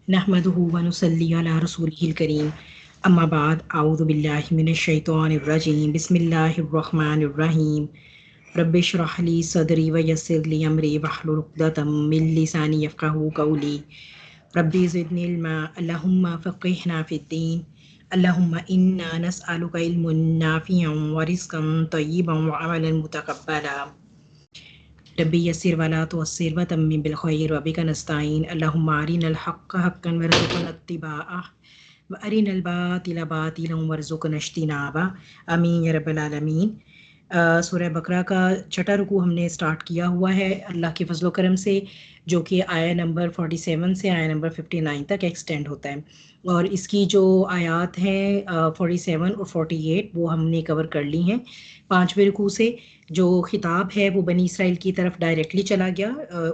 नहमदुहु व नुसल्ली अला रसूलिहिल करीम अम्मा बाद अऊज़ु बिल्लाहि मिनश शैतानिर रजीम बिस्मिल्लाहिर रहमानिर रहीम रब्बि इश्रह ली सदरी व यस्सिर ली अमरी वहलुल उक़दतम मिन लिसानी यफ़क़हू क़ौली रब्बि ज़िदनी इल्मा अल्लाहुम्मा फ़क़्हिना फ़िद्दीन अल्लाहुम्मा इन्ना नस्अलुका इल्मुन नाफ़िअन व रिज़्क़न तय्यिबन व अमलन मुतक़ब्बला रब्बी यस्सिर वला तुअस्सिर व तम्मिम बिल खैर व बिका नस्ताईन अल्लाहुम्मा अरिनल हक़्क़ हक़्क़न वरज़ुक़ना इत्तिबाअह व अरिनल बातिला बातिलन वरज़ुक़ना इज्तिनाबा आमीन या रब्बल आलमीन। सूरह बकरा का छठा रुकू हमने स्टार्ट किया हुआ है अल्लाह के फजल करम से, जो कि आया नंबर 47 से आया नंबर 59 तक एक्सटेंड होता है। और इसकी जो आयात हैं 47 और 48 वो हमने कवर कर ली हैं। पाँचवें रुकू से जो खिताब है वो बनी इसराइल की तरफ डायरेक्टली चला गया।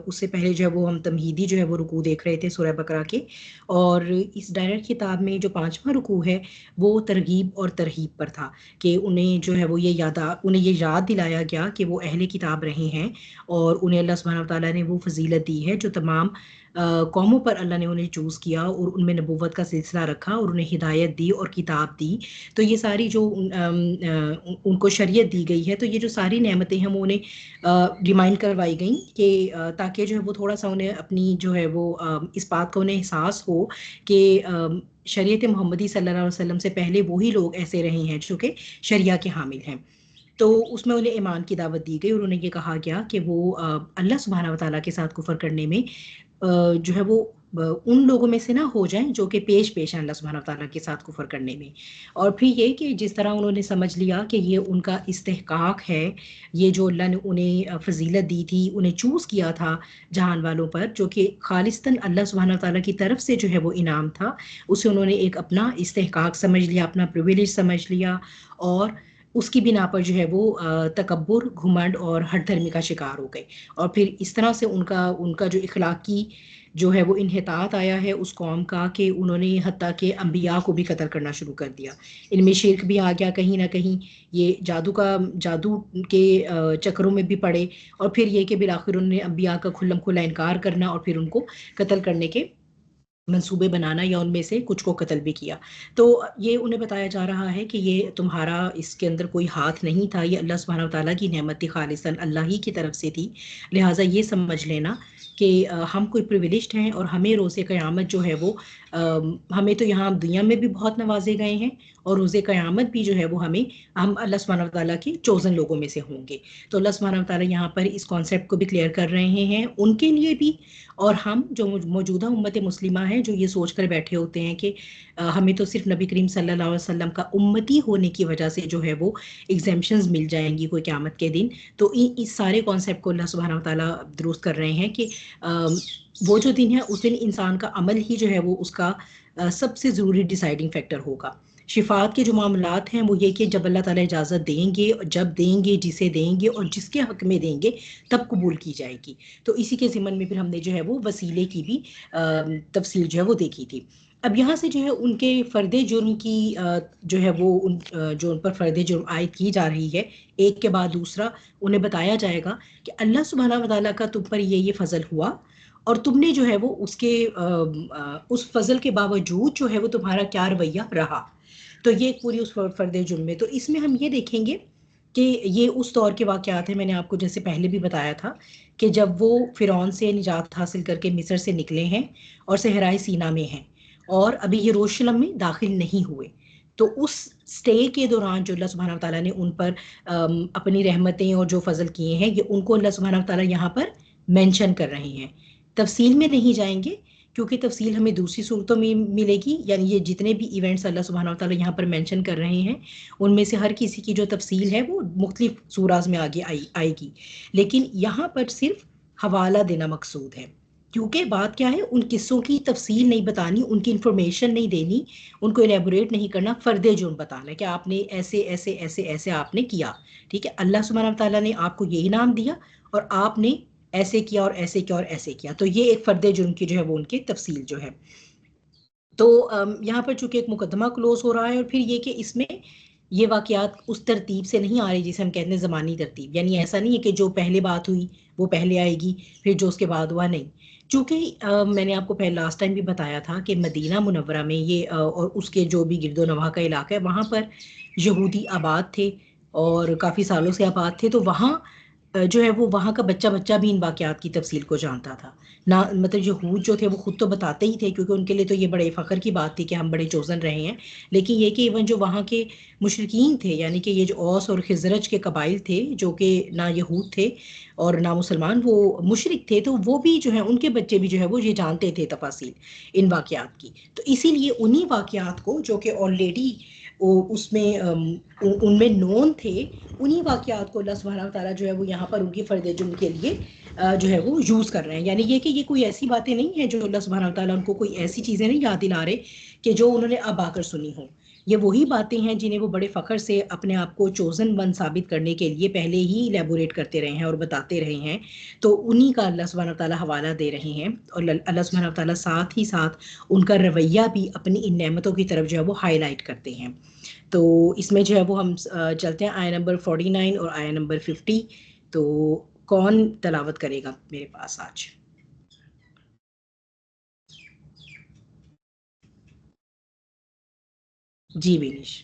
उससे पहले जो है वो हम तमहीदी जो है वो रुकू देख रहे थे सूरह बकरा के, और इस डायरेक्ट खिताब में जो पाँचवा रुकू है वो तरगीब और तरहीब पर था कि उन्हें जो है वो उन्हें ये याद दिलाया गया कि वो अहले किताब रहे हैं और उन्हें अल्लाह सुब्हानहू व तआला ने वो फजीलत दी है जो तमाम कौमों पर अल्लाह ने उन्हें चूज़ किया और उनमें नबूवत का सिलसिला रखा और उन्हें हिदायत दी और किताब दी। तो ये सारी जो उनको शरीयत दी गई है, तो ये जो सारी नेमतें हैं वो उन्हें रिमाइंड करवाई गई कि ताकि जो है वो थोड़ा सा उन्हें अपनी जो है वो इस बात का उन्हें एहसास हो कि शरीयत मोहम्मदी सल्लल्लाहु अलैहि वसल्लम से पहले वही लोग ऐसे रहे हैं जो कि शरिया के हामिल हैं। तो उसमें उन्हें ईमान की दावत दी गई और उन्हें ये कहा गया कि वो अल्लाह सुब्हानहू व तआला के साथ कुफर करने में जो है वो उन लोगों में से ना हो जाएं जो कि पेश हैं अल्लाह सुब्हानहू व तआला के साथ कुफर करने में। और फिर ये कि जिस तरह उन्होंने समझ लिया कि ये उनका इस्तेहकाक है, ये जो अल्लाह ने उन्हें फजीलत दी थी, उन्हें चूज़ किया था जहान वालों पर, जो कि खालिस्तन अल्लाह सुब्हानहू व तआला की तरफ से जो है वो इनाम था, उसे उन्होंने एक अपना इस्तेहकाक समझ लिया, अपना प्रिविलेज समझ लिया और उसकी बिना पर जो है वो तकब्बुर, घुमंड और हठधर्मी का शिकार हो गए। और फिर इस तरह से उनका उनका जो इखलाकी जो है वो इन्हितात आया है उस कौम का कि उन्होंने हत्ता के अंबिया को भी कत्ल करना शुरू कर दिया। इनमें शिर्क भी आ गया कहीं ना कहीं, ये जादू के चक्रों में भी पड़े, और फिर ये कि बिल आखिर उन्होंने अंबिया का खुल्लम खुल्ला इनकार करना और फिर उनको कत्ल करने के मंसूबे बनाना या उनमें से कुछ को कत्ल भी किया। तो ये उन्हें बताया जा रहा है कि ये तुम्हारा इसके अंदर कोई हाथ नहीं था, ये अल्लाह सुब्हानहू व तआला की नेमत थी, खालिसन अल्लाह ही की तरफ से थी। लिहाजा ये समझ लेना कि हम कोई प्रिविलेज्ड हैं और हमें रोज़े क़यामत जो है वो हमें तो यहाँ दुनिया में भी बहुत नवाजे गए हैं और रोज़े क़यामत भी जो है वो हम अल्लाह सुब्हानहू व तआला के चोज़न लोगों में से होंगे। तो अल्लाह सुब्हानहू व तआला यहाँ पर इस कॉन्सेप्ट को भी क्लियर कर रहे हैं उनके लिए भी, और हम जो मौजूदा उम्मत मुस्लिमा है जो ये सोच कर बैठे होते हैं कि हमें तो सिर्फ नबी करीम सल्लल्लाहु अलैहि वसल्लम का उम्मती होने की वजह से जो है वो एग्जेम्पशंस मिल जाएंगी कोई क़यामत के दिन। तो इस सारे कॉन्सेप्ट को अल्लाह सुब्हानहू व तआला दुरुस्त कर रहे हैं कि वो जो दिन है उस दिन इंसान का अमल ही जो है वो उसका सबसे ज़रूरी डिसाइडिंग फैक्टर होगा। शिफात के जो मामलात हैं वो ये कि जब अल्लाह ताला इजाज़त देंगे, जब देंगे, जिसे देंगे और जिसके हक़ में देंगे तब कबूल की जाएगी। तो इसी के ज़िमन में फिर हमने जो है वो वसीले की भी तफसील जो है वो देखी थी। अब यहाँ से जो है उनके फ़र्द जुर्म की जो है वो जो उन पर फ़र्द जुर्म आयद की जा रही है, एक के बाद दूसरा उन्हें बताया जाएगा कि अल्लाह सुब्हानहू व तआला का तुम पर ये फ़ज़ल हुआ और तुमने जो है वो उस फ़ज़ल के बावजूद जो है वो तुम्हारा क्या रवैया रहा। तो ये पूरी उस फ़र्द जुर्म में, तो इसमें हम ये देखेंगे कि ये उस दौर के वाक़यात हैं। मैंने आपको जैसे पहले भी बताया था कि जब वो फ़िरौन से निजात हासिल करके मिस्र से निकले हैं और सहराए सीना में हैं और अभी यरूशलेम में दाखिल नहीं हुए, तो उस स्टे के दौरान जो अल्लाह सुब्हानहू व तआला ने उन पर अपनी रहमतें और जो फ़ज़ल किए हैं, ये उनको अल्लाह सुब्हानहू व तआला यहाँ पर मेंशन कर रहे हैं। तफ़सील में नहीं जाएंगे क्योंकि तफ़सील हमें दूसरी सूरतों में मिलेगी, यानी ये जितने भी इवेंट्स अल्लाह सुब्हानहू व तआला यहाँ पर मेंशन कर रहे हैं उनमें से हर किसी की जो तफ़सील है वो मुख्तलिफ सूराज़ में आगे आएगी, लेकिन यहाँ पर सिर्फ हवाला देना मकसूद है। क्योंकि बात क्या है, उन किस्सों की तफ़सील नहीं बतानी, उनकी इंफॉर्मेशन नहीं देनी, उनको एलेबोरेट नहीं करना, फ़र्द जुर्म बताना है कि आपने ऐसे ऐसे ऐसे ऐसे आपने किया। ठीक है, अल्लाह सुब्हानहू व तआला ने आपको ये इनाम दिया और आपने ऐसे किया और ऐसे किया और ऐसे किया। तो ये एक फ़र्द जुर्म की जो है वो उनकी तफ़सील जो है। तो यहाँ पर चूँकि एक मुकदमा क्लोज़ हो रहा है और फिर ये कि इसमें ये वाक़यात उस तरतीब से नहीं आ रही जिसे हम कहते हैं ज़मानी तरतीब, यानी ऐसा नहीं है कि जो पहले बात हुई वो पहले आएगी, फिर जो उसके बाद हुआ, नहीं। चूँकि मैंने आपको पहले लास्ट टाइम भी बताया था कि मदीना मुनव्वरा में ये और उसके जो भी गिरदो नवाह का इलाका है वहाँ पर यहूदी आबाद थे और काफ़ी सालों से आबाद थे। तो वहाँ जो है वो वहाँ का बच्चा-बच्चा भी इन वाक़यात की तफ़सील को जानता था। ना मतलब यहूद जो थे वो खुद तो बताते ही थे, क्योंकि उनके लिए तो ये बड़े फ़ख्र की बात थी कि हम बड़े चोज़न रहे हैं। लेकिन ये कि इवन जो वहाँ के मुशरिकीन थे, यानी कि ये जो औस और खिज़रज के कबाइल थे, जो कि ना यहूद थे और ना मुसलमान, वो मुशरिक थे, तो वो भी जो है उनके बच्चे भी जो है वो ये जानते थे तफ़ासील इन वाक़यात की। तो इसीलिए उन्हीं वाक़यात को जो कि ऑलरेडी उसमें उनमें नोन थे, उन्हीं वाक़यात को अल्लाह सुब्हानहू व तआला जो है वो यहाँ पर उनकी फ़र्द जुर्म के लिए जो है वो यूज़ कर रहे हैं। यानी ये कि ये कोई ऐसी बातें नहीं है जो अल्लाह सुब्हानहू व तआला उनको कोई ऐसी चीज़ें नहीं याद दिला रहे कि जो उन्होंने अब आकर सुनी हों। ये वही बातें हैं जिन्हें वो बड़े फ़ख्र से अपने आप को चोज़न वन साबित करने के लिए पहले ही इलैबोरेट करते रहे हैं और बताते रहे हैं। तो उन्हीं का अल्लाह सुब्हानहू व तआला हवाला दे रहे हैं और अल्लाह सुब्हानहू व तआला साथ ही साथ उनका रवैया भी अपनी इन नेमतों की तरफ जो है वो हाइलाइट करते हैं। तो इसमें जो है वो हम चलते हैं आया नंबर 49 और आया नंबर 50। तो कौन तलावत करेगा मेरे पास आज? जी बेनिश।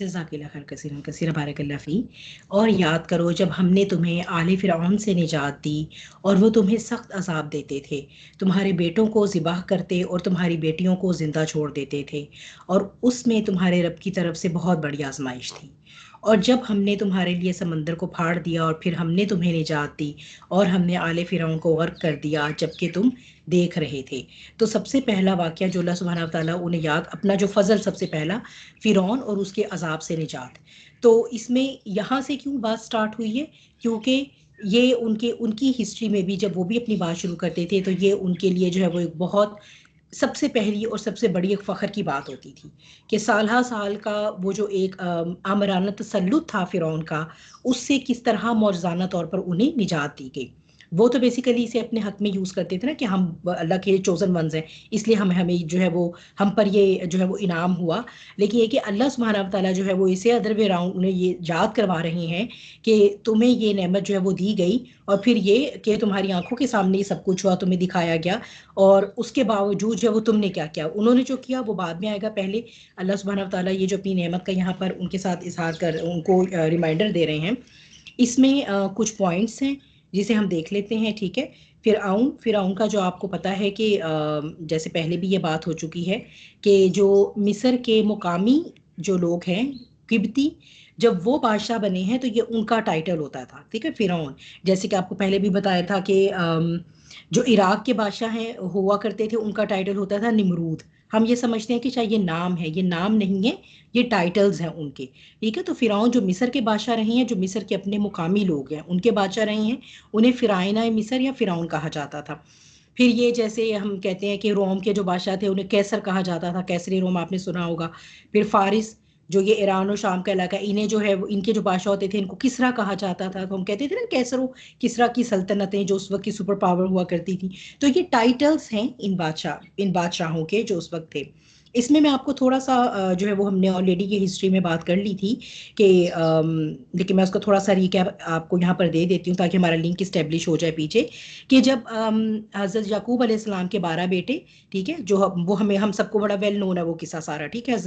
जज़ाकिल्लाह खैर कसीरन कसीरा बारकल्लाह फ़ी। और याद करो जब हमने तुम्हें आले फ़िरऔन से निजात दी और वो तुम्हें सख्त अज़ाब देते थे, तुम्हारे बेटों को ज़िबाह करते और तुम्हारी बेटियों को ज़िंदा छोड़ देते थे, और उसमें तुम्हारे रब की तरफ से बहुत बड़ी आज़माइश थी। और जब हमने तुम्हारे लिए समंदर को फाड़ दिया और फिर हमने तुम्हें निजात दी और हमने आले फ़िरऔन को गर्क कर दिया जबकि तुम देख रहे थे। तो सबसे पहला वाक़या जो अल्लाह सुब्हानहू व तआला उन्हें याद, अपना जो फ़ज़ल सबसे पहला फ़िरौन और उसके अज़ाब से निजात। तो इसमें यहाँ से क्यों बात स्टार्ट हुई है? क्योंकि ये उनकी हिस्ट्री में भी जब वो भी अपनी बात शुरू करते थे, तो ये उनके लिए जो है वो एक बहुत सबसे पहली और सबसे बड़ी एक फ़ख्र की बात होती थी कि साल साल का वो जो एक आमराना तसल्लुत था फ़िरौन का, उससे किस तरह मौजज़ाना तौर पर उन्हें निजात दी गई। वो तो बेसिकली इसे अपने हक में यूज़ करते थे ना कि हम अल्लाह के चोज़न वन्स हैं, इसलिए हमें जो है वो हम पर ये जो है वो इनाम हुआ। लेकिन ये कि अल्लाह सुब्हानहू व तआला जो है वो इसे अदर वे राउंड उन्हें ये याद करवा रहे हैं कि तुम्हें ये नेमत जो है वो दी गई और फिर ये कि तुम्हारी आँखों के सामने ये सब कुछ हुआ, तुम्हें दिखाया गया और उसके बावजूद जो है वो तुमने क्या किया। उन्होंने जो किया वो बाद में आएगा, पहले अल्लाह सुब्हानहू व तआला ये जो अपनी नेमत का यहाँ पर उनके साथ इज़हार कर उनको रिमाइंडर दे रहे हैं। इसमें कुछ पॉइंट्स हैं जिसे हम देख लेते हैं, ठीक है? फ़िरऔन का जो आपको पता है कि जैसे पहले भी ये बात हो चुकी है कि जो मिस्र के मुकामी जो लोग हैं, किब्ती, जब वो बादशाह बने हैं तो ये उनका टाइटल होता था, ठीक है? फ़िरौन। जैसे कि आपको पहले भी बताया था कि जो इराक के बादशाह हैं हुआ करते थे, उनका टाइटल होता था निमरूद। हम ये समझते हैं कि शायद ये नाम है, ये नाम नहीं है, ये टाइटल्स हैं उनके, ठीक है? तो फ़िरौन जो मिस्र के बादशाह रहे हैं, जो मिस्र के अपने मुकामी लोग हैं, उनके बादशाह रहे हैं, उन्हें फ़िराइना मिस्र या फ़िरौन कहा जाता था। फिर ये जैसे हम कहते हैं कि रोम के जो बादशाह थे, उन्हें कैसर कहा जाता था, कैसरी रोम आपने सुना होगा। फिर फ़ारिस, जो ये ईरान और शाम का इलाका है, इन्हें जो है वो इनके जो बादशाह होते थे, इनको किस्रा कहा जाता था। तो हम कहते थे ना कैसरो किस्रा की सल्तनतें जो उस वक़्त की सुपर पावर हुआ करती थी। तो ये टाइटल्स हैं इन बादशाहों के जो उस वक़्त थे। इसमें मैं आपको थोड़ा-सा जो है वो हमने ऑलरेडी ये हिस्ट्री में बात कर ली थी कि लेकिन मैं उसका थोड़ा-सा रिकैप आपको यहाँ पर दे देती हूँ ताकि हमारा लिंक इस्टैब्लिश हो जाए पीछे, कि जब हज़रत याकूब अलैहिस्सलाम के 12 बेटे, ठीक है? जो वो हमें हम सबको बड़ा वेल नोन है वो किस्सा सारा, ठीक है?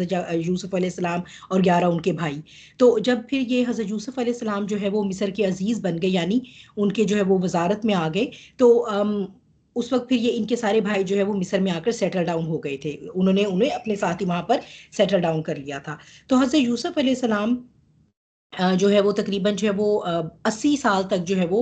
यूसुफ अलैहिस्सलाम और 11 उनके भाई। तो जब फिर ये हज़रत यूसुफ अलैहिस्सलाम जो है वो मिस्र के अज़ीज़ बन गए, यानी उनके जो है वो वज़ारत में आ गए, तो उस वक़्त फिर ये इनके सारे भाई जो है वो मिस्र में आकर सेटल डाउन हो गए थे। उन्हें अपने साथ ही वहाँ पर सेटल डाउन कर लिया था। तो हज़रत यूसुफ अलैहिस्सलाम जो है वो तकरीबन जो है वो 80 साल तक जो है वो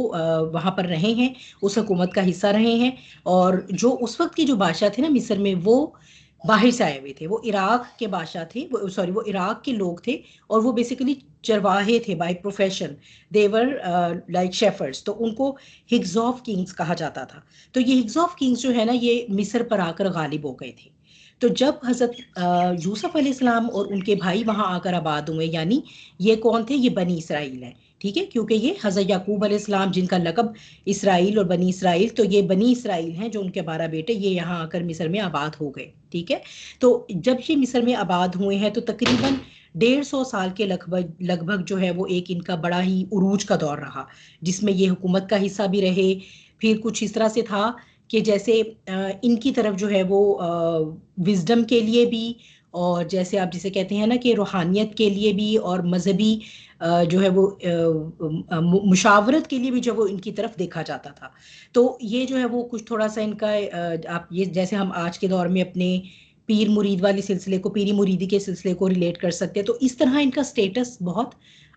वहाँ पर रहे हैं, उस हुकूमत का हिस्सा रहे हैं। और जो उस वक्त के जो बादशाह थे ना मिस्र में, वो बाहर से आए हुए थे, वो इराक के बादशाह थे, वो सॉरी वो इराक के लोग थे। और वो बेसिकली चरवाहे थे by profession, they were like shepherds, तो उनको हिग्स ऑफ किंग्स कहा जाता था। तो ये हिग्स ऑफ किंग्स जो है ना, ये मिस्र पर आकर गालिब हो गए थे। तो जब हजरत यूसुफ अलैहिस्सलाम और उनके भाई वहां आकर आबाद हुए, यानी ये कौन थे, ये बनी इसराइल है, ठीक है, क्योंकि ये हजरत याकूब अलैहिस्सलाम जिनका लकब इसराइल और बनी इसराइल, तो ये बनी इसराइल हैं, जो उनके 12 बेटे ये यहाँ आकर मिस्र में आबाद हो गए, ठीक है। तो जब ये मिस्र में आबाद हुए हैं तो तकरीबन 150 साल के लगभग लगभग जो है वो एक इनका बड़ा ही उरूज का दौर रहा, जिसमें ये हुकूमत का हिस्सा भी रहे। फिर कुछ इस तरह से था कि जैसे इनकी तरफ जो है वो विजडम के लिए भी, और जैसे आप जिसे कहते हैं ना कि रूहानियत के लिए भी, और मजहबी जो है वो मुशावरत के लिए भी जो वो इनकी तरफ देखा जाता था। तो ये जो है वो कुछ थोड़ा सा इनका आप ये जैसे हम आज के दौर में अपने पीर मुरीद वाले सिलसिले को, पीरी मुरीदी के सिलसिले को रिलेट कर सकते हैं, तो इस तरह इनका स्टेटस बहुत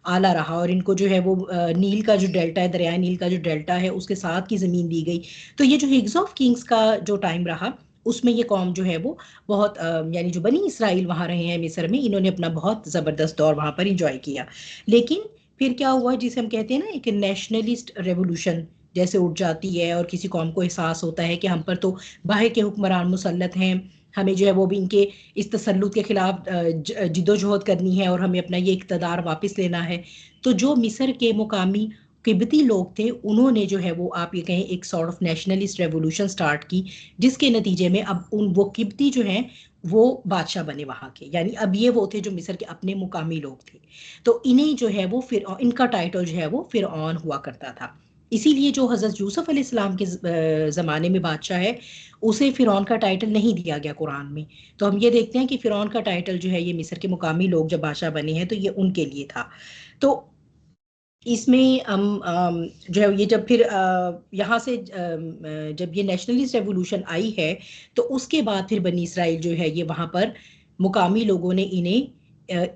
आला रहा। और इनको जो है वो नील का जो डेल्टा है, दरिया नील का जो डेल्टा है, उसके साथ की ज़मीन दी गई। तो ये जो हिग्स ऑफ किंग्स का जो टाइम रहा, उसमें ये कौम जो है वो बहुत यानी जो बनी इसराइल वहाँ रहे हैं मिस्र में, इन्होंने अपना बहुत ज़बरदस्त दौर वहाँ पर इंजॉय किया। लेकिन फिर क्या हुआ, जिसे हम कहते हैं ना एक नेशनलिस्ट रेवोल्यूशन जैसे उठ जाती है, और किसी कौम को एहसास होता है कि हम पर तो बाहर के हुक्मरान मुसल्लत हैं, हमें जो है वो भी इनके इस तसल्लुत के खिलाफ जिद्दोजहद करनी है, और हमें अपना ये इक़्तिदार वापस लेना है। तो जो मिस्र के मुकामी किब्ती लोग थे, उन्होंने जो है वो आप ये कहें एक sort of nationalist revolution start की, जिसके नतीजे में अब वो किब्ती जो हैं वो बादशाह बने वहाँ के, यानी अब ये वो थे जो मिस्र के अपने मुकामी लोग थे। तो इन्हें जो है वो फिर इनका टाइटल जो है वो फिर ऑन हुआ करता था। इसीलिए जो हजरत यूसुफ अलैहिस्सलाम के ज़माने में बादशाह है, उसे फिरौन का टाइटल नहीं दिया गया कुरान में। तो हम ये देखते हैं कि फिरौन का टाइटल जो है ये मिस्र के मुकामी लोग जब बादशाह बने हैं तो ये उनके लिए था। तो इसमें हम जो है ये जब फिर यहाँ से जब ये नेशनलिस्ट रेवोल्यूशन आई है, तो उसके बाद फिर बनी इसराइल जो है ये वहाँ पर मुकामी लोगों ने इन्हें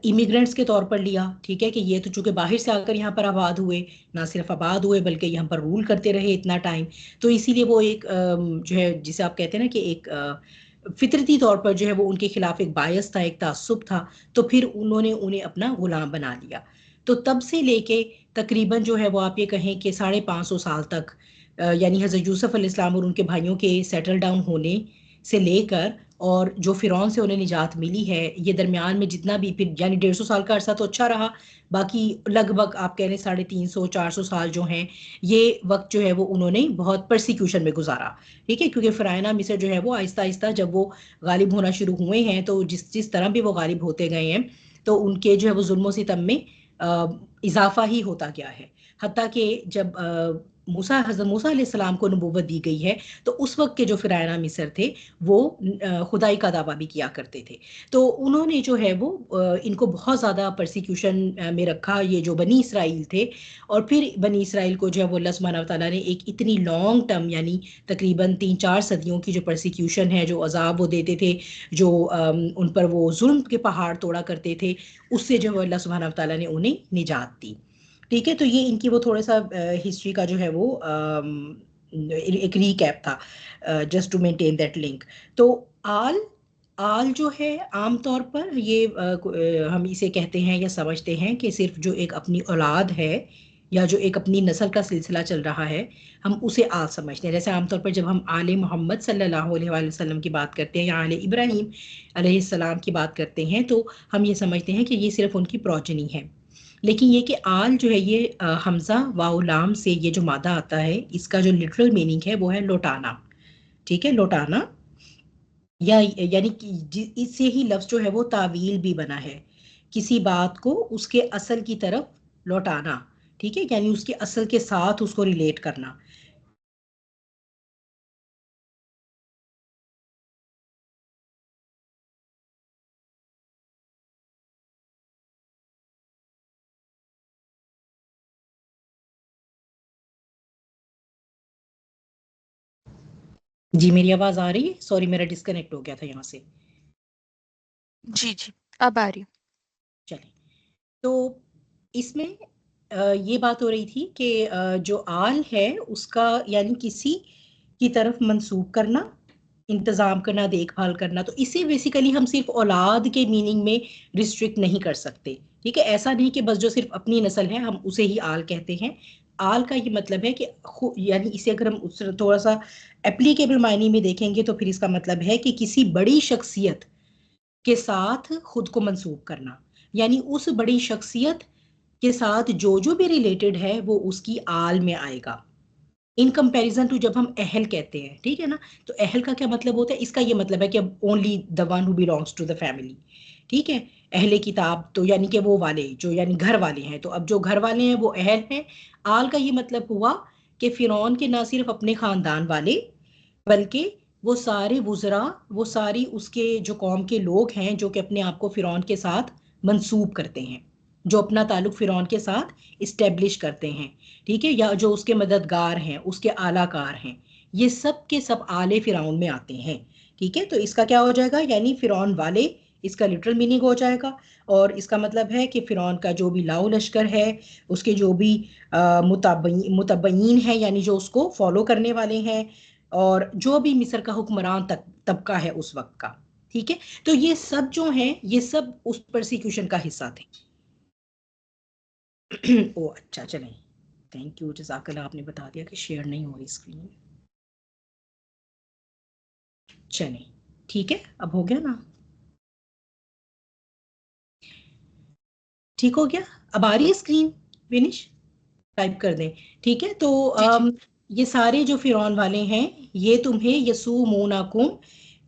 इमिग्रेंट्स के तौर पर लिया, ठीक है, कि ये तो चूंकि बाहर से आकर यहाँ पर आबाद हुए, ना सिर्फ आबाद हुए बल्कि यहाँ पर रूल करते रहे इतना टाइम। तो इसीलिए वो एक जो है जिसे आप कहते हैं ना कि एक फितरती तौर पर जो है वो उनके खिलाफ एक बायस था, एक तासुब था। तो फिर उन्होंने उन्हें अपना गुलाम बना लिया। तो तब से लेके तकरीबन जो है वो आप ये कहें कि 550 साल तक, यानी हज़रत यूसुफ अलैहिस्सलाम और उनके भाइयों के सेटल डाउन होने से लेकर, और जो फिरौन से उन्हें निजात मिली है, ये दरमियान में जितना भी फिर यानी 150 साल का अरसा तो अच्छा रहा। बाकी लगभग आप कह रहे 350-400 साल जो हैं, ये वक्त जो है वो उन्होंने बहुत परसिक्यूशन में गुजारा, ठीक है, क्योंकि फ़रायना मिस्र जो है वो आहिस्ता आहिस्ता जब वो गालिब होना शुरू हुए हैं, तो जिस जिस तरह भी वो गालिब होते गए हैं, तो उनके जो है वो जुल्म सितम में इजाफा ही होता गया है। हत्ता कि जब हज़रत मूसा अलैहिस्सलाम को नबूवत दी गई है, तो उस वक्त के जो फिरायना मिस्र थे, वो खुदाई का दावा भी किया करते थे। तो उन्होंने जो है वो इनको बहुत ज़्यादा परसिक्यूशन में रखा, ये जो बनी इसराइल थे। और फिर बनी इसराइल को जो है वो अल्लाह सुब्हानहू व तआला ने एक इतनी लॉन्ग टर्म, यानी तकरीबन 3-4 सदियों की जो परसिक्यूशन है, जो अजाब वो देते थे, जो उन पर वो जुल्म के पहाड़ तोड़ा करते थे, उससे जो है अल्लाह सुब्हानहू व तआला ने उन्हें निजात दी, ठीक है। तो ये इनकी वो थोड़ा सा हिस्ट्री का जो है वो एक रीकैप था, just to maintain that link. तो आल आल जो है आमतौर पर ये हम इसे कहते हैं या समझते हैं कि सिर्फ जो एक अपनी औलाद है, या जो एक अपनी नस्ल का सिलसिला चल रहा है, हम उसे आल समझते हैं। जैसे आमतौर पर जब हम आले मोहम्मद सल्लल्लाहु अलैहि वसल्लम की बात करते हैं, या आले इब्राहीम अलैहिस्सलाम की बात करते हैं, तो हम ये समझते हैं कि ये सिर्फ उनकी प्रोजनी है। लेकिन ये कि आल जो है ये हमज़ा वाव लाम से ये जो मादा आता है, इसका जो लिटरल मीनिंग है वो है लौटाना, ठीक है, लौटाना। या यानी कि इससे ही लफ्ज़ जो है वो तावील भी बना है, किसी बात को उसके असल की तरफ लौटाना, ठीक है, यानी उसके असल के साथ उसको रिलेट करना। जी, मेरी आवाज़ आ रही है? सॉरी, मेरा डिस्कनेक्ट हो गया था यहाँ से। जी जी, अब आ रही हूँ। चलें, तो इसमें ये बात हो रही थी कि जो आल है उसका यानी किसी की तरफ मंसूब करना, इंतजाम करना, देखभाल करना। तो इसे बेसिकली हम सिर्फ औलाद के मीनिंग में रिस्ट्रिक्ट नहीं कर सकते, ठीक है। ऐसा नहीं कि बस जो सिर्फ अपनी नस्ल है हम उसे ही आल कहते हैं। आल का ये मतलब है कि यानी इसे अगर हम थोड़ा सा एप्लीकेबल मायने में देखेंगे तो फिर इसका मतलब है कि किसी बड़ी शख्सियत के साथ खुद को मंसूब करना, यानी उस बड़ी शख्सियत के साथ जो जो भी रिलेटेड है वो उसकी आल में आएगा, इन कंपैरिजन टू जब हम अहल कहते हैं, ठीक है ना। तो अहल का क्या मतलब होता है, इसका ये मतलब है कि अब only the one who belongs to the family, ठीक है। अहले किताब तो यानी कि वो वाले जो यानी घर वाले हैं, तो अब जो घर वाले हैं वो अहल हैं। आल का ये मतलब हुआ कि फिरौन के ना सिर्फ अपने खानदान वाले बल्कि वो सारे वुजरा, वो सारी उसके जो कौम के लोग हैं जो कि अपने आप को फिरौन के साथ मंसूब करते हैं, जो अपना ताल्लुक फिरौन के साथ इस्टेब्लिश करते हैं, ठीक है, या जो उसके मददगार हैं, उसके आलाकार हैं, ये सब के सब आले फिरौन में आते हैं, ठीक है। तो इसका क्या हो जाएगा, यानी फिरौन वाले, इसका लिटरल मीनिंग हो जाएगा। और इसका मतलब है कि फिरौन का जो भी लाओ लश्कर है, उसके जो भी मुतबईन है यानी जो उसको फॉलो करने वाले हैं, और जो भी मिस्र का हुक्मरान तबका है उस वक्त का, ठीक है। तो ये सब जो हैं ये सब उस प्रोसिक्यूशन का हिस्सा थे। ओ अच्छा, चलें, थैंक यू जज़ाकल्लाह, आपने बता दिया कि शेयर नहीं हो रही स्क्रीन। चलें, ठीक है, अब हो गया ना, ठीक हो गया। अब आ रही है स्क्रीन, फिनिश, टाइप कर दें, ठीक है। तो जी जी। ये सारे जो फिरौन वाले हैं ये तुम्हें यसूमूनाकुम,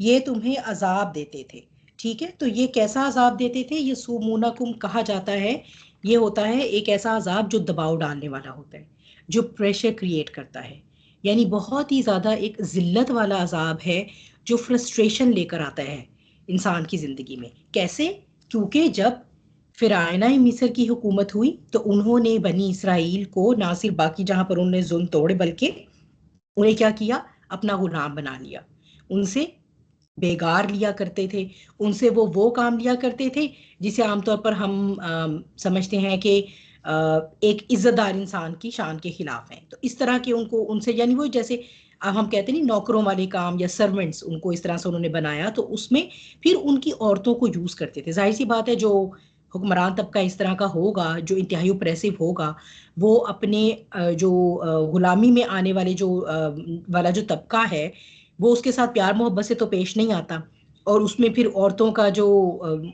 ये तुम्हें अजाब देते थे, ठीक है। तो ये कैसा अजाब देते थे, यसूमूनाकुम कहा जाता है, ये होता है एक ऐसा अजाब जो दबाव डालने वाला होता है, जो प्रेशर क्रिएट करता है, यानी बहुत ही ज़्यादा एक जिल्लत वाला अजाब है जो फ्रस्ट्रेशन लेकर आता है इंसान की ज़िंदगी में। कैसे, क्योंकि जब फिरायना मिस्र की हुकूमत हुई तो उन्होंने बनी इसराइल को ना सिर्फ बाकी जहां पर उन्होंने जुल्म तोड़े बल्कि उन्हें क्या किया, अपना गुलाम बना लिया, उनसे बेगार लिया करते थे, उनसे वो काम लिया करते थे जिसे आमतौर पर हम समझते हैं कि एक इज्जतदार इंसान की शान के खिलाफ है। तो इस तरह के उनको उनसे यानी वो जैसे अब हम कहते नहीं नौकरों वाले काम या सर्वेंट्स, उनको इस तरह से उन्होंने बनाया। तो उसमें फिर उनकी औरतों को यूज करते थे। जाहिर सी बात है जो हुक्मरान तबका इस तरह का होगा जो इंतहाई ऑप्रेसिव होगा, वो अपने जो गुलामी में आने वाले जो वाला जो तबका है वो उसके साथ प्यार मोहब्बत से तो पेश नहीं आता। और उसमें फिर औरतों का जो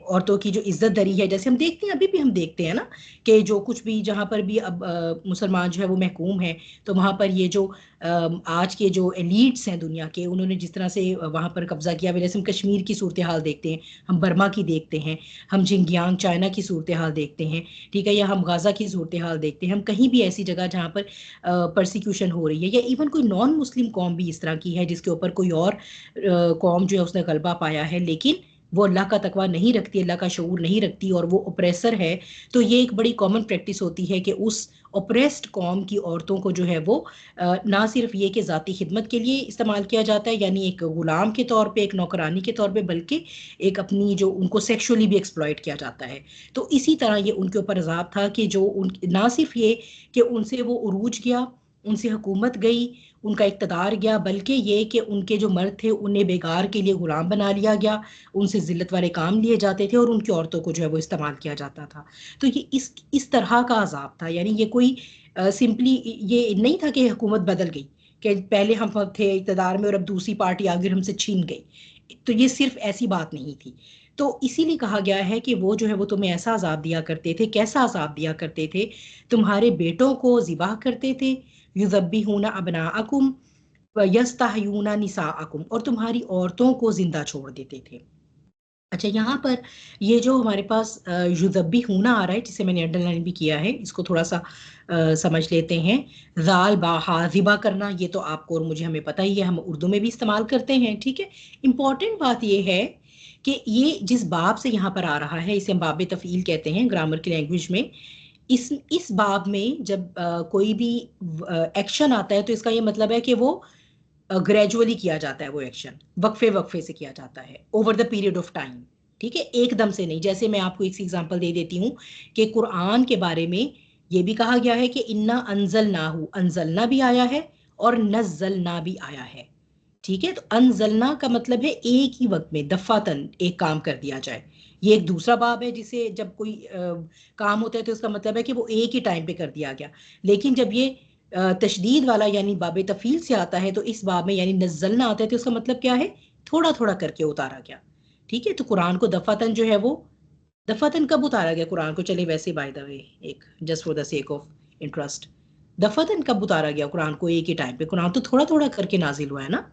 औरतों की जो इज्जत दरी है, जैसे हम देखते हैं, अभी भी हम देखते हैं ना कि जो कुछ भी जहाँ पर भी अब मुसलमान जो है वो महकूम है, तो वहाँ पर ये जो आज के जो एलीट्स हैं दुनिया के, उन्होंने जिस तरह से वहाँ पर कब्जा किया, जैसे हम कश्मीर की सूरत हाल देखते हैं, हम बर्मा की देखते हैं, हम जिंगयांग चाइना की सूरत हाल देखते हैं, ठीक है, या हम गाजा की सूरत हाल देखते हैं, हम कहीं भी ऐसी जगह जहाँ पर परसिक्यूशन हो रही है, या इवन कोई नॉन मुस्लिम कौम भी इस तरह की है जिसके ऊपर कोई और कौम जो है उसने गलबा पाया है, लेकिन वो अल्लाह का तकवा नहीं रखती, अल्लाह का शऊर नहीं रखती और वो ओप्रेसर है, तो ये एक बड़ी कॉमन प्रैक्टिस होती है कि उस ओप्रेस्ड कौम की औरतों को जो है वो ना सिर्फ ये कि ज़ाती खिदमत के लिए इस्तेमाल किया जाता है, यानी एक गुलाम के तौर पे, एक नौकरानी के तौर पे, बल्कि एक अपनी जो उनको सेक्सुअली भी एक्सप्लॉइट किया जाता है। तो इसी तरह ये उनके ऊपर अजाब था कि जो उन ना सिर्फ ये कि उनसे वो उरूज गया, उनसे हुकूमत गई, उनका इक़्तिदार गया, बल्कि ये कि उनके जो मर्द थे उन्हें बेगार के लिए गुलाम बना लिया गया, उनसे ज़िल्लत वाले काम लिए जाते थे और उनकी औरतों को जो है वो इस्तेमाल किया जाता था। तो ये इस तरह का अजाब था, यानी ये कोई सिंपली ये नहीं था कि हुकूमत बदल गई, कि पहले हम थे इक़्तिदार में और अब दूसरी पार्टी आगे हमसे छीन गई। तो ये सिर्फ ऐसी बात नहीं थी। तो इसीलिए कहा गया है कि वो जो है वो तुम्हें ऐसा अजाब दिया करते थे, कैसा अजाब दिया करते थे, तुम्हारे बेटों को ज़िबाह करते थे, युज़ब्बिहूना अबनाअकुम व यस्ताहयूना निसाअकुम, और तुम्हारी औरतों को जिंदा छोड़ देते थे। अच्छा, यहाँ पर ये जो हमारे पास युज़ब्बिहूना आ रहा है, जिसे मैंने अंडरलाइन भी किया है, इसको थोड़ा सा समझ लेते हैं। ज़ाल बा हा ज़िबा करना, ये तो आपको और मुझे हमें पता ही है, हम उर्दू में भी इस्तेमाल करते हैं, ठीक है। इम्पॉर्टेंट बात ये है कि ये जिस बाब से यहाँ पर आ रहा है इसे हम बाब तफ़ील कहते हैं ग्रामर की लैंग्वेज में। इस बाब में जब कोई भी एक्शन आता है तो इसका ये मतलब है कि वो ग्रेजुअली किया जाता है, वो एक्शन वक्फे वक्फे से किया जाता है, over the period of time, ठीक है, एकदम से नहीं। जैसे मैं आपको एक एग्जांपल दे देती हूँ कि कुरान के बारे में ये भी कहा गया है कि इन्ना अनजलनाहु, अनजलना भी आया है और नज़लना भी आया है। ठीक है, तो अनजलना का मतलब है एक ही वक्त में दफातन एक काम कर दिया जाए। ये एक दूसरा बाब है, जिसे जब कोई काम होता है तो उसका मतलब है कि वो एक ही टाइम पे कर दिया गया। लेकिन जब ये तशदीद वाला यानी बाब तफील से आता है, तो इस बाब में यानी नज़लना आता है, तो उसका मतलब क्या है, थोड़ा थोड़ा करके उतारा गया। ठीक है, तो कुरान को दफातन जो है वो, दफातन कब उतारा गया कुरान को, चले वैसे बाय द वे, एक just for the sake of interest, दफातन कब उतारा गया कुरान को एक ही टाइम पे? कुरान तो थोड़ा थोड़ा करके नाजिल हुआ है ना।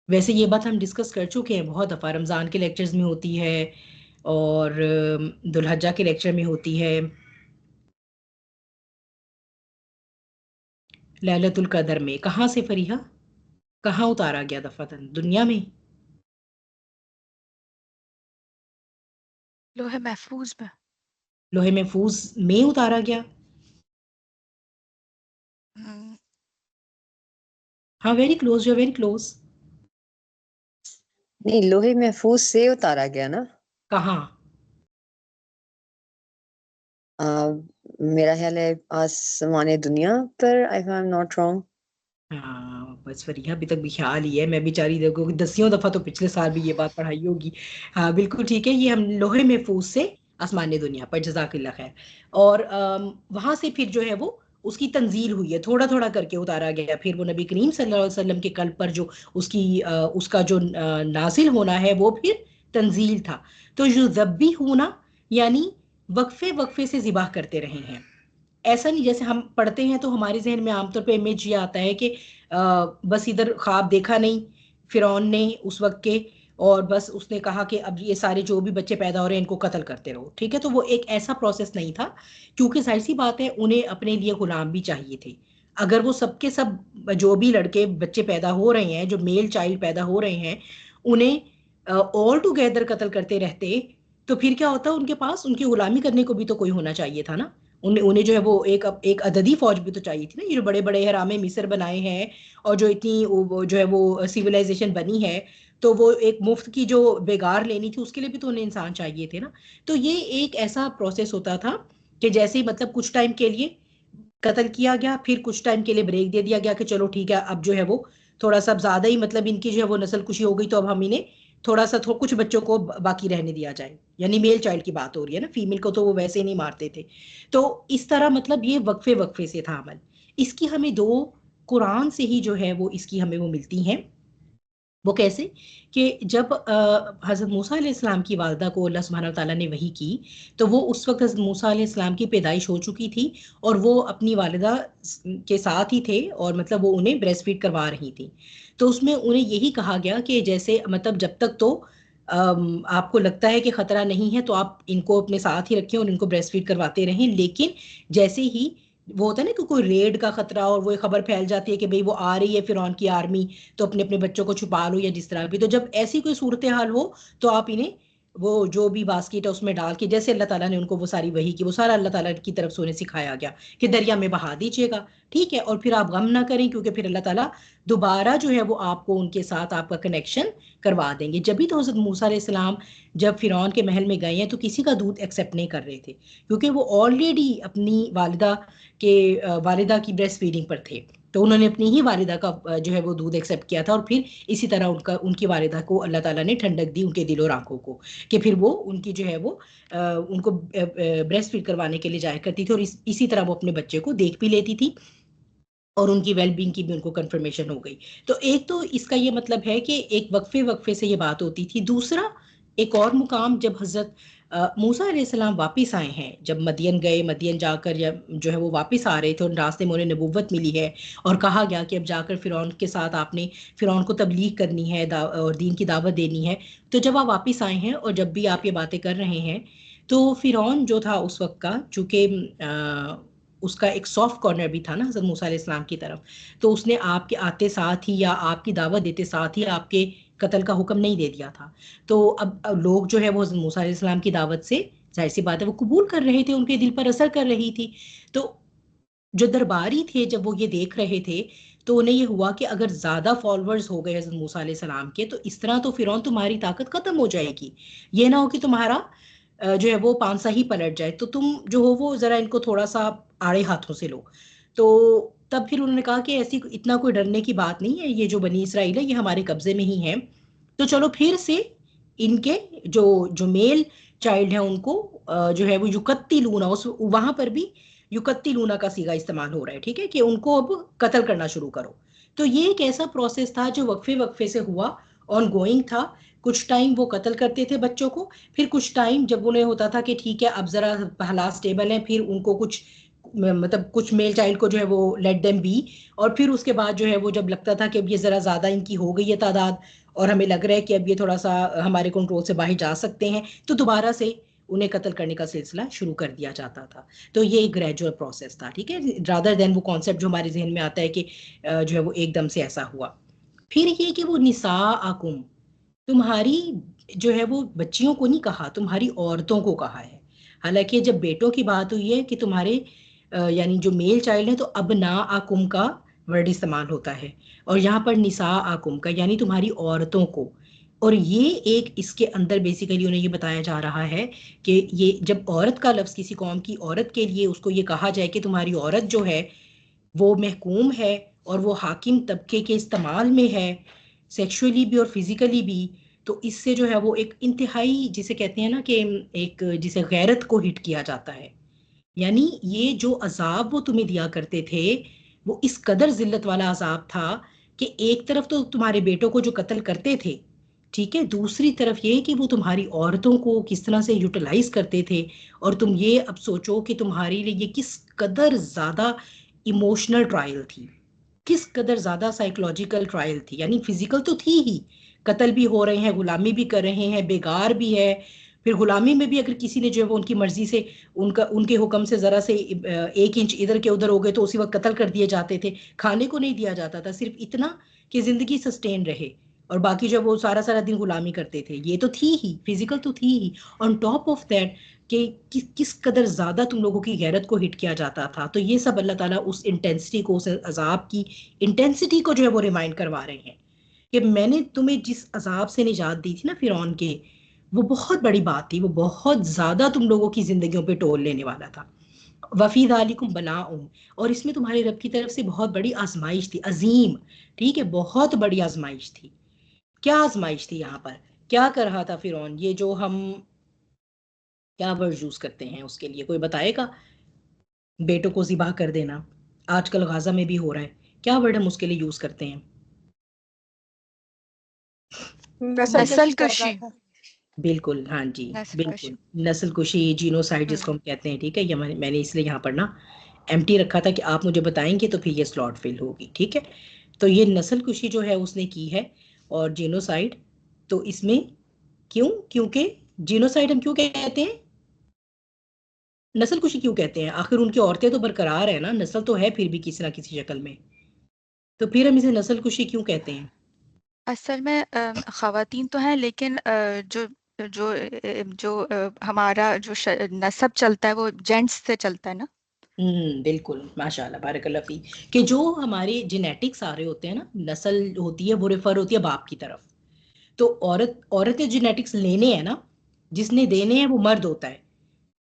वैसे ये बात हम डिस्कस कर चुके हैं बहुत दफ़ा, रमज़ान के लेक्चर्स में होती है और दुल्हज्जा के लेक्चर में होती है। लैलतुल कदर में कहाँ से फरीहा, कहाँ उतारा गया दफातन दुनिया में? लोहे महफूज में। लोहे महफूज में उतारा गया। हम्म, हाँ, very close, you very close. नहीं, लोहे महफूज से उतारा गया ना। कहाँ? आ, मेरा ख्याल है आसमाने दुनिया पर, if I am not wrong. हाँ बस फरीहा, अभी तक भी ख्याल ही है, मैं बेचारी देखो दसियों दफा तो पिछले साल भी ये बात पढ़ाई होगी। हाँ बिल्कुल ठीक है, ये हम लोहे महफूज से आसमानी दुनिया पर, जजाकिल्ला खैर। और वहां से फिर जो है वो उसकी तंजील हुई है, थोड़ा थोड़ा करके उतारा गया। फिर वो नबी करीम सल्लल्लाहु अलैहि वसल्लम के कल्ब पर जो उसका जो नाजिल होना है वो फिर तंजील था। तो जो जब्बी होना यानी वक्फे वक्फे से जिबाह करते रहे हैं। ऐसा नहीं जैसे हम पढ़ते हैं तो हमारे जहन में आमतौर पे इमेज ये आता है कि बस इधर ख्वाब देखा नहीं फिरौन ने उस वक्त के, और बस उसने कहा कि अब ये सारे जो भी बच्चे पैदा हो रहे हैं इनको कत्ल करते रहो। ठीक है, तो वो एक ऐसा प्रोसेस नहीं था, क्योंकि जाहिर सी बात है उन्हें अपने लिए गुलाम भी चाहिए थे। अगर वो सबके सब जो भी लड़के बच्चे पैदा हो रहे हैं, जो मेल चाइल्ड पैदा हो रहे हैं, उन्हें ऑल टुगेदर कत्ल करते रहते, तो फिर क्या होता, उनके पास उनकी गुलामी करने को भी तो कोई होना चाहिए था ना। उन्हें उन्हें जो है वो एक अददी फौज भी तो चाहिए थी ना। ये जो बड़े बड़े हरामे मिस्र बनाए हैं और जो इतनी वो जो है वो सिविलाइजेशन बनी है, तो वो एक मुफ्त की जो बेगार लेनी थी उसके लिए भी तो उन्हें इंसान चाहिए थे ना। तो ये एक ऐसा प्रोसेस होता था कि जैसे ही मतलब कुछ टाइम के लिए कत्ल किया गया, फिर कुछ टाइम के लिए ब्रेक दे दिया गया कि चलो ठीक है, अब जो है वो थोड़ा सा ज्यादा ही मतलब इनकी जो है वो नस्ल कुशी हो गई, तो अब हम इन्हें थोड़ा सा कुछ बच्चों को बाकी रहने दिया जाए। यानी मेल चाइल्ड की बात हो रही है ना, फीमेल को तो वो वैसे ही नहीं मारते थे। तो इस तरह मतलब ये वक्फे वक्फे से था अमल। इसकी हमें दो कुरान से ही जो है वो इसकी हमें वो मिलती हैं। वो कैसे कि जब हज़रत मूसा अलैहिस्सलाम की वालदा को अल्लाह सुब्हानहू व तआला ने वही की, तो वो उस वक्त हज़रत मूसा अलैहिस्सलाम की पैदाइश हो चुकी थी और वो अपनी वालिदा के साथ ही थे, और मतलब वो उन्हें ब्रेस्ट फीड करवा रही थी। तो उसमें उन्हें यही कहा गया कि जैसे मतलब जब तक तो आपको लगता है कि खतरा नहीं है तो आप इनको अपने साथ ही रखें और इनको ब्रेस्ट फीड करवाते रहें। लेकिन जैसे ही वो होता है ना कि कोई रेड का खतरा और वो खबर फैल जाती है कि भाई वो आ रही है फिरौन की आर्मी, तो अपने अपने बच्चों को छुपा लो या जिस तरह भी, तो जब ऐसी कोई सूरत हाल हो तो आप इन्हें वो जो भी बास्केट है उसमें डाल के, जैसे अल्लाह ताला ने उनको वो सारी वही की, वो सारा अल्लाह ताला की तरफ से उन्हें सिखाया गया कि दरिया में बहा दीजिएगा। ठीक है, और फिर आप गम ना करें, क्योंकि फिर अल्लाह ताला दोबारा जो है वो आपको उनके साथ आपका कनेक्शन करवा देंगे। जब भी तो हज़रत मूसा अलैहिस्सलाम जब फिरौन के महल में गए हैं तो किसी का दूध एक्सेप्ट नहीं कर रहे थे, क्योंकि वो ऑलरेडी अपनी वालिदा की ब्रेस्ट फीडिंग पर थे। तो उन्होंने अपनी ही वालिदा का जो है वो दूध एक्सेप्ट किया था, और फिर इसी तरह उनकी वालिदा को अल्लाह ताला ने ठंडक दी उनके दिलो आंखों को, कि फिर वो उनकी जो है वो उनको ब्रेस्ट फीड करवाने के लिए जाया करती थी, और इसी तरह वो अपने बच्चे को देख भी लेती थी और उनकी वेलबींग की भी उनको कंफर्मेशन हो गई। तो एक तो इसका ये मतलब है कि एक वक्फे वक्फे से ये बात होती थी। दूसरा, एक और मुकाम जब हज़रत मूसा अलैहिस्सलाम वापस आए हैं, जब मदियन गए, मदियन जाकर जब जो है वो वापस आ रहे थे और रास्ते में उन्हें नबूवत मिली है और कहा गया कि अब जाकर फ़िरौन के साथ आपने फ़िरौन को तबलीग करनी है और दीन की दावत देनी है। तो जब आप वापस आए हैं और जब भी आप ये बातें कर रहे हैं, तो फ़िरौन जो था उस वक्त का, चूँकि उसका एक सॉफ्ट कॉर्नर भी था ना हज़रत मूसा अलैहिस्सलाम की तरफ, तो उसने आपके आते साथ ही या आपकी दावत देते साथ ही आपके कत्ल का हुक्म नहीं दे दिया था। तो अब लोग जो है वो हज़रत मूसा अलैहिस्सलाम की दावत से जाहिर सी बात है वो कबूल कर रहे थे, उनके दिल पर असर कर रही थी। तो जो दरबारी थे जब वो ये देख रहे थे, तो उन्हें ये हुआ कि अगर ज़्यादा फॉलोअर्स हो गए हज़रत मूसा अलैहिस्सलाम के, तो इस तरह तो फिरौन तुम्हारी ताकत ख़त्म हो जाएगी, ये ना हो कि तुम्हारा जो है वो पांसा ही पलट जाए, तो तुम जो हो वो ज़रा इनको थोड़ा सा आड़े हाथों से लो। तो तब फिर उन्होंने कहा कि ऐसी इतना कोई डरने की बात नहीं है, ये जो बनी इसराइल है ये हमारे कब्जे में ही है, तो चलो फिर से इनके जो जो मेल चाइल्ड है उनको जो है वो युकत्ती लूना, उस वहां पर भी युकत्ती लूना का सीगा इस्तेमाल हो रहा है, ठीक है, कि उनको अब कत्ल करना शुरू करो। तो ये एक ऐसा प्रोसेस था जो वक्फे वक्फे से हुआ, ऑन गोइंग था। कुछ टाइम वो कत्ल करते थे बच्चों को, फिर कुछ टाइम जब उन्हें होता था कि ठीक है अब जरा हालात स्टेबल है, फिर उनको कुछ मतलब कुछ मेल चाइल्ड को जो है वो लेट देम बी, और फिर उसके बाद जो है वो जब लगता था कि अब ये ज़रा ज़्यादा इनकी हो गई है तादाद, और हमें लग रहा है कि अब ये थोड़ा सा हमारे कंट्रोल से बाहर जा सकते हैं, तो दोबारा से उन्हें कत्ल करने का सिलसिला शुरू कर दिया जाता था। तो ये एक ग्रेजुअल प्रोसेस था, ठीक है, रादर देन वो कॉन्सेप्ट जो हमारे जहन में आता है कि जो है वो एकदम से ऐसा हुआ। फिर ये कि वो निसा आकुम, तुम्हारी जो है वो बच्चियों को नहीं कहा, तुम्हारी औरतों को कहा है। हालांकि जब बेटों की बात हुई है कि तुम्हारे यानी जो मेल चाइल्ड है, तो अब ना आकुम का वर्ड इस्तेमाल होता है, और यहाँ पर निसा आकुम का यानी तुम्हारी औरतों को। और ये एक इसके अंदर बेसिकली उन्हें ये बताया जा रहा है कि ये जब औरत का लफ्ज़ किसी कौम की औरत के लिए उसको ये कहा जाए कि तुम्हारी औरत जो है वो महकूम है और वो हाकिम तबके के इस्तेमाल में है, सेक्सुअली भी और फिजिकली भी, तो इससे जो है वो एक इंतहाई जिसे कहते हैं ना कि एक जिसे गैरत को हिट किया जाता है। यानी ये जो अजाब वो तुम्हें दिया करते थे वो इस कदर जिल्लत वाला अजाब था कि एक तरफ तो तुम्हारे बेटों को जो कत्ल करते थे, ठीक है, दूसरी तरफ ये कि वो तुम्हारी औरतों को किस तरह से यूटिलाइज करते थे। और तुम ये अब सोचो कि तुम्हारे लिए ये किस कदर ज्यादा इमोशनल ट्रायल थी, किस कदर ज्यादा साइकोलॉजिकल ट्रायल थी। यानी फिजिकल तो थी ही, कत्ल भी हो रहे हैं, गुलामी भी कर रहे हैं, बेगार भी है, फिर गुलामी में भी अगर किसी ने जो है वो उनकी मर्जी से उनका उनके हुक्म से जरा से 1 इंच इधर के उधर हो गए तो उसी वक्त कत्ल कर दिए जाते थे। खाने को नहीं दिया जाता था, सिर्फ इतना कि जिंदगी सस्टेन रहे, और बाकी जब वो सारा सारा दिन गुलामी करते थे। ये तो थी ही, फिजिकल तो थी ही, ऑन टॉप ऑफ दैट कि किस कदर ज्यादा तुम लोगों की गैरत को हिट किया जाता था। तो ये सब अल्लाह ताला उस इंटेंसिटी को, उस अजाब की इंटेंसिटी को जो है वो रिमाइंड करवा रहे हैं कि मैंने तुम्हें जिस अजाब से निजात दी थी ना फिरौन के, वो बहुत बड़ी बात थी, वो बहुत ज्यादा तुम लोगों की जिंदगियों पे टोल लेने वाला था। वफी दालिकुम बलाउम, और इसमें तुम्हारे रब की तरफ से बहुत बड़ी आजमाइश थी, अजीम, ठीक है, बहुत बड़ी आजमाइश थी। क्या आजमाइश थी यहाँ पर, क्या कर रहा था फिरौन, ये जो हम क्या वर्ड यूज करते हैं उसके लिए, कोई बताएगा? बेटों को जिबा कर देना, आजकल गाजा में भी हो रहा है, क्या वर्ड हम उसके लिए यूज करते हैं? नस्ल नस्ल कशी कर रहा कशी। था। बिल्कुल, हाँ जी, नस्ल बिल्कुल, कशी। नस्ल कुशी, जीनोसाइड जिसको हम कहते हैं, ठीक है। ये मैंने इसलिए यहाँ पर ना एम्प्टी रखा था कि आप मुझे बताएंगे तो फिर ये स्लॉट फिल होगी, ठीक है। तो ये नस्ल कुशी जो है उसने की है, और जीनोसाइड, तो इसमें क्यों, क्योंकि जीनोसाइड हम क्यों कहते हैं, नस्ल कुशी क्यों कहते हैं, आखिर उनकी औरतें तो बरकरार है ना, नस्ल तो है फिर भी किसी ना किसी शक्ल में, तो फिर हम इसे नस्ल कुशी क्यों कहते हैं? असल में ख़वातीन तो हैं, लेकिन जो जो जो हमारा जो नसब चलता है वो जेंट्स से चलता है ना। बिल्कुल, माशाल्लाह, बारकल्लाह फी, कि जो हमारे जेनेटिक्स आ रहे होते हैं ना, नस्ल होती है वो रेफर होती है बाप की तरफ। तो औरत के जेनेटिक्स लेने हैं ना, जिसने देने हैं वो मर्द होता है,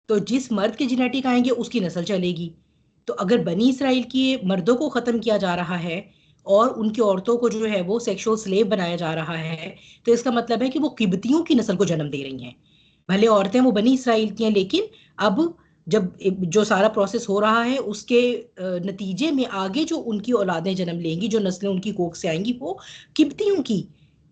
तो जिस मर्द के जेनेटिक आएंगे उसकी नस्ल चलेगी। तो अगर बनी इसराइल के मर्दों को खत्म किया जा रहा है और उनकी औरतों को जो है वो सेक्सुअल स्लेव बनाया जा रहा है, तो इसका मतलब है कि वो किब्तियों की नस्ल को जन्म दे रही हैं। भले औरतें वो बनी इसराइल की हैं, लेकिन अब जब जो सारा प्रोसेस हो रहा है उसके नतीजे में आगे जो उनकी औलादें जन्म लेंगी, जो नस्लें उनकी कोख से आएंगी, वो किब्तियों की,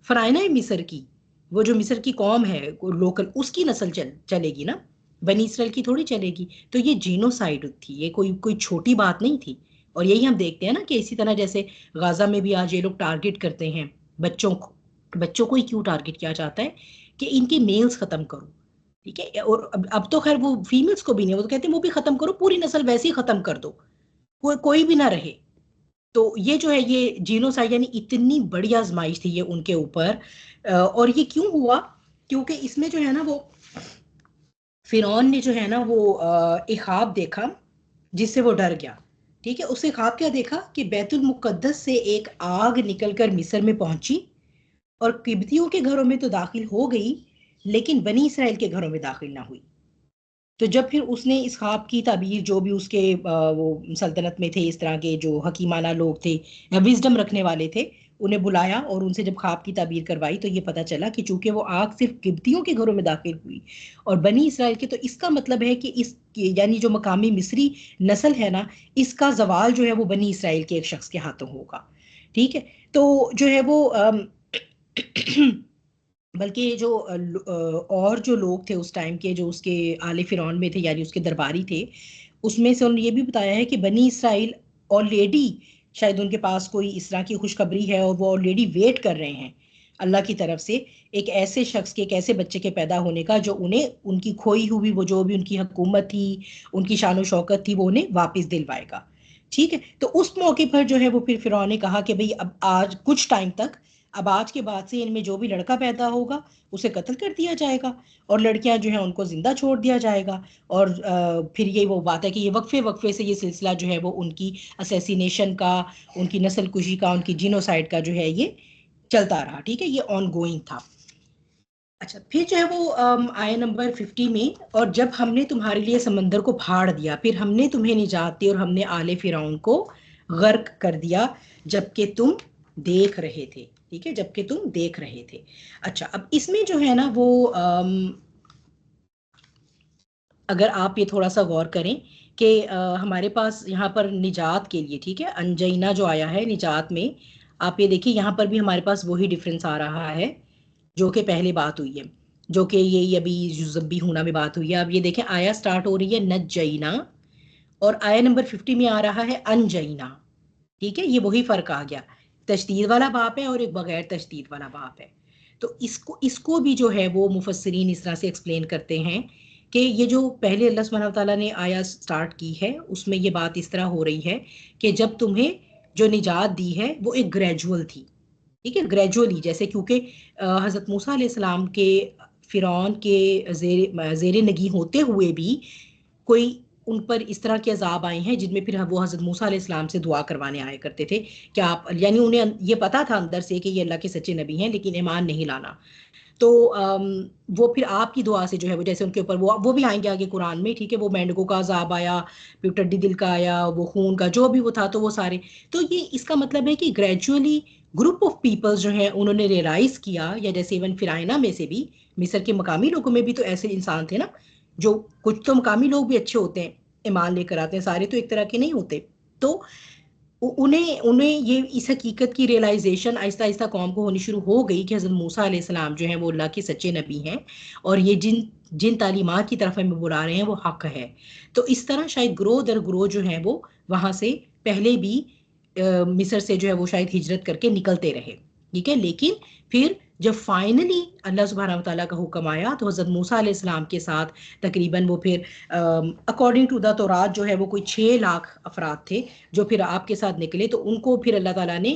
फराइना मिस्र की, वो जो मिस्र की कौम है लोकल, उसकी नस्ल चलेगी ना, बनी इसराइल की थोड़ी चलेगी। तो ये जीनोसाइड थी, ये कोई कोई छोटी बात नहीं थी। और यही हम देखते हैं ना कि इसी तरह जैसे गाजा में भी आज ये लोग टारगेट करते हैं बच्चों को, बच्चों को ही क्यों टारगेट किया जाता है कि इनके मेल्स खत्म करो, ठीक है। और अब तो खैर वो फीमेल्स को भी नहीं, वो तो कहते हैं वो भी खत्म करो, पूरी नस्ल वैसे ही खत्म कर दो, कोई भी ना रहे। तो ये जो है ये जीनोसाइड यानी इतनी बड़ी आजमाइश थी ये उनके ऊपर। और ये क्यों हुआ, क्योंकि इसमें जो है ना वो फिरौन ने जो है ना वो एक ख्वाब देखा जिससे वो डर गया। ठीक है, उसने ख्वाब क्या देखा कि बैतुल मुकद्दस से एक आग निकलकर मिस्र में पहुंची और किब्तियों के घरों में तो दाखिल हो गई, लेकिन बनी इसराइल के घरों में दाखिल ना हुई। तो जब फिर उसने इस ख्वाब की ताबीर, जो भी उसके वो सल्तनत में थे इस तरह के जो हकीमाना लोग थे या विजडम रखने वाले थे, उन्हें बुलाया और उनसे जब ख्वाब की ताबीर करवाई तो ये पता चला कि चूंकि वो आग सिर्फ किब्तियों के घरों में दाखिल हुई और बनी इसराइल के, तो इसका मतलब है कि इस यानी जो मकामी मिस्री नस्ल है ना, इसका जवाल जो है वो बनी इसराइल के एक शख्स के हाथों होगा। ठीक है, तो जो है वो बल्कि जो और जो लोग थे उस टाइम के, जो उसके आले फिरौन में थे यानी उसके दरबारी थे, उसमें से उन्होंने ये भी बताया है कि बनी इसराइल ऑलरेडी, शायद उनके पास कोई इस तरह की खुशखबरी है और वो ऑलरेडी वेट कर रहे हैं अल्लाह की तरफ से एक ऐसे शख्स के, एक ऐसे बच्चे के पैदा होने का जो उन्हें उनकी खोई हुई वो जो भी उनकी हुकूमत थी, उनकी शान शौकत थी, वो उन्हें वापस दिलवाएगा। ठीक है, तो उस मौके पर जो है वो फिर फिरौन ने कहा कि भाई अब आज कुछ टाइम तक, अब आज के बाद से इनमें जो भी लड़का पैदा होगा उसे कत्ल कर दिया जाएगा और लड़कियां जो है उनको जिंदा छोड़ दिया जाएगा। और फिर ये वो बात है कि ये वक्फे वक्फे से ये सिलसिला जो है वो उनकी असैसिनेशन का, उनकी नस्ल कुशी का, उनकी जीनोसाइड का जो है ये चलता रहा। ठीक है, ये ऑन गोइंग था। अच्छा, फिर जो है वो आया नंबर 50 में, और जब हमने तुम्हारे लिए समंदर को फाड़ दिया, फिर हमने तुम्हें निजात दी और हमने आले फिरौन को गर्क कर दिया जबकि तुम देख रहे थे। ठीक है, जबकि तुम देख रहे थे। अच्छा, अब इसमें जो है ना वो अगर आप ये थोड़ा सा गौर करें कि हमारे पास यहाँ पर निजात के लिए, ठीक है, अंजैना जो आया है निजात में, आप ये देखिए यहाँ पर भी हमारे पास वही डिफरेंस आ रहा है जो कि पहले बात हुई है, जो कि ये अभी जुज़ब्बी हूना में बात हुई है। अब ये देखें, आया स्टार्ट हो रही है नज्जैना और आया नंबर 50 में आ रहा है अनजैना। ठीक है, ये वही फर्क आ गया, तशदीद वाला बाप है और एक बगैर तशदीद वाला बाप है। तो इसको भी जो है वो मुफस्सिरीन इस तरह से एक्सप्लेन करते हैं कि ये जो पहले अल्लाह सुब्हानहू व तआला ने आया स्टार्ट की है उसमें ये बात इस तरह हो रही है कि जब तुम्हें जो निजात दी है वो एक ग्रेजुअल थी। ठीक है, ग्रेजुअली, जैसे क्योंकि हज़रत मूसा अलैहिस्सलाम के फिरौन के ज़ेर नगी होते हुए भी कोई उन पर इस तरह के अजाब आए हैं जिनमें फिर वो हज़रत मूसा अलैहिस्सलाम से दुआ करवाने आया करते थे कि आप, यानी उन्हें ये पता था अंदर से कि ये अल्लाह के सच्चे नबी हैं लेकिन ईमान नहीं लाना। तो वो फिर आपकी दुआ से जो है वो, जैसे उनके ऊपर वो भी आएंगे आगे कुरान में, ठीक है, वो मेंढकों का अजाब आया, फिर टड्डी दिल का आया, वो खून का जो भी वो था, तो वो सारे, तो ये इसका मतलब है कि ग्रेजुअली ग्रुप ऑफ पीपल्स जो हैं उन्होंने रियलाइज किया, या जैसे इवन फिराइना में से भी, मिस्र के मकामी लोगों में भी तो ऐसे इंसान थे ना, जो कुछ तो मकामी लोग भी अच्छे होते हैं, ईमान लेकर आते हैं, सारे तो एक तरह के नहीं होते। तो उन्हें उन्हें ये इस हकीकत की रियलाइजेशन आहिस्ता आहिस्ता कौम को होनी शुरू हो गई कि हज़रत मूसा अलैहिस्सलाम जो हैं वो अल्लाह के सच्चे नबी हैं और ये जिन जिन तालीमात की तरफ हमें बुला रहे हैं वो हक है। तो इस तरह शायद ग्रो दर ग्रो जो है वो वहाँ से पहले भी मिस्र से जो है वो शायद हिजरत करके निकलते रहे। ठीक है, लेकिन फिर जब फाइनली अल्लाह सुब्हानहू व तआला का हुक्म आया तो हज़रत मूसा अलैहिस्सलाम के साथ तकरीबन वो फिर अकॉर्डिंग टू द तौरात जो है वो कोई 6 लाख अफराद थे जो फिर आपके साथ निकले। तो उनको फिर अल्लाह ताला ने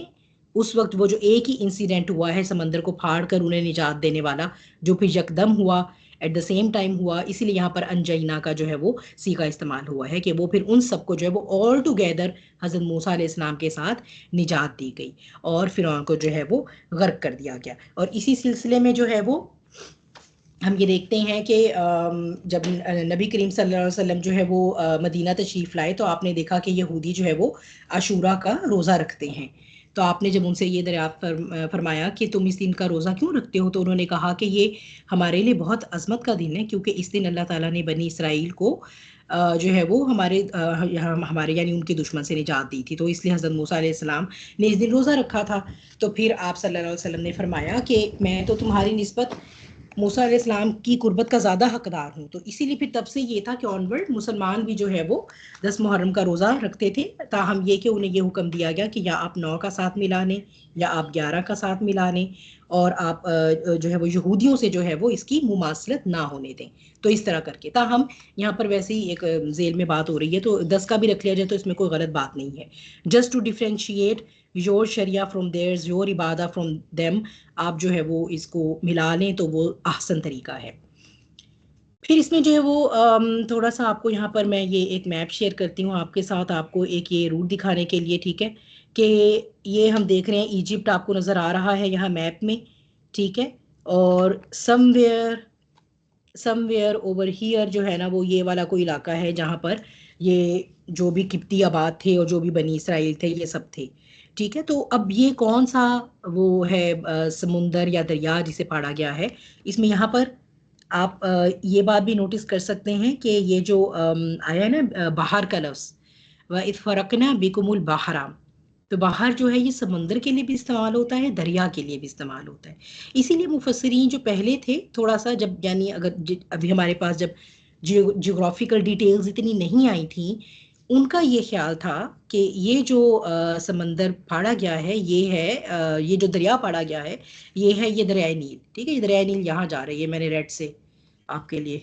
उस वक्त वो जो एक ही इंसिडेंट हुआ है समंदर को फाड़ कर उन्हें निजात देने वाला, जो फिर यकदम हुआ एट द सेम टाइम हुआ, इसीलिए यहाँ पर अनजैना का जो है वो सीगा इस्तेमाल हुआ है कि वो फिर उन सबको जो है वो ऑल टुगेदर हज़रत मूसा अलैहिस्सलाम के साथ निजात दी गई और फिर उनको जो है वो गर्क कर दिया गया। और इसी सिलसिले में जो है वो हम ये देखते हैं कि जब नबी करीम सल्लल्लाहु अलैहि वसल्लम जो है वो मदीना तशरीफ़ लाए तो आपने देखा कि यहूदी जो है वो आशूरा का रोज़ा रखते हैं। तो आपने जब उनसे ये दरियाफ्त फरमाया कि तुम इस दिन का रोज़ा क्यों रखते हो, तो उन्होंने कहा कि ये हमारे लिए बहुत अज़मत का दिन है क्योंकि इस दिन अल्लाह ताला ने बनी इसराइल को जो है वो हमारे यानी उनके दुश्मन से निजात दी थी, तो इसलिए हज़रत मूसा अलैहिस्सलाम ने इस दिन रोज़ा रखा था। तो फिर आप सल्लल्लाहु अलैहि वसल्लम ने फरमाया कि मैं तो तुम्हारी निस्बत मूसा अलैहिस्सलाम की कुर्बत का ज़्यादा हकदार हूँ। तो इसीलिए फिर तब से ये था कि ऑनवर्ड मुसलमान भी जो है वो 10 मुहर्रम का रोज़ा रखते थे, ताहम ये कि उन्हें ये हुक्म दिया गया कि या आप 9 का साथ मिला लें या आप 11 का साथ मिला लें और आप जो है वो यहूदियों से जो है वो इसकी मुमासलत ना होने दें। तो इस तरह करके ताहम यहाँ पर वैसे ही एक जेल में बात हो रही है तो 10 का भी रख लिया जाए तो इसमें कोई गलत बात नहीं है। जस्ट टू डिफ्रेंशिएट योर शरिया फ्रॉम देयर्स, योर इबादा फ्रॉम देम, आप जो है वो इसको मिला लें तो वो आसान तरीका है। फिर इसमें जो है वो थोड़ा सा आपको यहाँ पर मैं ये एक मैप शेयर करती हूँ आपके साथ, आपको एक ये रूट दिखाने के लिए, ठीक है, कि ये हम देख रहे हैं इजिप्ट आपको नज़र आ रहा है यहाँ मैप में, ठीक है, और समवेयर ओवर हियर जो है ना वो ये वाला कोई इलाका है जहाँ पर ये जो भी किप्ती आबाद थे और जो भी बनी इसराइल थे ये सब थे, ठीक है। तो अब ये कौन सा वो है समुंदर या दरिया जिसे पढ़ा गया है, इसमें यहाँ पर आप ये बात भी नोटिस कर सकते हैं कि ये जो आया है ना बाहर का लफ्ज़, व इस फ़रकना बिकुमुल बहरा, तो बाहर जो है ये समंदर के लिए भी इस्तेमाल होता है, दरिया के लिए भी इस्तेमाल होता है। इसीलिए मुफस्सिरीन जो पहले थे थोड़ा सा जब यानी अगर अभी हमारे पास जब जियोग्राफिकल डिटेल्स इतनी नहीं आई थी, उनका ये ख्याल था कि ये जो समंदर फाड़ा गया है ये है ये जो दरिया फाड़ा गया है ये है ये दरियाए नील, ठीक है, ये दरियाए नील यहाँ जा रही है, मैंने रेड से आपके लिए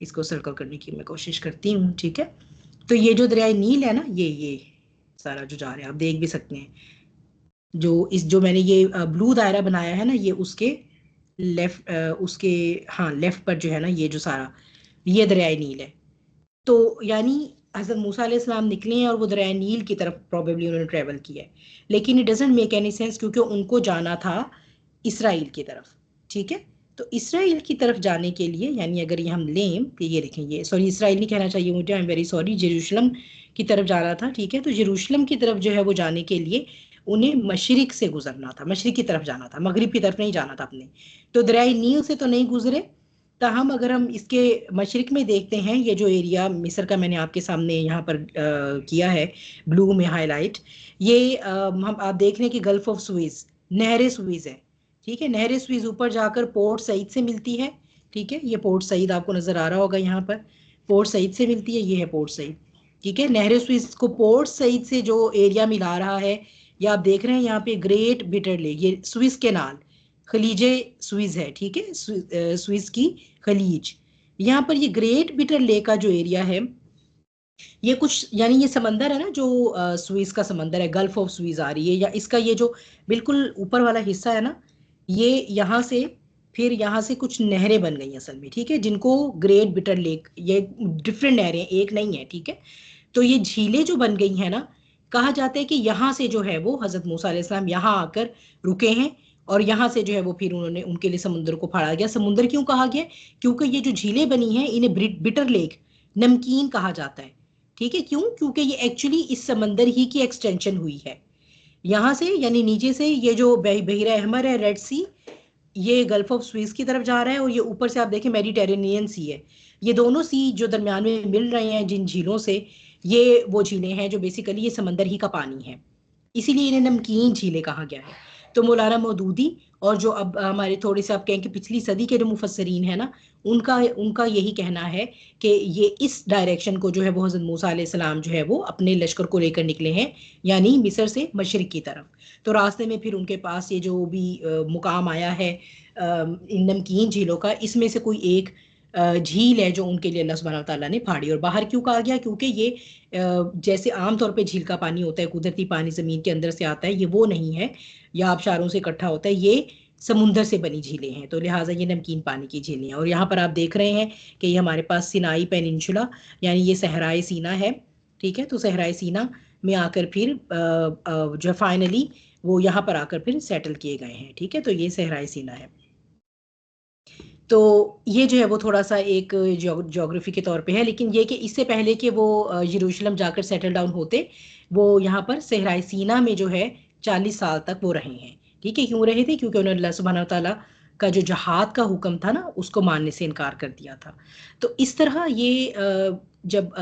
इसको सर्कल करने की मैं कोशिश करती हूँ, ठीक है। तो ये जो दरियाए नील है ना ये सारा जो जा रहा है आप देख भी सकते हैं, जो मैंने ये ब्लू दायरा बनाया है ना ये उसके लेफ्ट उसके हाँ लेफ्ट पर जो है ना ये जो सारा ये दरियाए नील है। तो यानी हज़रत मूसा अलैहिस्सलाम निकले हैं और वो दरियाए नील की तरफ प्रॉबेबली उन्होंने ट्रेवल किया है, लेकिन it doesn't make any sense क्योंकि उनको जाना था इसराइल की तरफ, ठीक है। तो इसराइल की तरफ जाने के लिए यानी अगर ये हम लें तो ये देखें, ये सॉरी इसराइल नहीं कहना चाहिए मुझे, I am very sorry, Jerusalem की तरफ जाना था, ठीक है। तो जेरूशलम की तरफ जो है वो जाने के लिए उन्हें मशरिक से गुजरना था, मशरिक की तरफ जाना था, मगरिब की तरफ नहीं जाना था अपने। तो दरियाए नील से तो नहीं गुजरे, ताहम अगर हम इसके मशरिक में देखते हैं ये जो एरिया मिस्र का मैंने आपके सामने यहाँ पर किया है ब्लू में हाईलाइट, ये हम आप देख रहे हैं कि गल्फ ऑफ सुइज, नहर सुइज है, ठीक है। नहर सुइज ऊपर जाकर पोर्ट सईद से मिलती है, ठीक है, ये पोर्ट सईद आपको नजर आ रहा होगा यहाँ पर, पोर्ट सईद से मिलती है, ये है पोर्ट सईद, ठीक है। नहर सुइज को पोर्ट सईद से जो एरिया मिला रहा है ये आप देख रहे हैं यहाँ पे ग्रेट बिटर लेक, ये स्विस कैनाल खलीजे स्विस है, ठीक है, स्विस की खलीज, यहाँ पर ये ग्रेट बिटर लेक का जो एरिया है ये कुछ यानी ये समंदर है ना जो स्विस का समंदर है, गल्फ ऑफ स्विस आ रही है, या इसका ये जो बिल्कुल ऊपर वाला हिस्सा है ना ये यहाँ से फिर यहाँ से कुछ नहरें बन गई असल में, ठीक है, जिनको ग्रेट बिटर लेक, ये डिफरेंट नहरें एक नहीं है, ठीक है। तो ये झीलें जो बन गई हैं ना, कहा जाता है कि यहाँ से जो है वो हजरत मूसा अलैहिस्सलाम यहाँ आकर रुके हैं और यहाँ से जो है वो फिर उन्होंने उनके लिए समुद्र को फाड़ा गया। समुद्र क्यों कहा गया? क्योंकि ये जो झीलें बनी हैं इन्हें बिटर लेक, नमकीन कहा जाता है, ठीक है। क्यों? क्योंकि ये एक्चुअली इस समंदर ही की एक्सटेंशन हुई है, यहाँ से यानी नीचे से ये जो बहिरा अहमर है, रेड सी, ये गल्फ ऑफ स्विस की तरफ जा रहा है और ये ऊपर से आप देखें मेडिटेरेनियन सी है, ये दोनों सी जो दरमियान में मिल रहे हैं जिन झीलों से, ये वो झीलें हैं जो बेसिकली ये समंदर ही का पानी है, इसीलिए इन्हें नमकीन झीलें कहा गया है। तो मौलाना मौदूदी और जो अब हमारे थोड़े से आप कहें कि पिछली सदी के जो मुफस्सरीन है ना, उनका उनका यही कहना है कि ये इस डायरेक्शन को जो है वो हज़रत मूसा अलैहिस्सलाम जो है वो अपने लश्कर को लेकर निकले हैं, यानी मिस्र से मशरिक की तरफ। तो रास्ते में फिर उनके पास ये जो भी मुकाम आया है इन नमकीन झीलों का, इसमें से कोई एक झील है जो उनके लिए अल्लाह सुब्हानहू तआला ने फाड़ी। और बाहर क्यों कहा गया? क्योंकि ये जैसे आमतौर पे झील का पानी होता है, कुदरती पानी ज़मीन के अंदर से आता है, ये वो नहीं है या आबशारों से इकट्ठा होता है, ये समुंदर से बनी झीलें हैं, तो लिहाजा ये नमकीन पानी की झीलें हैं। और यहाँ पर आप देख रहे हैं कि ये हमारे पास सिनाई पेनिनसुला यानी ये सहराए सीना है, ठीक है। तो सहराए सीना में आकर फिर जो फाइनली वो यहाँ पर आकर फिर सेटल किए गए हैं, ठीक है। तो ये सहराए सीना है। तो ये जो है वो थोड़ा सा एक ज्योग्राफी के तौर पे है, लेकिन ये कि इससे पहले कि वो यरूशलेम जाकर सेटल डाउन होते, वो यहाँ पर सहराए सीना में जो है 40 साल तक वो रहे हैं, ठीक है। क्यों रहे थे? क्योंकि उन्होंने अल्लाह सुब्हानहू तआला का जो जहाद का हुक्म था ना उसको मानने से इनकार कर दिया था। तो इस तरह ये जब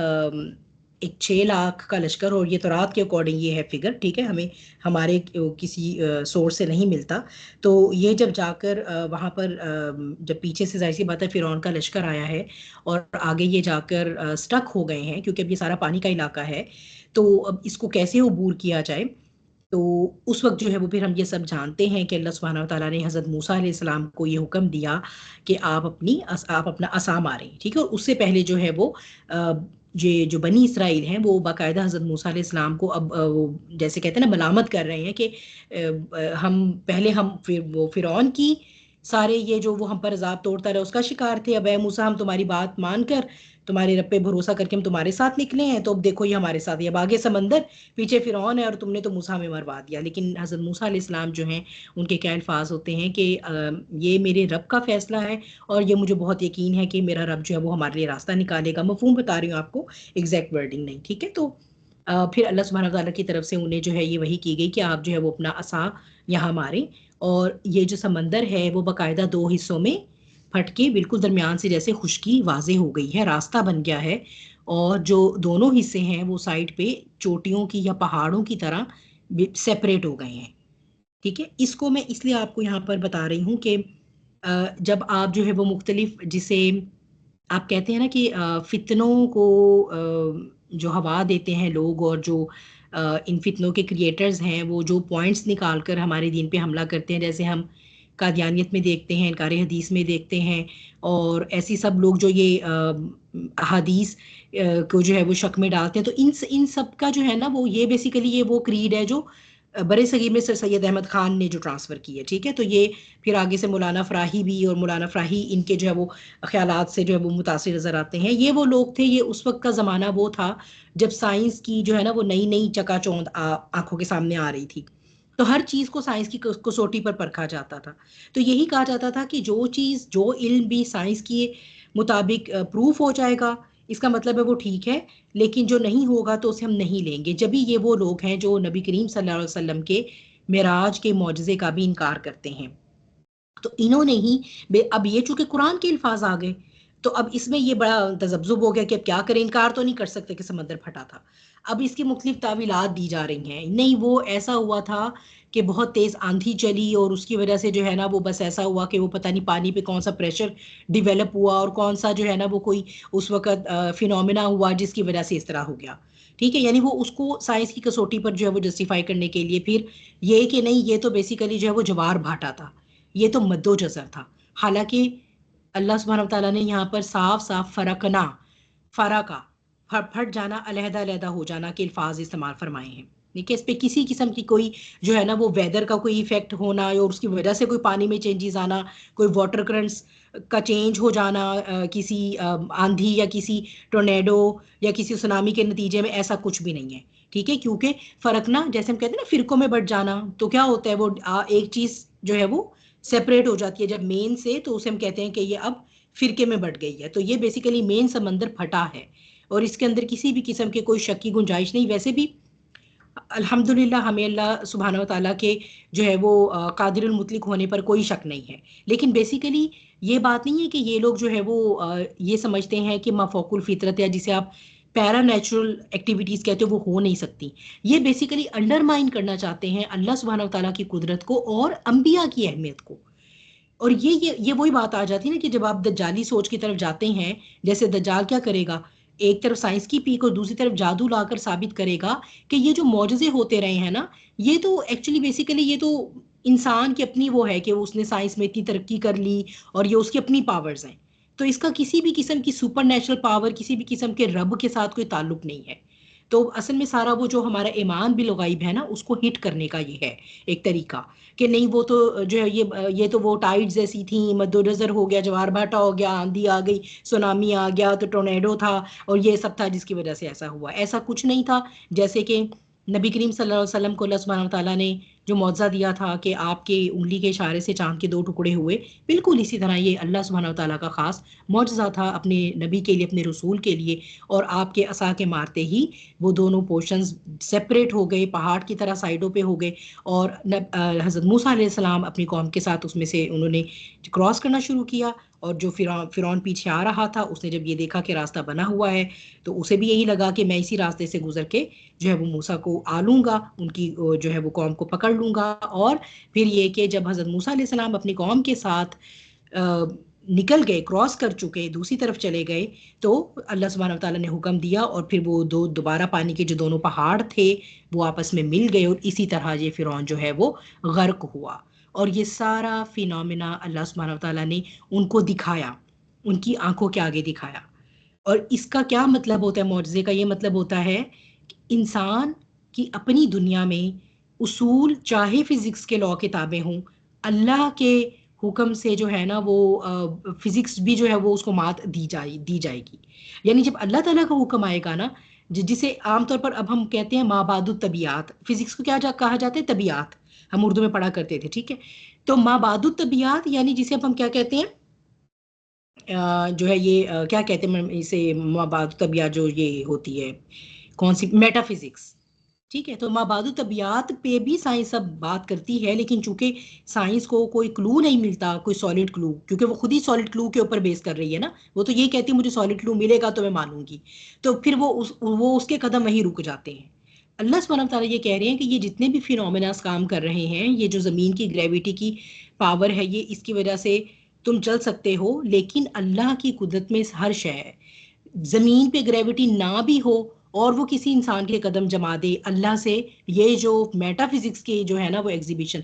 एक 6 लाख का लश्कर, और ये तौरात के अकॉर्डिंग ये है फिगर, ठीक है, हमें हमारे किसी सोर्स से नहीं मिलता। तो ये जब जाकर वहाँ पर जब पीछे से जाहिर सी बात है फिरौन का लश्कर आया है और आगे ये जाकर स्टक हो गए हैं क्योंकि अब ये सारा पानी का इलाका है, तो अब इसको कैसे अबूर किया जाए। तो उस वक्त जो है वो फिर हम ये सब जानते हैं कि अल्लाह सुब्हानहू तआला ने हज़रत मूसा अलैहिस्सलाम को ये हुक्म दिया कि आप अपना असा मारें, ठीक है। और उससे पहले जो है वो ये जो बनी इसराइल हैं वो बाकायदा हज़रत मूसा अलैहिस्सलाम को अब वो जैसे कहते हैं ना मलामत कर रहे हैं कि हम फिरौन की सारे ये जो वो हम पर अजाब तोड़ता रहा उसका शिकार थे। अब ए मूसा हम तुम्हारी बात मानकर तुम्हारे रब पे भरोसा करके हम तुम्हारे साथ निकले हैं, तो अब देखो ये हमारे साथ, ये अब आगे समंदर पीछे फिरौन है और तुमने तो मूसा में मरवा दिया। लेकिन हजरत मूसा अलैहिस्सलाम जो हैं उनके क्या अल्फाज होते हैं कि ये मेरे रब का फैसला है और ये मुझे बहुत यकीन है कि मेरा रब जो है वो हमारे लिए रास्ता निकालेगा। मफहूम बता रही हूँ आपको, एग्जैक्ट वर्डिंग नहीं, ठीक है। तो फिर अल्लाह सुब्हानहू तआला की तरफ से उन्हें जो है ये वही की गई कि आप जो है वो अपना असा यहाँ मारें, और ये जो समंदर है वो बाकायदा 2 हिस्सों में फट के बिल्कुल दरमियान से जैसे खुश्की वाजे हो गई है, रास्ता बन गया है। और जो दोनों हिस्से हैं वो साइड पे चोटियों की या पहाड़ों की तरह सेपरेट हो गए हैं, ठीक है। इसको मैं इसलिए आपको यहाँ पर बता रही हूँ कि जब आप जो है वो मुख्तलिफ, जिसे आप कहते हैं ना कि फितनों को जो हवा देते हैं लोग, और जो इन फितनों के क्रिएटर्स हैं वो जो पॉइंट्स निकाल कर हमारे दीन पे हमला करते हैं, जैसे हम कादियानियत में देखते हैं, इनकार हदीस में देखते हैं, और ऐसी सब लोग जो ये हदीस को जो है वो शक में डालते हैं, तो इन सब का जो है ना वो ये बेसिकली ये वो क्रीड है जो बड़े सगीर में सर सैयद अहमद खान ने जो ट्रांसफ़र की है, ठीक है। तो ये फिर आगे से मौलाना फ़राही भी, और मौलाना फ़राही इनके जो है वो ख़यालात से जो है वो मुतासिर नज़र आते हैं। ये वो लोग थे, ये उस वक्त का ज़माना वो था जब साइंस की जो है ना वो नई नई चकाचौंध आंखों के सामने आ रही थी, तो हर चीज़ को साइंस की कसौटी पर परखा जाता था। तो यही कहा जाता था कि जो चीज़, जो इल्म भी साइंस के मुताबिक प्रूफ हो जाएगा, इसका मतलब है वो ठीक है, लेकिन जो नहीं होगा तो उसे हम नहीं लेंगे। जब भी ये वो लोग हैं जो नबी करीम सल्लल्लाहु अलैहि वसल्लम के मेराज के मौजज़े का भी इनकार करते हैं। तो इन्होंने ही अब ये चूंकि कुरान के अल्फाज आ गए, तो अब इसमें ये बड़ा तजब्जुब हो गया कि अब क्या करें, इनकार तो नहीं कर सकते कि समंदर फटा था। अब इसकी मुख्तलिफ तावीलात दी जा रही हैं, नहीं वो ऐसा हुआ था कि बहुत तेज़ आंधी चली और उसकी वजह से जो है ना वो बस ऐसा हुआ कि वो पता नहीं पानी पे कौन सा प्रेशर डिवेलप हुआ और कौन सा जो है ना वो कोई उस वक्त फिनोमिना हुआ जिसकी वजह से इस तरह हो गया, ठीक है। यानी वो उसको साइंस की कसौटी पर जो है वो जस्टिफाई करने के लिए फिर ये कि नहीं ये तो बेसिकली जो है वो जवार भाटा था, ये तो मद्दो जज़र था। हालांकि अल्लाह सुब्हानहू तआला ने यहाँ पर साफ साफ फरकना, फरका, फट जाना, अलहदा अलहदा हो जाना के अल्फाज इस्तेमाल फरमाए हैं, ठीक है। इस पे किसी किस्म की कोई जो है ना वो वेदर का कोई इफेक्ट होना और उसकी वजह से कोई पानी में चेंजेस आना, कोई वाटर करंट्स का चेंज हो जाना, किसी आंधी या किसी टोर्नेडो या किसी सुनामी के नतीजे में, ऐसा कुछ भी नहीं है, ठीक है। क्योंकि फरकना, जैसे हम कहते हैं ना फिरकों में बट जाना, तो क्या होता है वो एक चीज जो है वो सेपरेट हो जाती है जब मेन से, तो उसे हम कहते हैं कि ये अब फिरके में बट गई है। तो ये बेसिकली मेन समंदर फटा है और इसके अंदर किसी भी किस्म के कोई शक की गुंजाइश नहीं। वैसे भी अल्हम्दुलिल्लाह हमें अल्लाह सुब्हानहू तआला के जो है वो कादिरुल मुतलिक होने पर कोई शक नहीं है। लेकिन बेसिकली ये बात नहीं है कि ये लोग जो है वो ये समझते हैं कि माफौकुल फितरत, या जिसे आप पैरा नेचुरल एक्टिविटीज़ कहते हो, वो हो नहीं सकती। ये बेसिकली अंडरमाइन करना चाहते हैं अल्लाह सुब्हानहू तआला की कुदरत को और अंबिया की अहमियत को। और ये वही बात आ जाती है ना कि जब आप दज्जाली सोच की तरफ जाते हैं, जैसे दज्जाल क्या करेगा, एक तरफ साइंस की पीक और दूसरी तरफ जादू लाकर साबित करेगा कि ये जो मौजज़े होते रहे हैं ना, ये तो एक्चुअली बेसिकली ये तो इंसान की अपनी वो है कि उसने साइंस में इतनी तरक्की कर ली और ये उसकी अपनी पावर्स हैं। तो इसका किसी भी किस्म की सुपर नेचुरल पावर, किसी भी किस्म के रब के साथ कोई ताल्लुक नहीं है। तो असल में सारा वो जो हमारा ईमान बिल गैब है ना, उसको हिट करने का ये है एक तरीका, कि नहीं वो तो जो है ये तो वो टाइड्स जैसी थी, मद्दोनज़र हो गया, ज्वार भाटा हो गया, आंधी आ गई, सुनामी आ गया, तो टोर्नेडो था और ये सब था जिसकी वजह से ऐसा हुआ। ऐसा कुछ नहीं था। जैसे कि नबी करीम सल्लल्लाहु अलैहि वसल्लम को अल्लाह सुब्हानहू तआला ने जो मौजज़ा दिया था कि आपके उंगली के इशारे से चांद के 2 टुकड़े हुए, बिल्कुल इसी तरह ये अल्लाह सुब्हानहू तआला का ख़ास मौजज़ा था अपने नबी के लिए, अपने रसूल के लिए। और आपके असा के मारते ही वो दोनों पोर्शंस सेपरेट हो गए, पहाड़ की तरह साइडों पे हो गए, और हज़रत मूसा अलैहिस्सलाम अपनी कौम के साथ उसमें से उन्होंने क्रॉस करना शुरू किया। और जो फ़िरौन पीछे आ रहा था, उसने जब ये देखा कि रास्ता बना हुआ है, तो उसे भी यही लगा कि मैं इसी रास्ते से गुजर के जो है वो मूसा को आ लूँगा, उनकी जो है वो कौम को पकड़ लूँगा। और फिर ये कि जब हज़रत मूसा अलैहिस्सलाम अपनी कौम के साथ निकल गए, क्रॉस कर चुके, दूसरी तरफ चले गए, तो अल्लाह सुब्हानहू तआला ने हुक्म दिया और फिर वो दोबारा पानी के जो दोनों पहाड़ थे वो आपस में मिल गए, और इसी तरह ये फ़िरौन जो है वो गर्क हुआ। और ये सारा फिनोमिना अल्लाह सुब्हानहू तआला ने उनको दिखाया, उनकी आंखों के आगे दिखाया। और इसका क्या मतलब होता है मौजज़े का? ये मतलब होता है कि इंसान की अपनी दुनिया में उसूल, चाहे फिजिक्स के लॉ किताबें हों, अल्लाह के हुक्म से जो है ना वो फिजिक्स भी जो है वो उसको मात दी जाएगी। यानी जब अल्लाह ताला का हुक्म आएगा ना, जिसे आमतौर पर अब हम कहते हैं माबादु तबियात, फिजिक्स को क्या कहा जाता है, तबियात, हम उर्दू में पढ़ा करते थे, ठीक है। तो माबादु तबियात यानी जिसे अब हम क्या कहते हैं, जो है ये क्या कहते हैं इसे, माबादु तबियात जो ये होती है, कौन सी, मेटाफिजिक्स, ठीक है। तो माबादु तबियात पे भी साइंस अब बात करती है, लेकिन चूंकि साइंस को कोई क्लू नहीं मिलता, कोई सॉलिड क्लू, क्योंकि वो खुद ही सॉलिड क्लू के ऊपर बेस कर रही है ना, वो तो ये कहती है मुझे सॉलिड क्लू मिलेगा तो मैं मानूंगी, तो फिर वो उसके कदम वहीं रुक जाते हैं। अल्लाह सुब्हानहू व तआला ये कह रहे हैं कि ये जितने भी फिनोमेनास काम कर रहे हैं, ये जो ज़मीन की ग्रेविटी की पावर है, ये इसकी वजह से तुम चल सकते हो, लेकिन अल्लाह की कुदरत में हर शय है। ज़मीन पे ग्रेविटी ना भी हो और वो किसी इंसान के कदम जमा दे, अल्लाह से ये जो मेटाफिजिक्स की जो है ना वो एग्जीबिशन,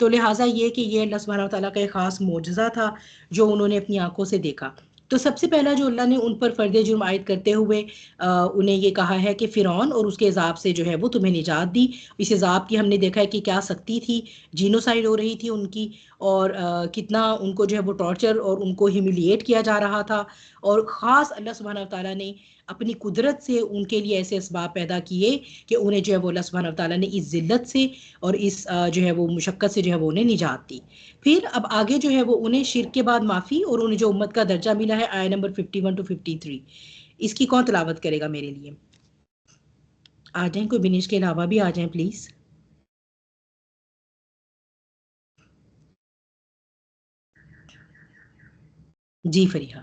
तो लिहाजा ये कि ये अल्लाह सुब्हानहू व तआला का एक ख़ास मोजज़ा था जो उन्होंने अपनी आंखों से देखा। तो सबसे पहला जो अल्लाह ने उन पर फ़र्द जुर्म आयद करते हुए उन्हें ये कहा है कि फ़िरौन और उसके अज़ाब से जो है वो तुम्हें निजात दी। इस अज़ाब की हमने देखा है कि क्या सख्ती थी, जीनोसाइड हो रही थी उनकी, और कितना उनको जो है वो टॉर्चर और उनको ह्यूमिलिएट किया जा रहा था। और ख़ास अल्लाह सुब्हानहू व तआला ने अपनी कुदरत से उनके लिए ऐसे असबाब पैदा किए कि उन्हें जो है वो अल्लाह सुब्हानहू व तआला ने इस ज़िल्लत से और इस जो है वो मुशक्क़त से जो है वो उन्हें निजात दी। फिर अब आगे जो है वो उन्हें शिर्क के बाद माफ़ी और उन्हें जो उम्मत का दर्जा मिला है, आया नंबर 51 टू 53, इसकी कौन तिलावत करेगा मेरे लिए? आ जाएं, कोई बिनिश के अलावा भी आ जाएं प्लीज़। जी फरीहा।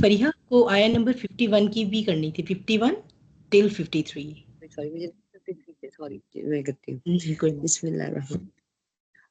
फरीहा को आया नंबर 51 की भी करनी थी, 51 टिल 53। सॉरी मुझे 53 सॉरी मैं करती हूँ। कोई नहीं। बिस्मिल्लाह।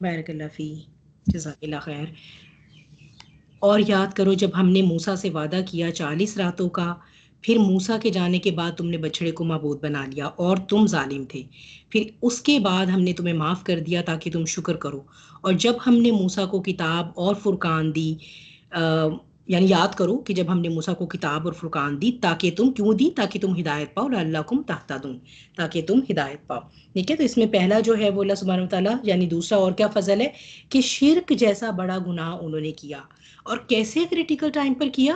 बारकल्लाह फी, जज़ाकिल्लाह खैर। और याद करो जब हमने मूसा से वादा किया 40 रातों का, फिर मूसा के जाने के बाद तुमने बछड़े को माबूद बना लिया और तुम जालिम थे, फिर उसके बाद हमने तुम्हें माफ़ कर दिया ताकि तुम शुक्र करो। और जब हमने मूसा को किताब और फुरकान दी, यानी याद करो कि जब हमने मूसा को किताब और फुरकान दी, ताकि तुम, क्यों दी, ताकि तुम हिदायत पाओ, लअल्लकुम तहतदून, ताकि तुम हिदायत पाओ। ठीक है, तो इसमें पहला जो है वो अल्लाह सुब्हानहू व तआला, यानी दूसरा और क्या फजल है कि शिर्क जैसा बड़ा गुनाह उन्होंने किया। और कैसे क्रिटिकल टाइम पर किया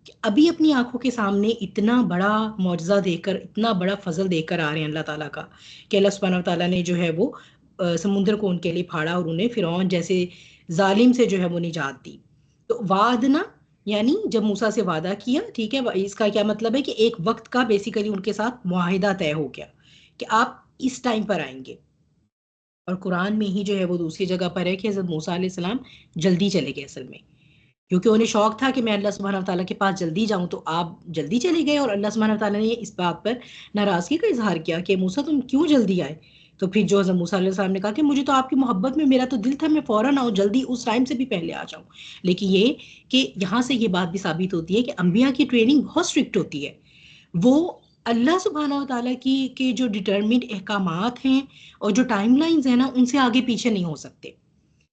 कि अभी अपनी आंखों के सामने इतना बड़ा मौजज़ा देकर, इतना बड़ा फजल देकर आ रहे हैं अल्लाह ताला का, कि अल्लाह सुब्हानहू व तआला ने जो है वो समुद्र को उनके लिए फाड़ा और उन्हें फिरौन जैसे जालिम से जो है वो निजात दी। तो वादना यानी जब मूसा से वादा किया, ठीक है, इसका क्या मतलब है कि एक वक्त का बेसिकली उनके साथ मुआहिदा तय हो गया कि आप इस टाइम पर आएंगे। और कुरान में ही जो है वो दूसरी जगह पर है कि हज़रत मूसा अलैहिस्सलाम जल्दी चले गए असल में, क्योंकि उन्हें शौक था कि मैं अल्लाह सुब्हानहू व तआला के पास जल्दी जाऊं, तो आप जल्दी चले गए। और अल्लाह सुब्हानहू व तआला ने इस बात पर नाराज़गी का इजहार किया कि मूसा तुम क्यों जल्दी आए। तो फिर जो हज़रत मूसा अलैहिस्सलाम ने कहा कि मुझे तो आपकी मोहब्बत में, मेरा तो दिल था मैं फ़ौरन आऊँ, जल्दी उस टाइम से भी पहले आ जाऊँ। लेकिन ये कि यहाँ से ये बात भी साबित होती है कि अंबिया की ट्रेनिंग बहुत स्ट्रिक्ट होती है। वो अल्लाह सुब्हानहू व तआला की के जो डिटरमिन्ड अहकामात हैं और जो टाइमलाइंस हैं ना, उनसे आगे पीछे नहीं हो सकते।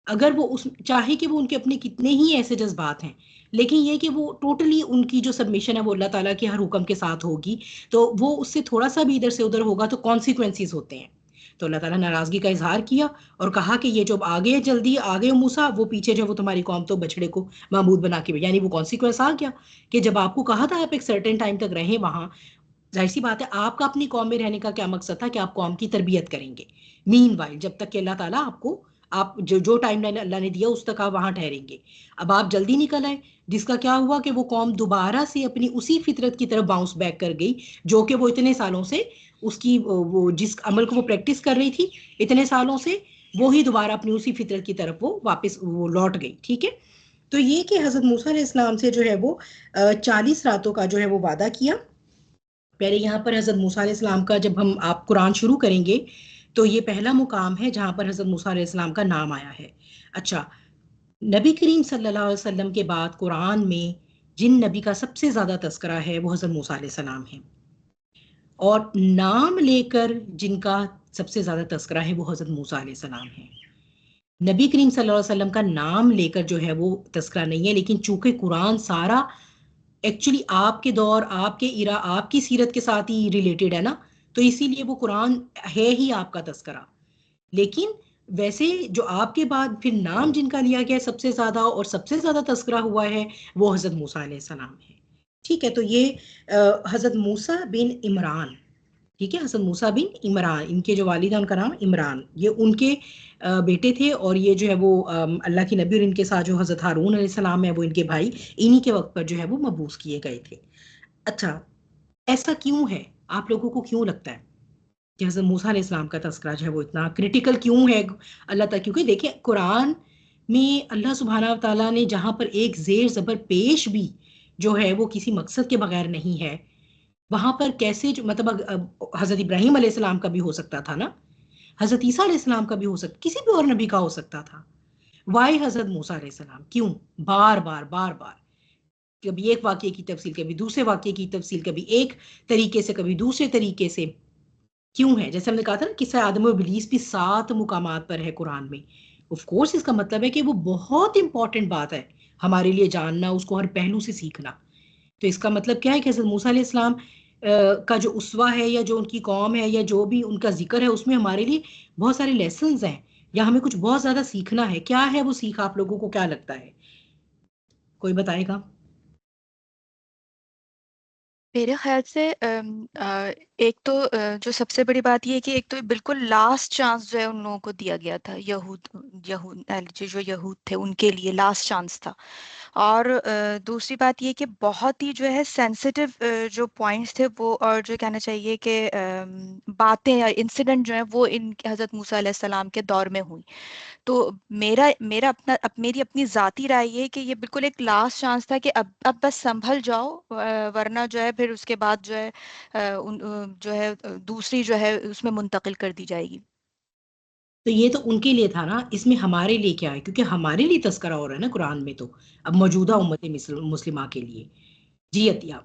अगर वो उस चाहे कि वो उनके अपने कितने ही ऐसे जज्बात हैं, लेकिन ये कि वो टोटली उनकी जो सबमिशन है वो अल्लाह ताला के हर हुक्म के साथ होगी, तो वो उससे थोड़ा सा भी इधर से उधर होगा तो कॉन्सिक्वेंसेस होते हैं। तो अल्लाह ताला नाराजगी का इजहार किया और कहा कि ये जो आ गए जल्दी आ गए मूसा, वो पीछे जो वो तुम्हारी कौम तो बछड़े को माबूद बना के, यानी वो कॉन्सिक्वेंस आ गया कि जब आपको कहा था आप एक सर्टेन टाइम तक रहें वहां, जाहिर सी बात है आपका अपनी कौम में रहने का क्या मकसद था कि आप कौम की तरबियत करेंगे। मीनवाइल जब तक कि अल्लाह ताला आपको, आप जो टाइम लाइन अल्लाह ने दिया उस तक आप वहां ठहरेंगे। अब आप जल्दी निकल आए, जिसका क्या हुआ कि वो कौम दोबारा से अपनी उसी फितरत की तरफ बाउंस बैक कर गई जो कि वो इतने सालों से उसकी वो जिस अमल को वो प्रैक्टिस कर रही थी इतने सालों से, वो ही दोबारा अपनी उसी फितरत की तरफ वो वापस वो लौट गई। ठीक है, तो ये कि हजरत मूसा अलैहिस्सलाम से जो है वो 40 रातों का जो है वो वादा किया। पहले यहाँ पर हजरत मूसा अलैहिस्सलाम का, जब हम आप कुरान शुरू करेंगे तो ये पहला मुकाम है जहाँ पर हजरत मूसा अलैहिस्सलाम का नाम आया है। अच्छा, नबी करीम सल्लल्लाहु अलैहि वसल्लम के बाद कुरान में जिन नबी का सबसे ज्यादा तस्करा है वो हजरत मूसा अलैहिस्सलाम है, और नाम लेकर जिनका सबसे ज्यादा तस्करा है वो हजरत मूसा अलैहिस्सलाम है। नबी करीम सल्लल्लाहु अलैहि वसल्लम का नाम लेकर जो है वो तस्करा नहीं है, लेकिन चूंकि कुरान सारा एक्चुअली आपके दौर, आपके इरा, आपकी सीरत के साथ ही रिलेटेड है ना, तो इसीलिए वो कुरान है ही आपका तस्करा। लेकिन वैसे जो आपके बाद फिर नाम जिनका लिया गया है सबसे ज्यादा और सबसे ज्यादा तस्करा हुआ है वो हजरत मूसा अलैहिस्सलाम है। ठीक है, तो ये हजरत मूसा बिन इमरान, ठीक है, हसन मूसा बिन इमरान, इनके जो वालिद है उनका नाम इमरान, ये उनके बेटे थे, और ये जो है वो अल्लाह की नबी और इनके साथ जो हजरत हारून अलैहिस्सलाम है वो इनके भाई, इन्हीं के वक्त पर जो है वो मबूस किए गए थे। अच्छा, ऐसा क्यों है, आप लोगों को क्यों लगता है कि हजरत मूसा अलैहिस्सलाम का तस्करा जो है वो इतना क्रिटिकल क्यों है अल्लाह तक? क्योंकि देखिए कुरान में अल्लाह सुब्हाना व तआला ने जहां पर एक जेर जबर पेश भी जो है वो किसी मकसद के बगैर नहीं है, वहां पर कैसे जो मतलब हजरत इब्राहिम अलैहिस्सलाम का भी हो सकता था ना, हजरत ईसा अलैहिस्सलाम का भी हो सकता, किसी भी और नबी का हो सकता था। वाई हजरत मूसा अलैहिस्सलाम क्यों बार बार बार बार, कभी एक वाक्य की तफसील, कभी दूसरे वाक्य की तफसील, कभी एक तरीके से कभी दूसरे तरीके से, क्यों है? जैसे हमने कहा था ना किस्सा आदम और इब्लीस भी 7 मुकामात पर है कुरान में। ऑफ कोर्स इसका मतलब है कि वो बहुत इंपॉर्टेंट बात है हमारे लिए जानना, उसको हर पहलू से सीखना। तो इसका मतलब क्या है कि हजरत मूसा अलैहिस्सलाम का जो उसवा है या जो उनकी कौम है या जो भी उनका जिक्र है उसमें हमारे लिए बहुत सारे लेसन्स हैं, या हमें कुछ बहुत ज्यादा सीखना है। क्या है वो सीख, आप लोगों को क्या लगता है, कोई बताएगा? मेरे ख्याल से एक तो जो सबसे बड़ी बात ये है कि एक तो बिल्कुल लास्ट चांस जो है उन लोगों को दिया गया था, यहूद यहूद जो यहूद थे उनके लिए लास्ट चांस था। और दूसरी बात ये कि बहुत ही जो है सेंसिटिव जो पॉइंट्स थे वो, और जो कहना चाहिए कि बातें या इंसिडेंट जो है वो इन हज़रत मूसा अलैहिस्सलाम के दौर में हुई। तो मेरा मेरा अपना मेरी अपनी जाती राय ये है कि ये बिल्कुल एक लास्ट चांस था कि अब बस संभल जाओ, वरना जो है फिर उसके बाद जो है जो है दूसरी जो है उसमें मुंतकिल कर दी जाएगी। तो ये तो उनके लिए था ना, इसमें हमारे लिए क्या है? क्योंकि हमारे लिए तस्करा हो रहा है ना कुरान में, तो अब मौजूदा उम्मत मुस्लिमा के लिए। जी अतिया।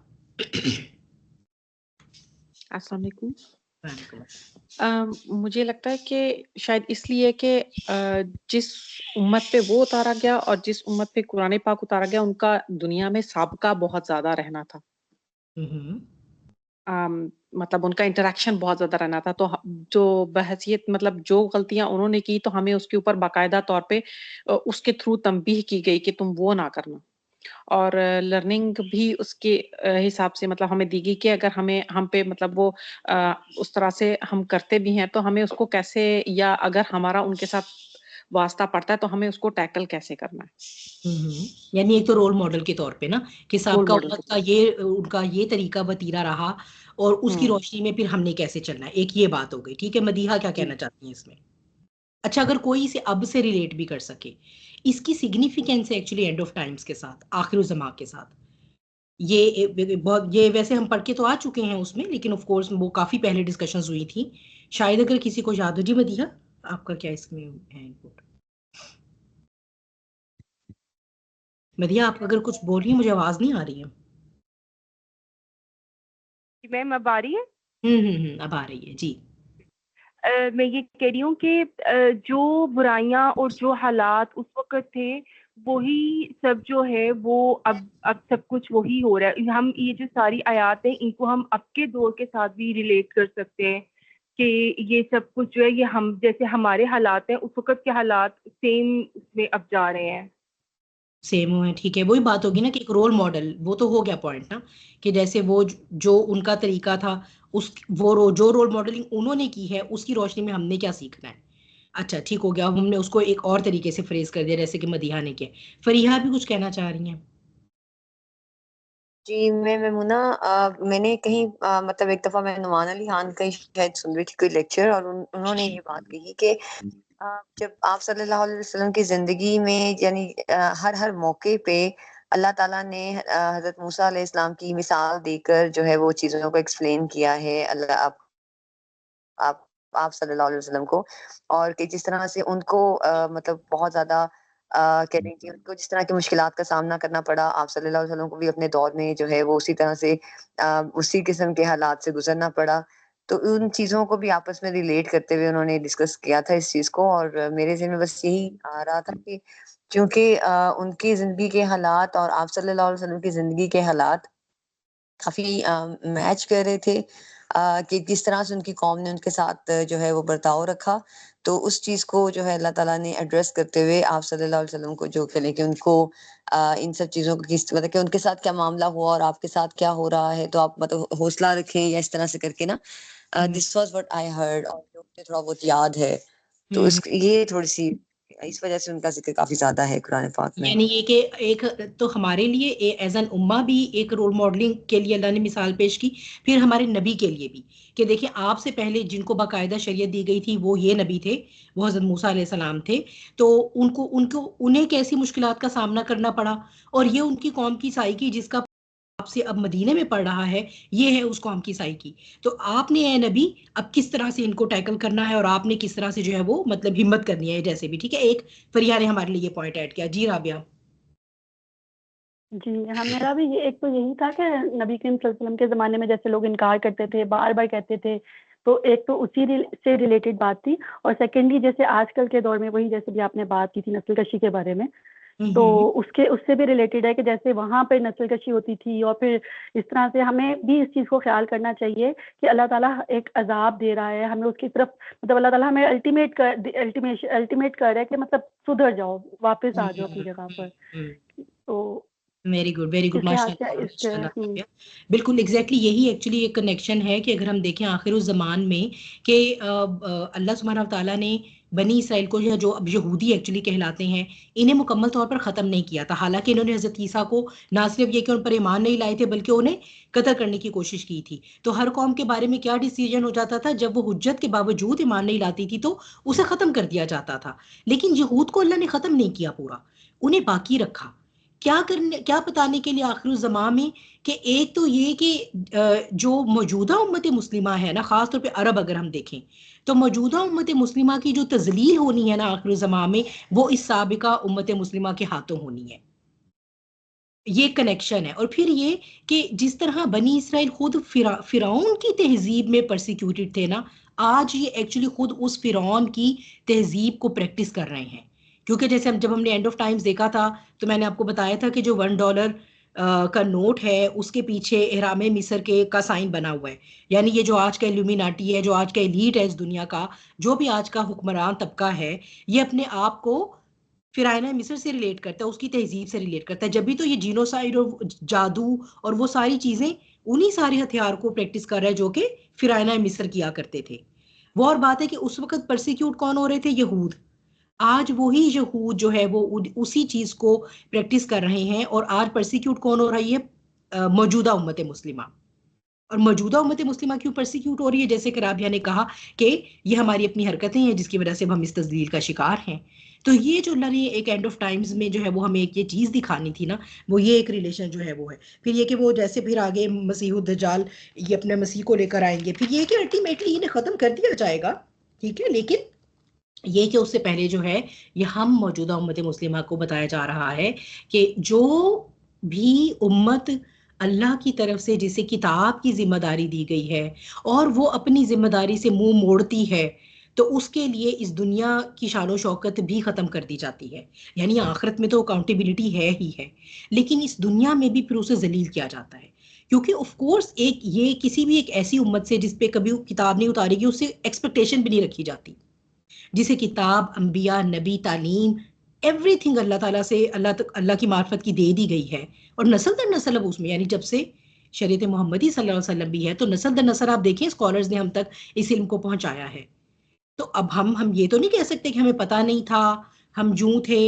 अस्सलाम वालेकुम। वालेकुम। मुझे लगता है कि शायद इसलिए कि जिस उम्मत पे वो उतारा गया और जिस उम्मत पे कुरान पाक उतारा गया उनका दुनिया में साबका बहुत ज़्यादा रहना था। हम्म। मतलब उनका इंटरेक्शन बहुत ज़्यादा रहना था, तो जो बहैसियत मतलब जो गलतियाँ उन्होंने की तो हमें उसके ऊपर बाकायदा तौर पे उसके थ्रू तंबीह की गई कि तुम वो ना करना। और लर्निंग भी उसके हिसाब से मतलब हमें दी गई कि अगर हम पे मतलब वो उस तरह से हम करते भी हैं तो हमें उसको कैसे, या अगर हमारा उनके साथ वास्ता पड़ता है तो हमें उसको टैकल कैसे करना है। यानी एक तो रोल मॉडल के तौर पे ना कि रोल सबका मॉडल उम्मत के का तौर पे। ये उनका ये तरीका वतीरा रहा, और उसकी हुँ, रोशनी में फिर हमने कैसे चलना है, एक ये बात हो गई। ठीक है, मदीहा क्या हुँ। कहना चाहती हैं इसमें? अच्छा, अगर कोई इसे अब से रिलेट भी कर सके, इसकी सिग्निफिकेंस है एक्चुअली एंड ऑफ टाइम्स के साथ, आखिर जमा के साथ। बहुत ये वैसे हम पढ़ के तो आ चुके हैं उसमें, लेकिन ऑफ कोर्स वो काफी पहले डिस्कशंस हुई थी। शायद अगर किसी को याद हो। जी मदीहा, आपका क्या इसमें है इनपुट? मदीहा, आप अगर कुछ बोल रही हैं, मुझे आवाज नहीं आ रही है। मैम अब आ रही है? अब आ रही है जी। मैं ये कह रही हूँ कि जो बुराइयां और जो हालात उस वक्त थे वही सब जो है वो अब सब कुछ वही हो रहा है। हम ये जो सारी आयात हैं इनको हम अब के दौर के साथ भी रिलेट कर सकते हैं कि ये सब कुछ जो है ये हम जैसे हमारे हालात हैं उस वक्त के हालात सेम उसमें अब जा रहे हैं। सेम हुए, ठीक है। वही बात होगी ना कि एक रोल मॉडल, वो तो हो गया पॉइंट ना, कि जैसे वो जो उनका तरीका था, उस जो रोल मॉडलिंग उन्होंने की है उसकी रोशनी में हमने क्या सीखना है। अच्छा ठीक हो गया, अब हमने उसको एक और तरीके से फ्रेज कर दिया जैसे कि मदीहा ने किया। फरीहा भी कुछ कहना चाह रही हैं? जी मैं मेमुना मैंने कहीं मतलब एक दफा मैं नुमान अली खान का ही शायद सुन रही थी कोई लेक्चर, और उन्होंने ये बात कही कि जब आप सल्लल्लाहु अलैहि वसल्लम की जिंदगी में यानी हर हर मौके पे अल्लाह ताला ने हजरत मूसा अलैहिस्सलाम की मिसाल देकर जो है वो चीजों को एक्सप्लेन किया है, अल्लाह आप आप सल्लल्लाहु अलैहि वसल्लम को, और कि जिस तरह से उनको मतलब बहुत ज्यादा कहते हैं कि उनको जिस तरह की मुश्किलात का सामना करना पड़ा, आप सल्लल्लाहु अलैहि वसल्लम को भी अपने दौर में जो है वो उसी तरह से उसी किस्म के हालात से गुजरना पड़ा। तो उन चीज़ों को भी आपस में रिलेट करते हुए उन्होंने डिस्कस किया था इस चीज़ को, और मेरे ज़हन में बस यही आ रहा था कि क्योंकि उनकी ज़िंदगी के हालात और आप सल्लल्लाहु अलैहि वसल्लम की ज़िंदगी के हालात काफ़ी मैच कर रहे थे, कि किस तरह से उनकी कौम ने उनके साथ जो है वो बर्ताव रखा। तो उस चीज़ को जो है अल्लाह ताला ने एड्रेस करते हुए आप सल्लल्लाहु अलैहि वसल्लम को जो कहें कि उनको इन सब चीज़ों को किस मतलब कि उनके साथ क्या मामला हुआ और आपके साथ क्या हो रहा है, तो आप मतलब हौसला रखें या इस तरह से करके ना, this was what I heard, और जो मुझे थोड़ा बहुत याद है। तो हम्म। ये थोड़ी-सी इस वज़ह से उनका ज़िक्र काफ़ी ज़्यादा है कुरान पाक में। यानी ये कि एक तो हमारे लिए एज एन उम्मा भी एक रोल मॉडलिंग के लिए अल्लाह ने मिसाल पेश की, फिर हमारे नबी के लिए भी कि देखिए आपसे पहले जिनको बाकायदा शरीयत दी गई थी वो ये नबी थे, वो हज़रत मूसा अलैहिस्सलाम थे। तो उनको उनको उन्हें कैसी मुश्किलात का सामना करना पड़ा, और ये उनकी कौम की साइकी जिसका आपसे अब मदीने में पड़ रहा है, ये है उस कौम की साइकी। तो आपने ए नबी अब किस तरह से इनको टैकल करना है और आपने किस तरह से जो है वो मतलब हिम्मत करनी है जैसे भी, ठीक है। एक फरिया ने हमारे लिए ये पॉइंट ऐड किया। जी राबिया। जी हाँ, मेरा भी ये एक तो यही था कि नबी करीम सल्लल्लाहु अलैहि वसल्लम के ज़माने में जैसे लोग इनकार करते थे, बार-बार कहते थे, तो एक तो उसी से रिलेटेड बात थी, और सेकेंडली जैसे आजकल के दौर में वही जैसे भी आपने बात की थी नस्लकशी के बारे में, तो उससे भी रिलेटेड है कि जैसे वहाँ पे नस्लकशी होती थी, और फिर इस तरह से हमें भी इस चीज़ को ख्याल करना चाहिए कि अल्लाह ताला एक अज़ाब दे रहा है, हमें उसकी तरफ मतलब अल्लाह ताला हमें अल्टीमेट कर रहा है कि मतलब सुधर जाओ, वापस आ जाओ अपनी जगह पर। तो वेरी गुड, वेरी गुड, इस लिहाज माशाल्लाह, से इसके माशाल्लाह। बिल्कुल एग्जैक्टली यही एक्चुअली एक कनेक्शन है कि अगर हम देखें आखिर उस जमान में कि अल्लाह सुब्हानहू व तआला ने बनी इसराइल को जो अब यहूदी एक्चुअली कहलाते हैं, इन्हें मुकम्मल तौर पर ख़त्म नहीं किया था। हालांकि इन्होंने हज़रत ईसा को ना सिर्फ ये कि उन पर ईमान नहीं लाए थे बल्कि उन्हें कत्ल करने की कोशिश की थी। तो हर कौम के बारे में क्या डिसीजन हो जाता था, जब वो हुज्जत के बावजूद ईमान नहीं लाती थी तो उसे ख़त्म कर दिया जाता था। लेकिन यहूद को अल्लाह ने ख़त्म नहीं किया पूरा, उन्हें बाकी रखा। क्या बताने के लिए आखिर उस ज़मां में कि एक तो ये कि जो मौजूदा उम्मत मुस्लिमा है ना, ख़ास तौर पे अरब अगर हम देखें, तो मौजूदा उम्मत मुस्लिमा की जो तज़लील होनी है ना आखिर ज़मां में, वो इस साबिका उम्मत मुस्लिमा के हाथों होनी है। ये कनेक्शन है। और फिर ये कि जिस तरह बनी इसराइल खुद फिरौन की तहजीब में परसिक्यूटेड थे ना, आज ये एक्चुअली खुद उस फिरौन की तहजीब को प्रैक्टिस कर रहे हैं। क्योंकि जैसे जब हमने एंड ऑफ टाइम्स देखा था तो मैंने आपको बताया था कि जो $1 का नोट है उसके पीछे इहराम मिस्र के का साइन बना हुआ है। यानी ये जो आज का इल्यूमिनाटी है, जो आज का एलीट है इस दुनिया का, जो भी आज का हुक्मरान तबका है, ये अपने आप को फिरायना मिस्र से रिलेट करता है, उसकी तहजीब से रिलेट करता है। जब भी तो ये जीनोसाइड और जादू और वो सारी चीजें उन्हीं सारे हथियार को प्रैक्टिस कर रहा है जो कि फिरायना मिस्र किया करते थे। वो और बात है कि उस वक्त परसिक्यूट कौन हो रहे थे? यहूद। आज वही यहूद जो है वो उसी चीज को प्रैक्टिस कर रहे हैं, और आज परसिक्यूट कौन हो रही है? मौजूदा उम्मत मुस्लिमा। और मौजूदा उम्मत मुस्लिमा क्यों परसिक्यूट हो रही है? जैसे कि राबिया ने कहा कि ये हमारी अपनी हरकतें हैं जिसकी वजह से हम इस तजलील का शिकार हैं। तो ये जो अल्लाह ने एक एंड ऑफ टाइम्स में जो है वो हमें एक ये चीज़ दिखानी थी ना, वो ये एक रिलेशन जो है वो है। फिर ये कि वो जैसे फिर आगे मसीह दज्जाल ये अपने मसीह को लेकर आएंगे, फिर ये कि अल्टीमेटली इन्हें ख़त्म कर दिया जाएगा, ठीक है। लेकिन ये कि उससे पहले जो है ये हम मौजूदा उम्मत मुस्लिमा को बताया जा रहा है कि जो भी उम्मत अल्लाह की तरफ से जिसे किताब की जिम्मेदारी दी गई है और वो अपनी जिम्मेदारी से मुंह मोड़ती है, तो उसके लिए इस दुनिया की शान शौकत भी ख़त्म कर दी जाती है। यानी आखिरत में तो अकाउंटेबिलिटी है ही है, लेकिन इस दुनिया में भी फिर उसे जलील किया जाता है। क्योंकि ऑफ कोर्स ये किसी भी एक ऐसी उम्मत से जिस पे कभी किताब नहीं उतारी गई, उससे एक्सपेक्टेशन भी नहीं रखी जाती, जिसे किताब, अंबिया, नबी, तालीम, एवरीथिंग अल्लाह ताला से, अल्लाह की मार्फत की दे दी गई है। और नस्ल दर नस्ल अब उसमें, यानी जब से शरीयत मोहम्मदी सल्लल्लाहु अलैहि वसल्लम भी है, तो नस्ल दर नस्ल आप देखें स्कॉलर्स ने हम तक इस इल्म को पहुंचाया है। तो अब हम ये तो नहीं कह सकते कि हमें पता नहीं था, हम जूं थे,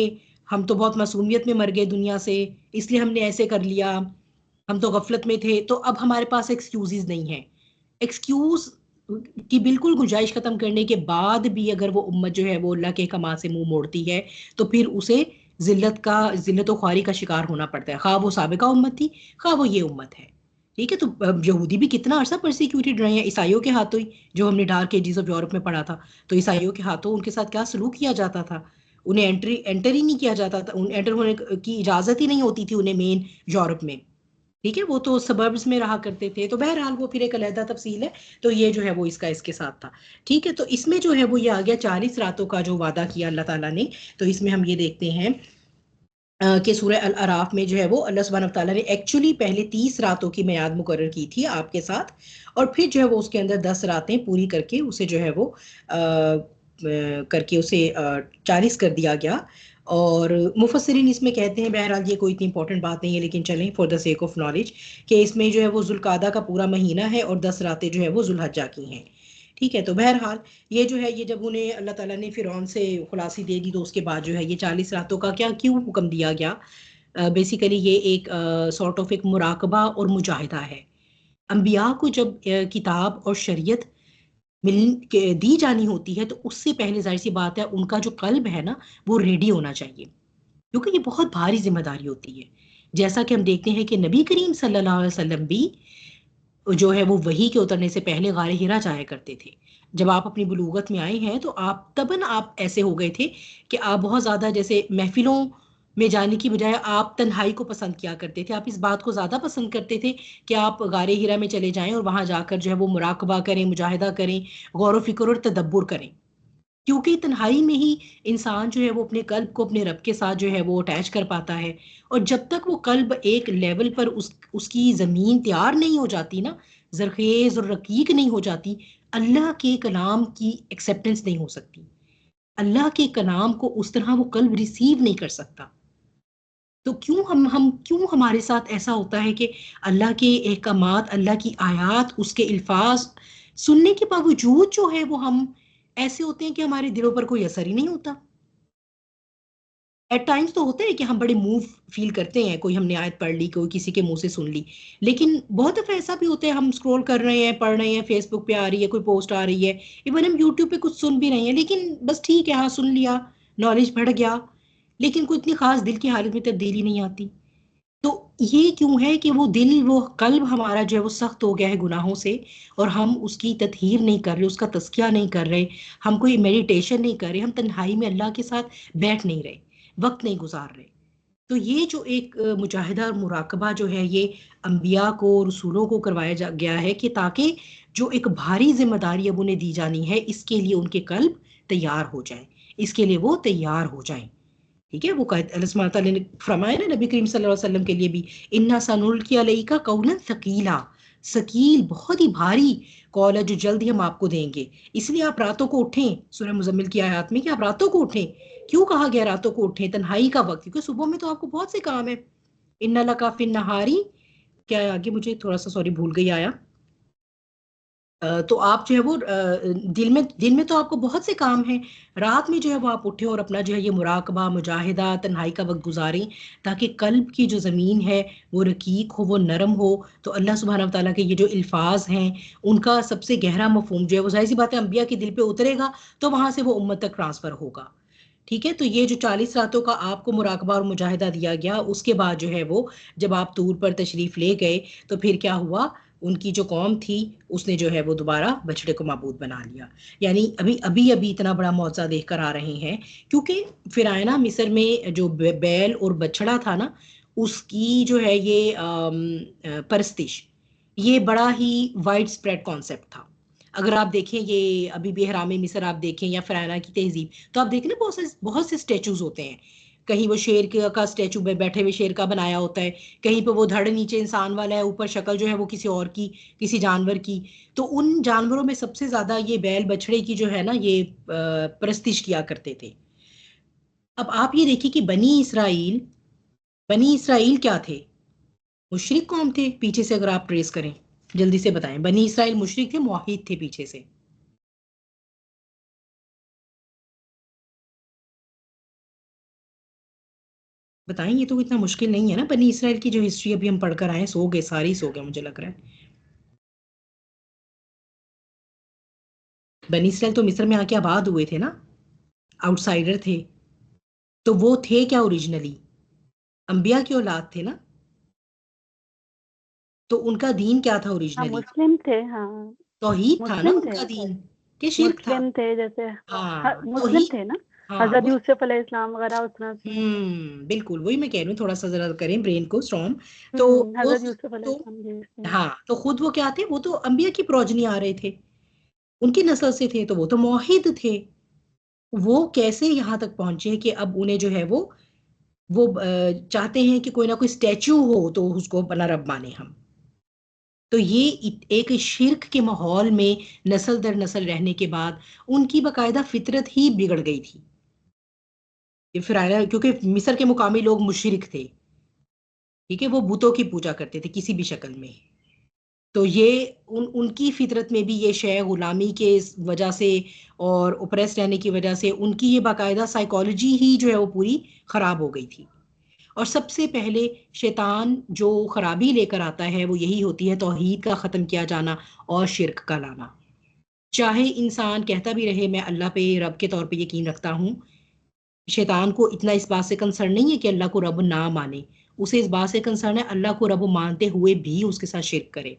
हम तो बहुत मासूमियत में मर गए दुनिया से, इसलिए हमने ऐसे कर लिया, हम तो गफलत में थे। तो अब हमारे पास एक्सक्यूजेज नहीं है। एक्सक्यूज की बिल्कुल गुंजाइश खत्म करने के बाद भी अगर वो उम्मत जो है वो अल्लाह के कमा से मुंह मोड़ती है, तो फिर उसे जिल्लत व ख्वारी का शिकार होना पड़ता है, खा वो साबिका उम्मत थी, खा वो ये उम्मत है। ठीक है, तो यहूदी भी कितना अरसा परसिक्यूटेड रहे हैं ईसाइयों के हाथों ही, जो हमने डार्क एजेस ऑफ यूरोप में पढ़ा था। तो ईसाइयों के हाथों उनके साथ क्या सलूक किया जाता था, उन्हें एंटर ही नहीं किया जाता था, एंटर होने की इजाजत ही नहीं होती थी उन्हें मेन यूरोप में। ठीक है, वो तो सबर्ब्स में रहा करते थे। तो बहरहाल वो फिर एक अलहदा तफसील है। तो ये जो है वो इसके साथ था। ठीक है, तो इसमें जो है वो ये आ गया 40 रातों का जो वादा किया अल्लाह ताला ने। तो इसमें हम ये देखते हैं कि सूरह अल अराफ में जो है वो अल्लाह सुब्हानहू व तआला ने एक्चुअली पहले 30 रातों की मियाद मुकर्रर की थी आपके साथ, और फिर जो है वो उसके अंदर 10 रातें पूरी करके उसे जो है वो करके उसे 40 कर दिया गया। और मुफस्सिरीन इसमें कहते हैं, बहरहाल ये कोई इतनी इंपॉर्टेंट बात नहीं है, लेकिन चलें for the sake of knowledge, कि इसमें जो है वो जुल्कादा का पूरा महीना है और 10 रातें जो है वो जुल्हज्जा की हैं। ठीक है, तो बहरहाल ये जो है ये जब उन्हें अल्लाह ताला ने फिरौन से खुलासी दे दी, तो उसके बाद जो है ये 40 रातों का क्यों हुक्म दिया गया। बेसिकली ये एक सॉर्ट ऑफ एक मुराकबा और मुजाहिदा है। अंबिया को जब किताब और शरीयत दी जानी होती है, तो उससे पहले जाहिर सी बात है उनका जो कल्ब है ना, वो रेडी होना चाहिए, क्योंकि ये बहुत भारी जिम्मेदारी होती है। जैसा कि हम देखते हैं कि नबी करीम सल्लल्लाहु अलैहि वसल्लम भी जो है वो वही के उतरने से पहले गारे हिरा जाया करते थे। जब आप अपनी बुलूगत में आए हैं, तो आप ऐसे हो गए थे कि आप बहुत ज़्यादा जैसे महफिलों में जाने की बजाय आप तन्हाई को पसंद किया करते थे। आप इस बात को ज़्यादा पसंद करते थे कि आप गारे हिरा में चले जाएं और वहाँ जाकर जो है वो मुराकबा करें, मुजाहिदा करें, गौर व फिक्र और तदब्बुर करें। क्योंकि तन्हाई में ही इंसान जो है वो अपने कल्ब को अपने रब के साथ जो है वो अटैच कर पाता है। और जब तक वो कल्ब एक लेवल पर उसकी ज़मीन तैयार नहीं हो जाती ना, जरखेज और रकीक नहीं हो जाती, अल्लाह के कलाम की एक्सेप्टेंस नहीं हो सकती। अल्लाह के कलाम को उस तरह वो कल्ब रिसीव नहीं कर सकता। तो क्यों हमारे साथ ऐसा होता है कि अल्लाह के अहकामात, अल्लाह की आयात, उसके अल्फाज सुनने के बावजूद जो है वो हम ऐसे होते हैं कि हमारे दिलों पर कोई असर ही नहीं होता। एट टाइम्स तो होता है कि हम बड़े मूव फील करते हैं, कोई हमने आयत पढ़ ली, कोई किसी के मुंह से सुन ली, लेकिन बहुत दफा ऐसा भी होता है हम स्क्रॉल कर रहे हैं, पढ़ रहे हैं, फेसबुक पे आ रही है कोई पोस्ट आ रही है, इवन हम यूट्यूब पे कुछ सुन भी रहे हैं, लेकिन बस ठीक है, हाँ सुन लिया, नॉलेज बढ़ गया, लेकिन कोई इतनी खास दिल की हालत में तब्दीली नहीं आती। तो ये क्यों है कि वो दिल, वो कल्ब हमारा जो है वो सख्त हो गया है गुनाहों से, और हम उसकी तत्हीर नहीं कर रहे, उसका तस्किया नहीं कर रहे, हम कोई मेडिटेशन नहीं कर रहे, हम तन्हाई में अल्लाह के साथ बैठ नहीं रहे, वक्त नहीं गुजार रहे। तो ये जो एक मुजाहिदा और मुराकबा जो है ये अंबिया को, रसूलों को करवाया गया है, कि ताकि जो एक भारी जिम्मेदारी अब उन्हें दी जानी है, इसके लिए उनके कल्ब तैयार हो जाए, इसके लिए वो तैयार हो जाएं। ठीक है, वो अल्लाह सुब्हानहू व तआला ने फरमाया ना नबी करीम सल्लल्लाहु अलैहि वसल्लम के लिए भी, इन्ना सनुल्की अलैका कौलन सकीला, सकील बहुत ही भारी कौल है जो जल्द ही हम आपको देंगे, इसलिए आप रातों को उठें। सूरह मुजम्मिल की आयत में कि आप रातों को उठें। क्यों कहा गया रातों को उठें, तन्हाई का वक्त, क्योंकि सुबह में तो आपको बहुत से काम है। इन्ना लका फिन नहारी, क्या है आगे, मुझे थोड़ा सा सॉरी भूल गई आया। तो आप जो है वो दिन में तो आपको बहुत से काम हैं, रात में जो है वो आप उठे और अपना जो है ये मुराकबा, मुजाहिदा, तन्हाई का वक्त गुजारें, ताकि कल्ब की जो ज़मीन है वो रकीक हो, वो नरम हो। तो अल्लाह सुब्हानहू व तआला के ये जो अल्फाज हैं, उनका सबसे गहरा मफहूम जो है वो जाहिर सी बात है अंबिया के दिल पे उतरेगा, तो वहाँ से वो उम्मत तक ट्रांसफ़र होगा। ठीक है, तो ये जो 40 रातों का आपको मुराकबा और मुजाहिदा दिया गया, उसके बाद जो है वो जब आप तूर पर तशरीफ़ ले गए, तो फिर क्या हुआ, उनकी जो कौम थी उसने जो है वो दोबारा बछड़े को माबूद बना लिया। यानी अभी इतना बड़ा मौज़ा देख कर आ रहे हैं, क्योंकि फिरौना मिस्र में जो बैल और बछड़ा था ना, उसकी जो है ये परस्तिश, ये बड़ा ही वाइड स्प्रेड कॉन्सेप्ट था। अगर आप देखें ये अभी भी हराम मिस्र आप देखें या फिरौना की तहजीब, तो आप देखें ना बहुत से स्टेचूज होते हैं, कहीं वो शेर का स्टैचू बैठे हुए शेर का बनाया होता है, कहीं पे वो धड़ नीचे इंसान वाला है, ऊपर शक्ल जो है वो किसी और की, किसी जानवर की। तो उन जानवरों में सबसे ज्यादा ये बैल बछड़े की जो है ना ये परस्तिश किया करते थे। अब आप ये देखिए कि बनी इसराइल क्या थे? मुशरिक कौम थे पीछे से, अगर आप ट्रेस करें जल्दी से बताएं। बनी इसराइल मुशरिक थे, मुआहिद थे पीछे से। बताएं, ये तो इतना मुश्किल नहीं है ना। बनी इसराइल की जो हिस्ट्री अभी हम पढ़कर आए, सो गए, सारी सो गए मुझे लग रहा है। बनी इसराइल तो मिस्र में आके आबाद हुए थे ना, आउटसाइडर थे। तो वो थे क्या ओरिजिनली? अंबिया की औलाद थे ना। तो उनका दीन क्या था हाँ ओरिजिनली? मुस्लिम थे, हाँ तौहीद था ना मुस्लिम थे, उनका दीन, के शिर्क था? मुस्लिम थे जैसे, हाँ मुस्लिम तौहीद। थे ना, हाँ हजरत वो, यूसुफ अलैहिस्सलाम वगैरह उस तरह से। बिल्कुल वही मैं कह रही हूँ, थोड़ा सा जरा करें ब्रेन को स्ट्रॉन्ग। तो वो, हजरत यूसुफ तो अलैहिस्सलाम जी। हाँ, तो खुद वो क्या थे? वो तो अंबिया की प्रोजनी आ रहे थे, उनकी नस्ल से थे, तो वो तो मौहिद थे। वो कैसे यहाँ तक पहुंचे कि अब उन्हें जो है वो चाहते हैं कि कोई ना कोई स्टैचू हो तो उसको अपना रब माने हम। तो ये एक शिर्क के माहौल में नस्ल दर नस्ल रहने के बाद उनकी बकायदा फितरत ही बिगड़ गई थी। ये फिर क्योंकि मिस्र के मुकामी लोग मुशरिक थे, ठीक है, वो बुतों की पूजा करते थे किसी भी शक्ल में। तो ये उनकी फितरत में भी ये शय गुलामी के वजह से और ओप्रेस रहने की वजह से उनकी ये बाकायदा साइकोलॉजी ही जो है वो पूरी खराब हो गई थी। और सबसे पहले शैतान जो खराबी लेकर आता है वो यही होती है, तौहीद का ख़त्म किया जाना और शिर्क का लाना। चाहे इंसान कहता भी रहे मैं अल्लाह पे रब के तौर पे यकीन रखता हूँ, शैतान को इतना इस बात से कंसर्न नहीं है कि अल्लाह को रब ना माने। उसे इस बात से कंसर्न है अल्लाह को रब मानते हुए भी उसके साथ शिर्क करे।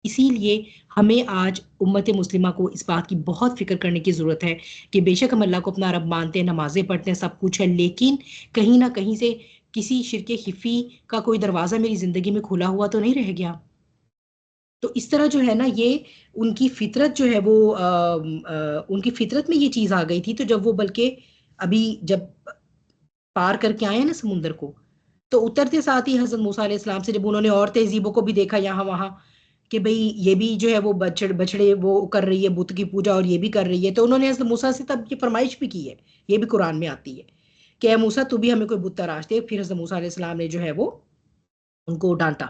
इसीलिए हमें आज उम्मत मुस्लिमा को इस बात की बहुत फिक्र करने की ज़रूरत है कि बेशक हम अल्लाह को अपना रब मानते हैं, नमाजें पढ़ते हैं, सब कुछ है, लेकिन कहीं ना कहीं से किसी शिरके खिफी का कोई दरवाज़ा मेरी ज़िंदगी में खुला हुआ तो नहीं रह गया। तो इस तरह जो है ना, ये उनकी फितरत जो है वो उनकी फितरत में ये चीज़ आ गई थी। तो जब वो बल्कि अभी जब पार करके आए ना समुंदर को, तो उतरते साथ ही हजरत मूसा अलैहिस्सलाम से जब उन्होंने और तहजीबों को भी देखा यहाँ वहाँ कि भाई ये भी जो है वो बछड़े वो कर रही है, बुत की पूजा, और ये भी कर रही है, तो उन्होंने हजरत मूसा से तब ये फरमाइश भी की है, ये भी कुरान में आती है कि ए मूसा तू भी हमें कोई बुत तराश दे। फिर हजरत मूसा अलैहिस्सलाम ने जो है वो उनको डांटा।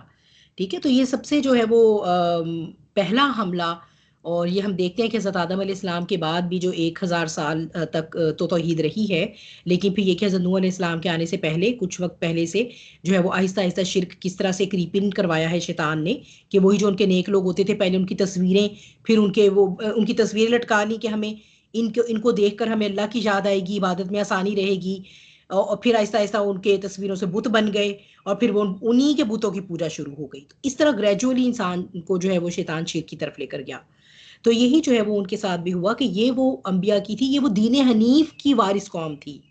ठीक है, तो ये सबसे जो है वो पहला हमला। और ये हम देखते हैं कि हज़रत आदम अलैहिस्सलाम के बाद भी जो 1000 साल तक तो तौहीद रही है, लेकिन फिर ये कि हज़रत नूह अलैहिस्सलाम के आने से पहले, कुछ वक्त पहले से जो है वो आहिस्ता आहिस्ता शिर्क किस तरह से क्रीपिंग करवाया है शैतान ने, कि वही जो उनके नेक लोग होते थे पहले उनकी तस्वीरें, फिर उनकी तस्वीरें लटका ली कि हमें इनको इनको देखकर हमें अल्लाह की याद आएगी, इबादत में आसानी रहेगी। और फिर आहिस्ता आहिस्ता उनके तस्वीरों से बुत बन गए, और फिर वो उन्हीं के बुतों की पूजा शुरू हो गई। तो इस तरह ग्रेजुअली इंसान को जो है वो शैतान शिर्क की तरफ लेकर गया। तो यही जो है वो उनके साथ भी हुआ कि ये वो अंबिया की थी, ये वो दीन हनीफ की वारिस कौम थी,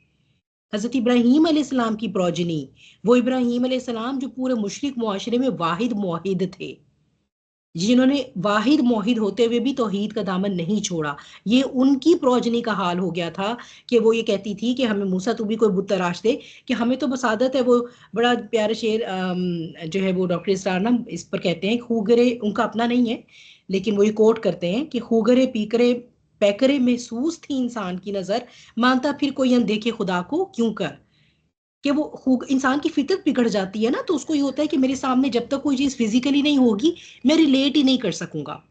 हजरत इब्राहीम अलैहिस्सलाम की प्रोजनी। वो इब्राहीम अलैहिस्सलाम जो पूरे मुशरिक मुआशरे में वाहिद मुआहिद थे, जिन्होंने वाहिद मुआहिद होते हुए भी तौहीद का दामन नहीं छोड़ा। ये उनकी प्रोजनी का हाल हो गया था कि वो ये कहती थी कि हमें मूसा तू भी कोई बुत तराश दे, कि हमें तो बस आदत है। वो बड़ा प्यारा शेर जो है वो डॉक्टर इसरार ना इस पर कहते हैं, खूगरे उनका अपना नहीं है लेकिन वो ये कोट करते हैं कि खूगरे पीकरे पैकरे महसूस थी इंसान की नजर, मानता फिर कोई अनदेखे खुदा को क्यों कर। कि वो इंसान की फितरत बिगड़ जाती है ना, तो उसको ये होता है कि मेरे सामने जब तक कोई चीज़ फिजिकली नहीं होगी मैं रिलेट ही नहीं कर सकूंगा।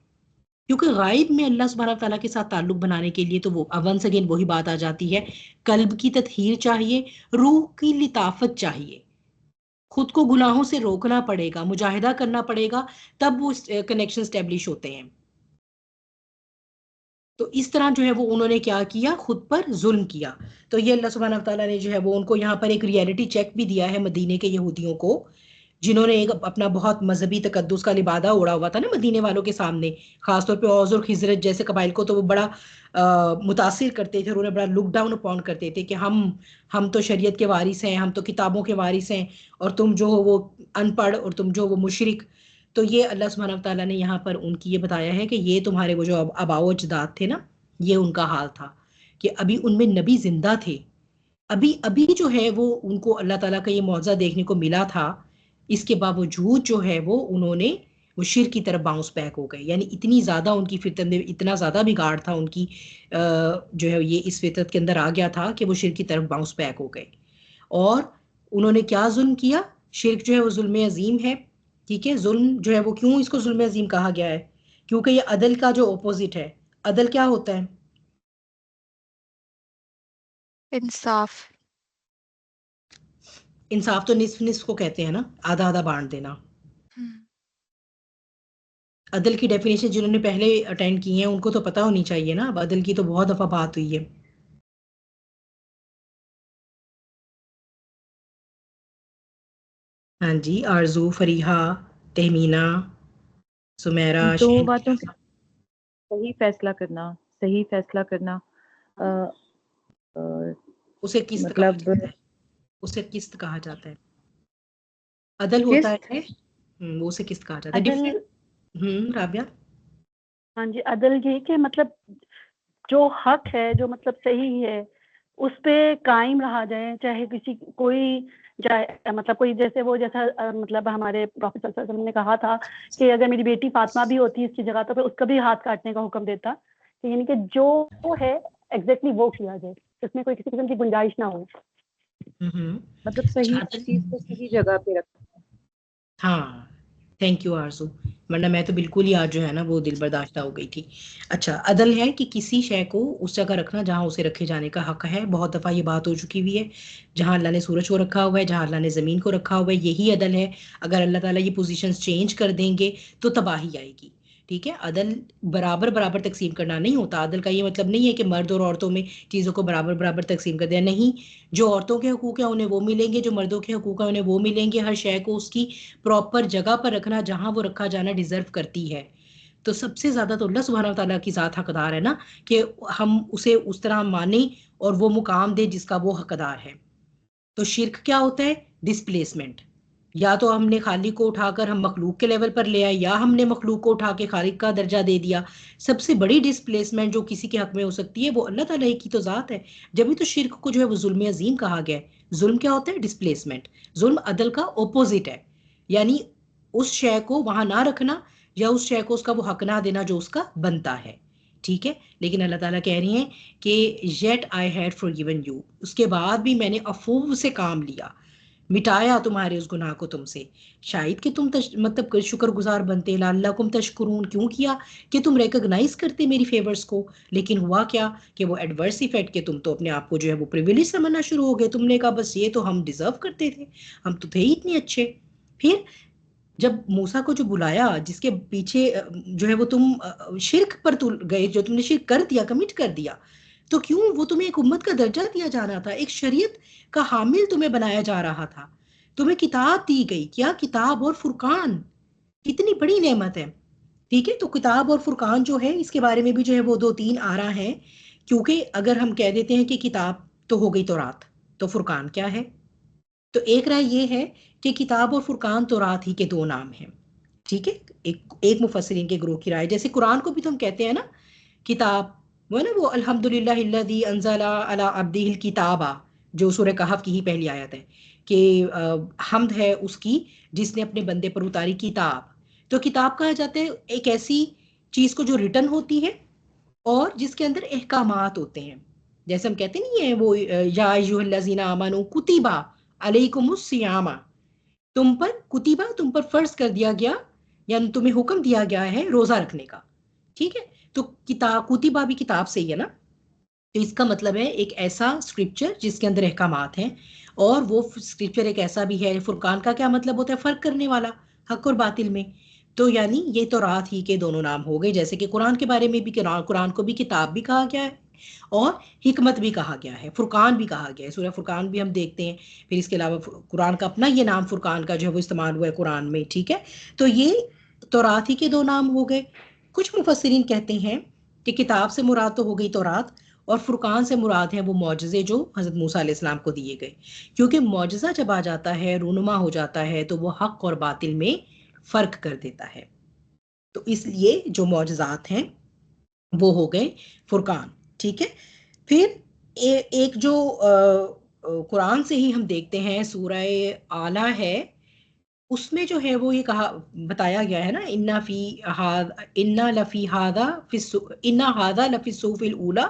क्योंकि गायब में अल्लाह सुब्हानहू तआला के साथ ताल्लुक बनाने के लिए तो वो वंस अगेन वही बात आ जाती है, कल्ब की तत्हीर चाहिए, रूह की लिताफत चाहिए, खुद को गुनाहों से रोकना पड़ेगा, मुजाहिदा करना पड़ेगा, तब वो कनेक्शन स्टेब्लिश होते हैं। तो इस तरह जो है वो उन्होंने क्या किया, खुद पर जुल्म किया। तो ये अल्लाह सुब्हानहू तआला ने जो है वो उनको यहाँ पर एक रियलिटी चेक भी दिया है मदीने के यहूदियों को, जिन्होंने एक अपना बहुत मजहबी तकद्दुस का लिबादा उड़ा हुआ था ना मदीने वालों के सामने। खासतौर पे औस और खिजरत जैसे कबाइल को तो वो बड़ा मुतासिर करते थे, और उन्हें बड़ा लुक डाउन अपॉन करते थे कि हम तो शरीयत के वारिस हैं, हम तो किताबों के वारिस हैं, और तुम जो हो वो अनपढ़, और तुम जो हो वो मुशरिक। तो ये अल्लाह सुब्हानहू तआला ने यहाँ पर उनकी ये बताया है कि ये तुम्हारे वो जो आबाओ अजदाद थे ना, ये उनका हाल था कि अभी उनमें नबी जिंदा थे, अभी अभी जो है वो उनको अल्लाह ताला का ये मौजज़ा देखने को मिला था, इसके बावजूद जो है वो उन्होंने वो शिर्क की तरफ बाउंस बैक हो गए। यानी इतनी ज़्यादा उनकी फितरत में इतना ज़्यादा बिगाड़ था उनकी, जो है ये इस फितरत के अंदर आ गया था कि वो शिर्क की तरफ बाउंस बैक हो गए। और उन्होंने क्या जुल्म किया? शिर्क जो है वो जुल्म अजीम है, ठीक है। जुल्म जो है वो क्यों इसको जुल्म अजीम कहा गया है? क्योंकि ये अदल का जो ऑपोजिट है। अदल क्या होता है? इंसाफ। इंसाफ तो निस्फ निस्फ को कहते हैं ना, आधा आधा बांट देना। अदल की डेफिनेशन जिन्होंने पहले अटेंड की है उनको तो पता होनी चाहिए ना। अब अदल की तो बहुत दफा बात हुई है। हाँ जी, आरजू, फरीहा, तहमीना, सुमेरा, दो शहन। बातों से सही फैसला करना अ, अ, उसे किस्त कहा मतलब जाता है, उसे किस्त कहा जाता है। अदल होता है वो उसे किस्त कहा जाता है। अदल, डिफरेंट। राबिया। हाँ जी, अदल ये कि मतलब जो हक है, जो मतलब सही है, उस पे कायम रहा जाए, चाहे किसी कोई जाए, मतलब कोई जैसे वो जैसा मतलब हमारे प्रॉफेट सल्लल्लाहु अलैहि वसल्लम ने कहा था कि अगर मेरी बेटी फातिमा भी होती इसकी जगह तो फिर उसका भी हाथ काटने का हुक्म देता। तो यानी कि जो है एग्जैक्टली वो किया जाए, इसमें कोई किसी किस्म की गुंजाइश ना हो। मतलब सही चीज को सही जगह पे रखना। हाँ, थैंक यू आरजू, वरना मैं तो बिल्कुल ही आज जो है ना वो दिल बर्दाश्त हो गई थी। अच्छा, अदल है कि किसी शय को उस जगह रखना जहाँ उसे रखे जाने का हक है। बहुत दफ़ा ये बात हो चुकी हुई है। जहाँ अल्लाह ने सूरज को रखा हुआ है, जहाँ अल्लाह ने ज़मीन को रखा हुआ है, यही अदल है। अगर अल्लाह ताला ये पोजीशंस चेंज कर देंगे तो तबाही आएगी, ठीक है। अदल बराबर बराबर तकसीम करना नहीं होता। अदल का ये मतलब नहीं है कि मर्द और औरतों में चीज़ों को बराबर बराबर तकसीम कर दिया, नहीं। जो औरतों के हकूक़ हैं उन्हें वो मिलेंगे, जो मर्दों के हकूक़ हैं उन्हें वो मिलेंगे। हर शय को उसकी प्रॉपर जगह पर रखना जहां वो रखा जाना डिजर्व करती है। तो सबसे ज्यादा तो अल्लाह सुब्हानहू तआला की ज़ात हकदार है ना कि हम उसे उस तरह माने और वो मुकाम दे जिसका वो हकदार है। तो शिर्क क्या होता है? डिस्प्लेसमेंट। या तो हमने खालिक को उठाकर हम मखलूक के लेवल पर ले आए, या हमने मखलूक को उठा के खालिक का दर्जा दे दिया। सबसे बड़ी डिस्प्लेसमेंट जो किसी के हक में हो सकती है वो अल्लाह ताला की तो ज़ात है। जब भी तो शिर्क को जो है वो जुल्म अजीम कहा गया है। जुल्म क्या होता है? डिस्प्लेसमेंट। जुल्म अदल का ओपोजिट है, यानी उस शय को वहां ना रखना या उस शय को उसका वो हक ना देना जो उसका बनता है, ठीक है। लेकिन अल्लाह ताला कह रही हैं कि yet I had forgiven you, उसके बाद भी मैंने अफूव से काम लिया, मिटाया तुम्हारे उस गुनाह को तुमसे, शायद कि तुम मतलब शुक्रगुजार बनते। लअल्लकुम तशकुरून, क्यों किया? कि तुम रिकॉग्नाइज करते मेरी फेवर्स को। लेकिन हुआ क्या कि वो एडवर्स इफेक्ट के तुम तो अपने आप को जो है वो प्रिविलेज समझना शुरू हो गए। तुमने कहा बस ये तो हम डिजर्व करते थे, हम तो थे ही इतने अच्छे। फिर जब मूसा को जो बुलाया, जिसके पीछे जो है वो तुम शिर्क पर तुल गए, जो तुमने शिर्क कर दिया, कमिट कर दिया, तो क्यों? वो तुम्हें एक उम्मत का दर्जा दिया जा रहा था, एक शरीयत का हामिल तुम्हें बनाया जा रहा था, तुम्हें किताब दी गई। क्या किताब और फुरकान, कितनी बड़ी नेमत है, ठीक है। तो किताब और फुरकान जो है इसके बारे में भी जो है वो 2-3 आरा है। क्योंकि अगर हम कह देते हैं कि किताब तो हो गई तौरात, तो फुरकान क्या है? तो एक राय ये है कि किताब और फुरकान तौरात ही के 2 नाम हैं, ठीक है। एक मुफस्सिरीन के ग्रुप की राय, जैसे कुरान को भी तो हम कहते हैं ना किताब, वो है ना वो अल्हम्दुलिल्लाहिल्लज़ी अंज़ला अला अब्दिहिल किताबा, जो सूरह कहफ की ही पहली आयत है कि हम्द है उसकी जिसने अपने बंदे पर उतारी किताब। तो किताब कहा जाता है एक ऐसी चीज को जो रिटन होती है और जिसके अंदर अहकामात होते हैं। जैसे हम कहते नहीं है वो या अय्युहल्लज़ीना आमनू कुतिबा अलैकुमुस सियामा, तुम पर कुतिबा, तुम पर फर्ज कर दिया गया, यानी तुम्हें हुक्म दिया गया है रोजा रखने का, ठीक है। तो किताब कुतिबा भी किताब से ही है ना। तो इसका मतलब है एक ऐसा स्क्रिप्चर जिसके अंदर अहकामात हैं, और वो स्क्रिप्चर एक ऐसा भी है। फुरकान का क्या मतलब होता है? फर्क करने वाला, हक और बातिल में। तो यानी ये तो रात ही के दोनों नाम हो गए। जैसे कि कुरान के बारे में भी, कुरान को भी किताब भी कहा गया है और हिकमत भी कहा गया है, फुरकान भी कहा गया है। सूरह फुरकान भी हम देखते हैं। फिर इसके अलावा कुरान का अपना ये नाम फुरकान का जो है वो इस्तेमाल हुआ है कुरान में, ठीक है। तो ये तौरात ही के 2 नाम हो गए। कुछ मुफस्सिरीन कहते हैं कि किताब से मुराद तो हो गई तौरात, और फुरकान से मुराद है वो मौजज़े जो हज़रत मूसा अलैहिस्सलाम को दिए गए। क्योंकि मौजज़ा जब आ जाता है, रूनुमा हो जाता है, तो वो हक और बातिल में फ़र्क कर देता है। तो इसलिए जो मौजज़ात हैं वो हो गए फुरकान, ठीक है। फिर एक जो कुरान से ही हम देखते हैं, सूरह आला है, उसमें जो है वो ये कहा बताया गया है ना, इन्ना लफी हादा इन्ना हादा लफी सुहुफिल ऊला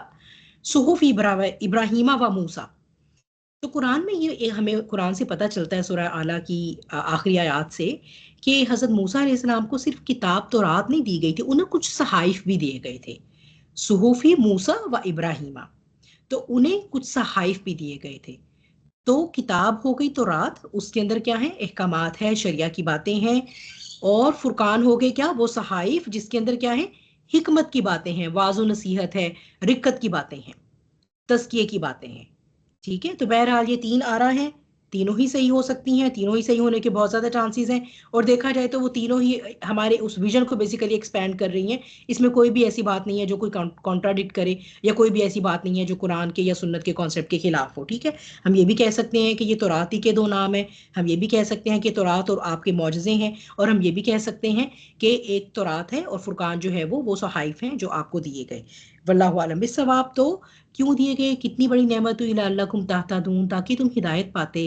सुहुफ इब्राहीमा व मूसा। तो कुरान में ये हमें कुरान से पता चलता है, सूरह आला की आखिरी आयत से, कि हज़रत मूसा अलैहिस्सलाम को सिर्फ किताब तौरात नहीं दी गई थी, उन्हें कुछ सहाइफ भी दिए गए थे, सुहुफी मूसा व इब्राहीमा। तो उन्हें कुछ सहाइफ भी दिए गए थे। तो किताब हो गई तो रात, उसके अंदर क्या है, अहकामात है, शरिया की बातें हैं। और फुरकान हो गए क्या, वो सहाइफ जिसके अंदर क्या है, हिकमत की बातें हैं, वाज़ो नसीहत है, रिक्कत की बातें हैं, तज़किये की बातें हैं। ठीक है, तो बहरहाल ये 3 आरा हैं, तीनों ही सही हो सकती हैं, तीनों ही सही होने के बहुत ज़्यादा चांसेस हैं। और देखा जाए तो वो तीनों ही हमारे उस विजन को बेसिकली एक्सपैंड कर रही हैं। इसमें कोई भी ऐसी बात नहीं है जो कोई कॉन्ट्राडिक्ट करे, या कोई भी ऐसी बात नहीं है जो कुरान के या सुन्नत के कॉन्सेप्ट के खिलाफ हो। ठीक है, हम ये भी कह सकते हैं कि ये तौरात ही के 2 नाम हैं, हम ये भी कह सकते हैं कि तौरात और आपके मौजज़े हैं, और हम ये भी कह सकते हैं कि एक तौरात है और फुरकान जो है वो सहाइफ हैं जो आपको दिए गए। वल्लाहु आलम बिस्सवाब। तो क्यों दिए गए, कितनी बड़ी नेमत हुई, लअल्लकुम तहतदून, ताकि तुम हिदायत पाते,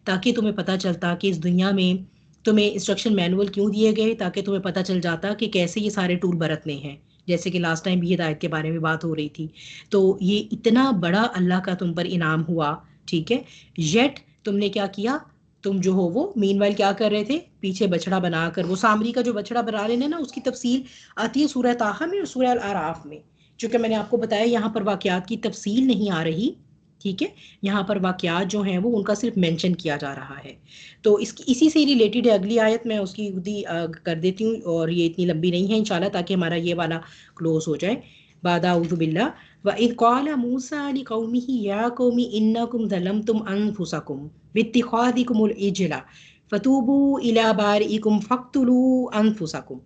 ताकि तुम्हें पता चलता कि इस दुनिया में तुम्हें इंस्ट्रक्शन मैनुअल क्यों दिए गए, ताकि तुम्हें पता चल जाता कि कैसे ये सारे टूल बरतने हैं। जैसे कि लास्ट टाइम भी हिदायत के बारे में बात हो रही थी। तो ये इतना बड़ा अल्लाह का तुम पर इनाम हुआ, ठीक है, येट तुमने क्या किया, तुम जो हो वो मीनवाइल क्या कर रहे थे, पीछे बछड़ा बनाकर, वो सामरी का जो बछड़ा बना रहे ना, उसकी तफसील आती है सूरह ताहा में और सूरह अल आराफ में। चूंकि मैंने आपको बताया यहाँ पर वाकयात की तफसील नहीं आ रही, ठीक है, यहाँ पर वाकयात जो हैं वो उनका सिर्फ मेंशन किया जा रहा है। तो इसी से रिलेटेड अगली आयत मैं उसकी खुदी कर देती हूँ, और ये इतनी लंबी नहीं है इंशाल्लाह, ताकि हमारा ये वाला क्लोज हो जाए। बाद अऊज़ु बिल्लाह व इज़ क़ाला मूसा लिक़ौमिही या क़ौमि इन्नकुम ज़लमतुम अनफुसकुम बित्तिख़ाज़िकुमुल इज्ला फ़तूबू इला बारिइकुम फ़क़्तुलू अनफुसकुम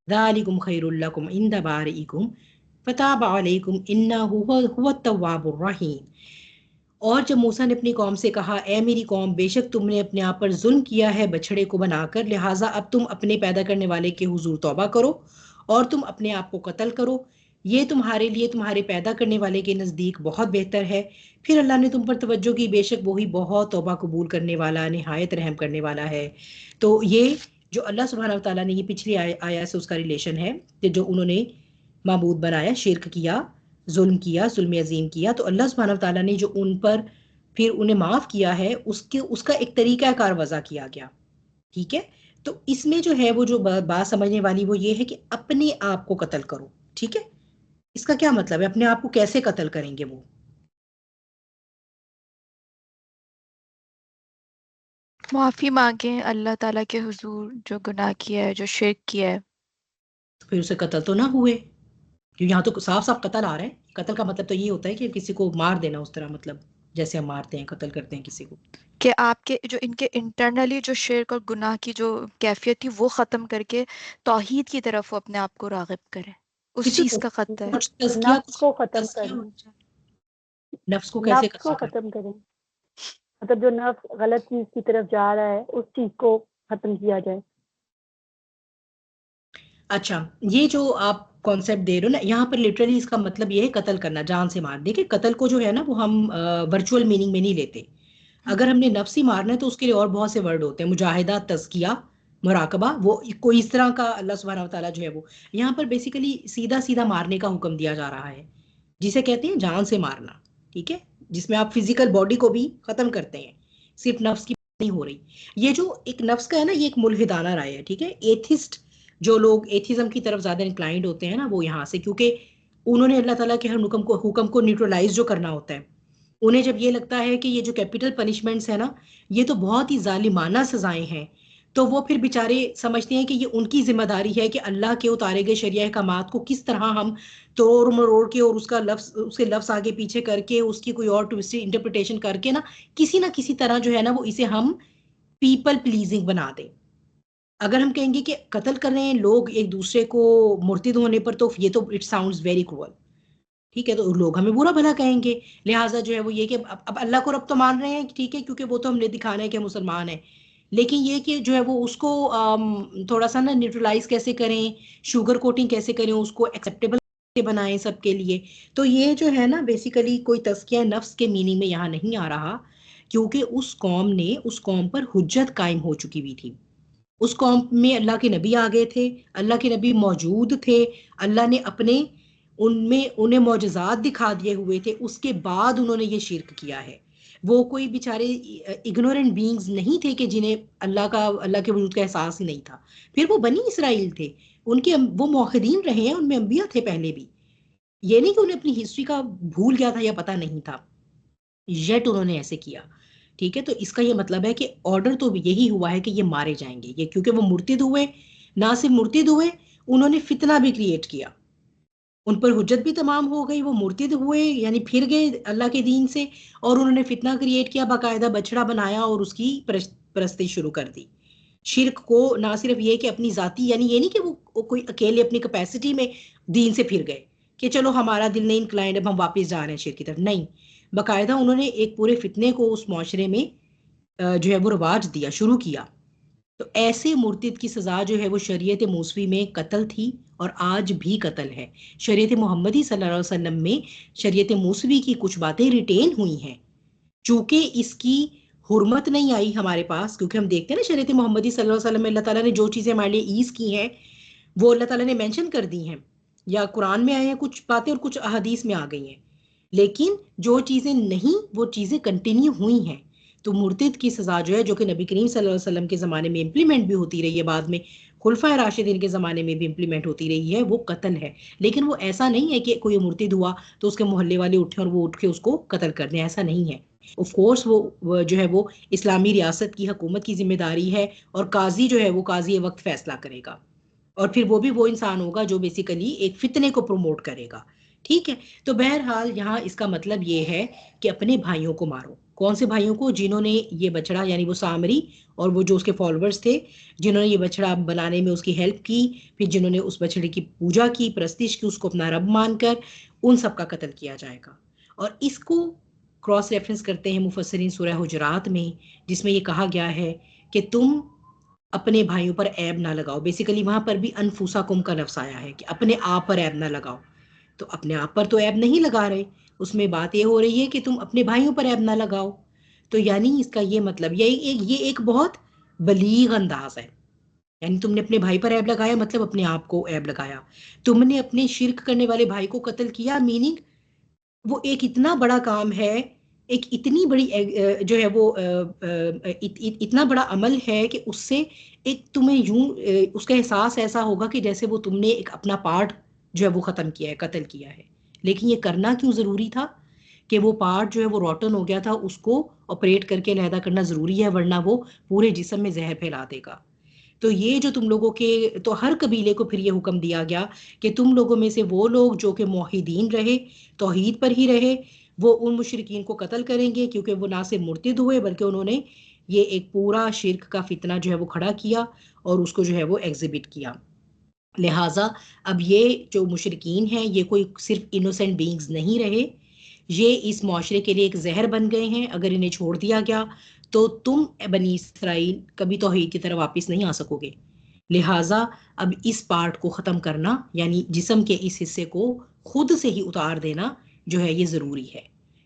ज़ालिकुम ख़ैरुल लकुम इंद बारिइकुम फ़ताब अलैकुम इन्नहु हुवत तव्वाबुर रहीम। और जब मूसा ने अपनी कौम से कहा, ए मेरी कौम, बेशक तुमने अपने आप पर जुल्म किया है बछड़े को बनाकर, लिहाजा अब तुम अपने पैदा करने वाले के हुजूर तौबा करो और तुम अपने आप को कत्ल करो, ये तुम्हारे लिए तुम्हारे पैदा करने वाले के नज़दीक बहुत बेहतर है। फिर अल्लाह ने तुम पर तवज्जो की, बेशक वही बहुत तौबा कबूल करने वाला, निहायत रहम करने वाला है। तो ये जो अल्लाह सुब्हानहू व तआला ने, ये पिछली आया से उसका रिलेशन है कि जो उन्होंने माबूद बनाया, शिरक किया, जुल्म किया, जुल्म अजीम किया, तो अल्लाह सुब्हानहू व तआला ने जो उन पर फिर उन्हें माफ़ किया है, उसका एक तरीका कार वज़ा किया गया। ठीक है, तो इसमें जो है वो जो बात समझने वाली वो ये है कि अपने आप को कत्ल करो। ठीक है, इसका क्या मतलब है, अपने आप को कैसे कत्ल करेंगे वो? माफी मांगे अल्लाह ताला के हुजूर, जो गुनाह किया है, जो शिर्क किया है। तो फिर उसे कत्ल तो ना हुए, क्योंकि यहाँ तो साफ साफ कत्ल आ रहा है। कत्ल का मतलब तो ये होता है कि किसी को मार देना, उस तरह, मतलब जैसे हम मारते हैं, कत्ल करते हैं किसी को। कि आपके जो इनके इंटरनली जो शिर्क और गुनाह की जो कैफियत थी वो खत्म करके तौहीद की तरफ वो अपने आप को रागिब करे, उस किसी चीज को का खत्ता है। कुछ तज़किया, नफ्स को खत्म तज़किया करें, नफ्स को कैसे नफ्स को खत्म खत्म करें, मतलब जो नफ्स गलत चीज की तरफ जा रहा है उस चीज को खत्म किया जाए। अच्छा, ये जो आप कॉन्सेप्ट दे रहे हो ना, यहाँ पर लिटरली इसका मतलब ये है कत्ल करना, जान से मार। देखिए, कत्ल को जो है ना वो हम वर्चुअल मीनिंग में नहीं लेते। अगर हमने नफ्स ही मारना है तो उसके लिए और बहुत से वर्ड होते हैं, मुजाहिदा, तज़किया, मुराकबा, वो कोई इस तरह का अल्लाह सुब्हानहू व तआला जो है वो यहाँ पर बेसिकली सीधा सीधा मारने का हुक्म दिया जा रहा है, जिसे कहते हैं जान से मारना। ठीक है, जिसमें आप फिजिकल बॉडी को भी खत्म करते हैं, सिर्फ नफ्स की नहीं हो रही। ये जो एक नफ्स का है ना, ये एक मुल्हिदाना राय है। ठीक है, एथिस्ट जो लोग एथिज्म की तरफ ज्यादा इंक्लाइंड होते हैं ना, वो यहाँ से, क्योंकि उन्होंने अल्लाह ताला के हर हुक्म को न्यूट्रलाइज जो करना होता है, उन्हें जब ये लगता है कि ये जो कैपिटल पनिशमेंट्स है ना, ये तो बहुत ही जालिमाना सजाएं हैं, तो वो फिर बेचारे समझते हैं कि ये उनकी जिम्मेदारी है कि अल्लाह के उतारे गए शरिया अहकामात को किस तरह हम तोड़ मरोड़ के और उसके लफ्ज आगे पीछे करके, उसकी कोई और ट्विस्टेड इंटरप्रिटेशन करके ना किसी तरह जो है ना वो इसे हम पीपल प्लीजिंग बना दें। अगर हम कहेंगे कि कत्ल कर रहे हैं लोग एक दूसरे को मुर्तिद होने पर, तो ये तो इट साउंड्स वेरी क्रूअल। ठीक है, तो लोग हमें बुरा भला कहेंगे, लिहाजा जो है वो ये कि अब अल्लाह को रब तो मान रहे हैं, ठीक है, क्योंकि वो तो हमने दिखाना है कि मुसलमान है, लेकिन ये कि जो है वो उसको थोड़ा सा ना न्यूट्रलाइज कैसे करें, शुगर कोटिंग कैसे करें, उसको एक्सेप्टेबल बनाएं सबके लिए। तो ये जो है ना बेसिकली कोई तज़किया नफ्स के मीनिंग में यहाँ नहीं आ रहा। क्योंकि उस कौम पर हुज्जत कायम हो चुकी हुई थी। उस कौम में अल्लाह के नबी आ गए थे, अल्लाह के नबी मौजूद थे, अल्लाह ने अपने उन्हें मौजज़ात दिखा दिए हुए थे, उसके बाद उन्होंने ये शिर्क किया है। वो कोई बेचारे इग्नोरेंट बीइंग्स नहीं थे कि जिन्हें अल्लाह के वजूद का एहसास ही नहीं था। फिर वो बनी इसराइल थे, वो मौहिदीन रहे हैं, उनमें अंबिया थे पहले भी। ये नहीं कि उन्हें अपनी हिस्ट्री का भूल गया था या पता नहीं था, येट उन्होंने ऐसे किया। ठीक है, तो इसका ये मतलब है कि ऑर्डर तो यही हुआ है कि ये मारे जाएंगे, ये क्योंकि वो मुर्तिद हुए, ना सिर्फ मुर्तिद हुए, उन्होंने फितना भी क्रिएट किया, उन पर हुज्जत भी तमाम हो गई, वो मुर्तिद हुए यानी फिर गए अल्लाह के दीन से, और उन्होंने फितना क्रिएट किया, बाकायदा बछड़ा बनाया और उसकी परस्ती शुरू कर दी। शिर्क को ना सिर्फ ये कि अपनी जाती, यानी ये नहीं कि वो कोई अकेले अपनी कैपेसिटी में दीन से फिर गए कि चलो हमारा दिल नहीं इंक्लाइंड, अब हम वापस जा रहे हैं शिर्क की तरफ, नहीं, बाकायदा उन्होंने एक पूरे फितने को उस माशरे में जो है वो रवाज दिया, शुरू किया। तो ऐसे मुर्तिद की सज़ा जो है वो शरीयत मूसवी में कत्ल थी और आज भी कत्ल है। शरीयत मोहम्मदी सल्लल्लाहु अलैहि वसल्लम में शरीयत मूसवी की कुछ बातें रिटेन हुई हैं, चूंकि इसकी हुर्मत नहीं आई हमारे पास, क्योंकि हम देखते हैं ना शरीयत मोहम्मदी सल्लल्लाहु अलैहि वसल्लम में अल्लाह ताला ने जो चीज़ें हमारे लिए ईज़ की हैं वो अल्लाह ताला ने मेंशन कर दी हैं, या कुरान में आए हैं कुछ बातें और कुछ अहादीस में आ गई हैं, लेकिन जो चीज़ें नहीं वो चीज़ें कंटिन्यू हुई हैं। तो मुर्तिद की सज़ा जो है, जो कि नबी करीम सल्लल्लाहु अलैहि वसल्लम के ज़माने में इम्प्लीमेंट भी होती रही है, बाद में खुलफा राशिदीन के ज़माने में भी इम्प्लीमेंट होती रही है, वो कत्ल है। लेकिन वो ऐसा नहीं है कि कोई मुर्तिद हुआ तो उसके मोहल्ले वाले उठे और वो उठ के उसको कत्ल कर दें, ऐसा नहीं है। ऑफ कोर्स वो जो है वो इस्लामी रियासत की हुकूमत की जिम्मेदारी है, और काजी जो है वो काजी वक्त फैसला करेगा, और फिर वो भी वो इंसान होगा जो बेसिकली एक फितने को प्रमोट करेगा। ठीक है, तो बहरहाल यहाँ इसका मतलब ये है कि अपने भाइयों को मारो। कौन से भाइयों को? जिन्होंने ये बछड़ा, यानी वो सामरी और वो जो उसके फॉलोअर्स थे, जिन्होंने ये बछड़ा बनाने में उसकी हेल्प की, फिर जिन्होंने उस बछड़े की पूजा की, प्रस्तिश की, उसको अपना रब मानकर, उन सब का कत्ल किया जाएगा। और इसको क्रॉस रेफरेंस करते हैं मुफस्सिरीन सूरह हुजरात में, जिसमें ये कहा गया है कि तुम अपने भाइयों पर ऐब ना लगाओ। बेसिकली वहां पर भी अनफुसाकुम का लफ्ज़ आया है कि अपने आप पर ऐब ना लगाओ। तो अपने आप पर तो ऐब नहीं लगा रहे, उसमें बात ये हो रही है कि तुम अपने भाइयों पर ऐब ना लगाओ। तो यानी इसका ये मतलब ये एक बहुत बलीग अंदाज है, यानी तुमने अपने भाई पर ऐब लगाया मतलब अपने आप को ऐब लगाया। तुमने अपने शिर्क करने वाले भाई को कत्ल किया, मीनिंग वो एक इतना बड़ा काम है, एक इतनी बड़ी जो है वो इतना बड़ा अमल है कि उससे एक तुम्हें यूं उसका एहसास ऐसा होगा कि जैसे वो तुमने एक अपना पार्ट जो है वो खत्म किया है, कत्ल किया है। लेकिन ये करना क्यों जरूरी था? कि वो पार्ट जो है वो रॉटन हो गया था, उसको ऑपरेट करके अलहदा करना जरूरी है, वरना वो पूरे जिस्म में जहर फैला देगा। तो ये जो तुम लोगों के, तो हर कबीले को फिर ये हुक्म दिया गया कि तुम लोगों में से वो लोग जो कि मोहिदीन रहे, तौहीद पर ही रहे, वो उन मुशरिकीन को कत्ल करेंगे, क्योंकि वो ना सिर्फ मुर्तिद हुए बल्कि उन्होंने ये एक पूरा शिर्क का फितना जो है वो खड़ा किया और उसको जो है वो एग्जिबिट किया। लिहाजा अब ये जो मुशरिकीन हैं ये कोई सिर्फ इनोसेंट बीइंग्स नहीं रहे, ये इस माशरे के लिए एक जहर बन गए हैं। अगर इन्हें छोड़ दिया गया तो तुम बनी इसराइल कभी तौहीद की तरफ वापस नहीं आ सकोगे। लिहाजा अब इस पार्ट को ख़त्म करना, यानी जिस्म के इस हिस्से को खुद से ही उतार देना जो है ये ज़रूरी है।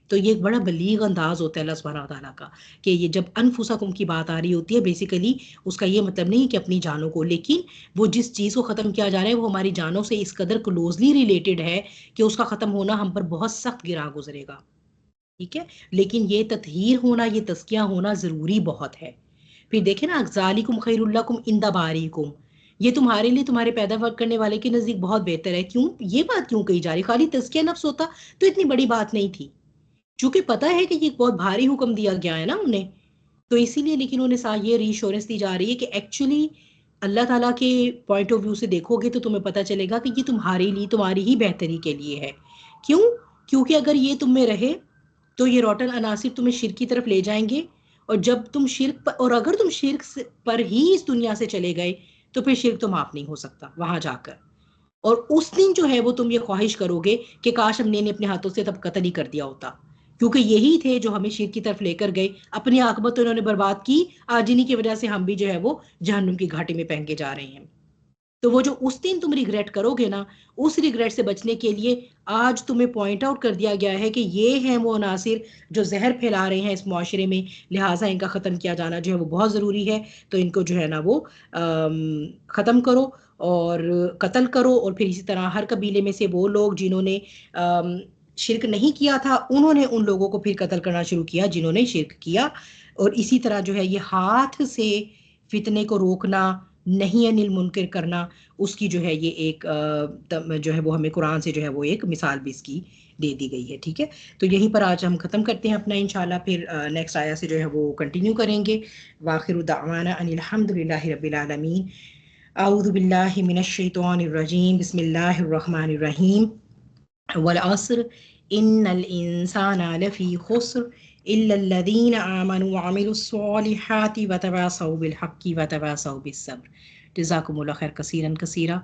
तो ये एक बड़ा बलीग अंदाज होता है अल्लाह सुब्हानहू व तआला का, कि ये जब अनफुसकुम की बात आ रही होती है, बेसिकली उसका ये मतलब नहीं कि अपनी जानों को, लेकिन वो जिस चीज़ को ख़त्म किया जा रहा है वो हमारी जानों से इस कदर क्लोजली रिलेटेड है कि उसका ख़त्म होना हम पर बहुत सख्त गिरा गुजरेगा। ठीक है, लेकिन ये ततहीर होना, ये तस्किया होना ज़रूरी बहुत है। फिर देखें ना, ज़ालिकुम खैरुल्लकुम इंदा बारीकुम, ये तुम्हारे लिए तुम्हारे पैदा करने वाले के नज़दीक बहुत बेहतर है। क्यों ये बात क्यों कही जा रही? खाली तस्किया नफ्स होता तो इतनी बड़ी बात नहीं थी, चूंकि पता है कि ये बहुत भारी हुक्म दिया गया है ना उन्हें, तो इसीलिए। लेकिन उन्हें ये रीश्योरेंस दी जा रही है कि एक्चुअली अल्लाह ताला के पॉइंट ऑफ व्यू से देखोगे तो तुम्हें पता चलेगा कि ये तुम्हारे लिए, तुम्हारी ही बेहतरी के लिए है। क्यों? क्योंकि अगर ये तुम में रहे तो ये रोटन अनासिर तुम्हें शिर्क की तरफ ले जाएंगे, और जब तुम शिर्क पर, और अगर तुम शिर्क पर ही इस दुनिया से चले गए तो फिर शिर्क तो माफ नहीं हो सकता वहां जाकर। और उस दिन जो है वो तुम ये ख्वाहिश करोगे कि काश हमने अपने हाथों से तब कत्ल ही कर दिया होता, क्योंकि यही थे जो हमें शिर्क की तरफ लेकर गए। अपनी आकबत तो इन्होंने बर्बाद की, आज इन्हीं की वजह से हम भी जो है वो जहन्नुम की घाटी में पहन के जा रहे हैं। तो वो जो उस दिन तुम रिग्रेट करोगे ना, उस रिग्रेट से बचने के लिए आज तुम्हें पॉइंट आउट कर दिया गया है कि ये हैं वो अनासिर जो जहर फैला रहे हैं इस मुआशरे में, लिहाजा इनका ख़त्म किया जाना जो है वो बहुत ज़रूरी है। तो इनको जो है ना वो ख़त्म करो और कत्ल करो। और फिर इसी तरह हर कबीले में से वो लोग जिन्होंने शिरक नहीं किया था, उन्होंने उन लोगों को फिर कत्ल करना शुरू किया जिन्होंने शिरक किया। और इसी तरह जो है ये हाथ से फितने को रोकना, नहीं अनिल मुनकर करना, उसकी जो है ये एक जो है वो हमें कुरान से जो है वो एक मिसाल भी इसकी दे दी गई है। ठीक है, तो यहीं पर आज हम ख़त्म करते हैं अपना, इंशाल्लाह फिर नेक्स्ट आया से जो है वो कंटिन्यू करेंगे। वाखिरु दावाना अनिल हम्दुलिल्लाहि रब्बिल आलमीन। अऊज़ु बिल्लाहि मिनश शैतानिर रजीम, बिस्मिल्लाहिर रहमानिर रहीम। वल अस्र इन्नल इंसाना लफी खुस्र इल्लल्लज़ीना आमनु व अमिलुस्सॉलिहाति व तवासौ बिल हक़्क़ि व तवासौ बिस्सब्र। जज़ाकुमुल्लाह खैर कसीरन कसीरा।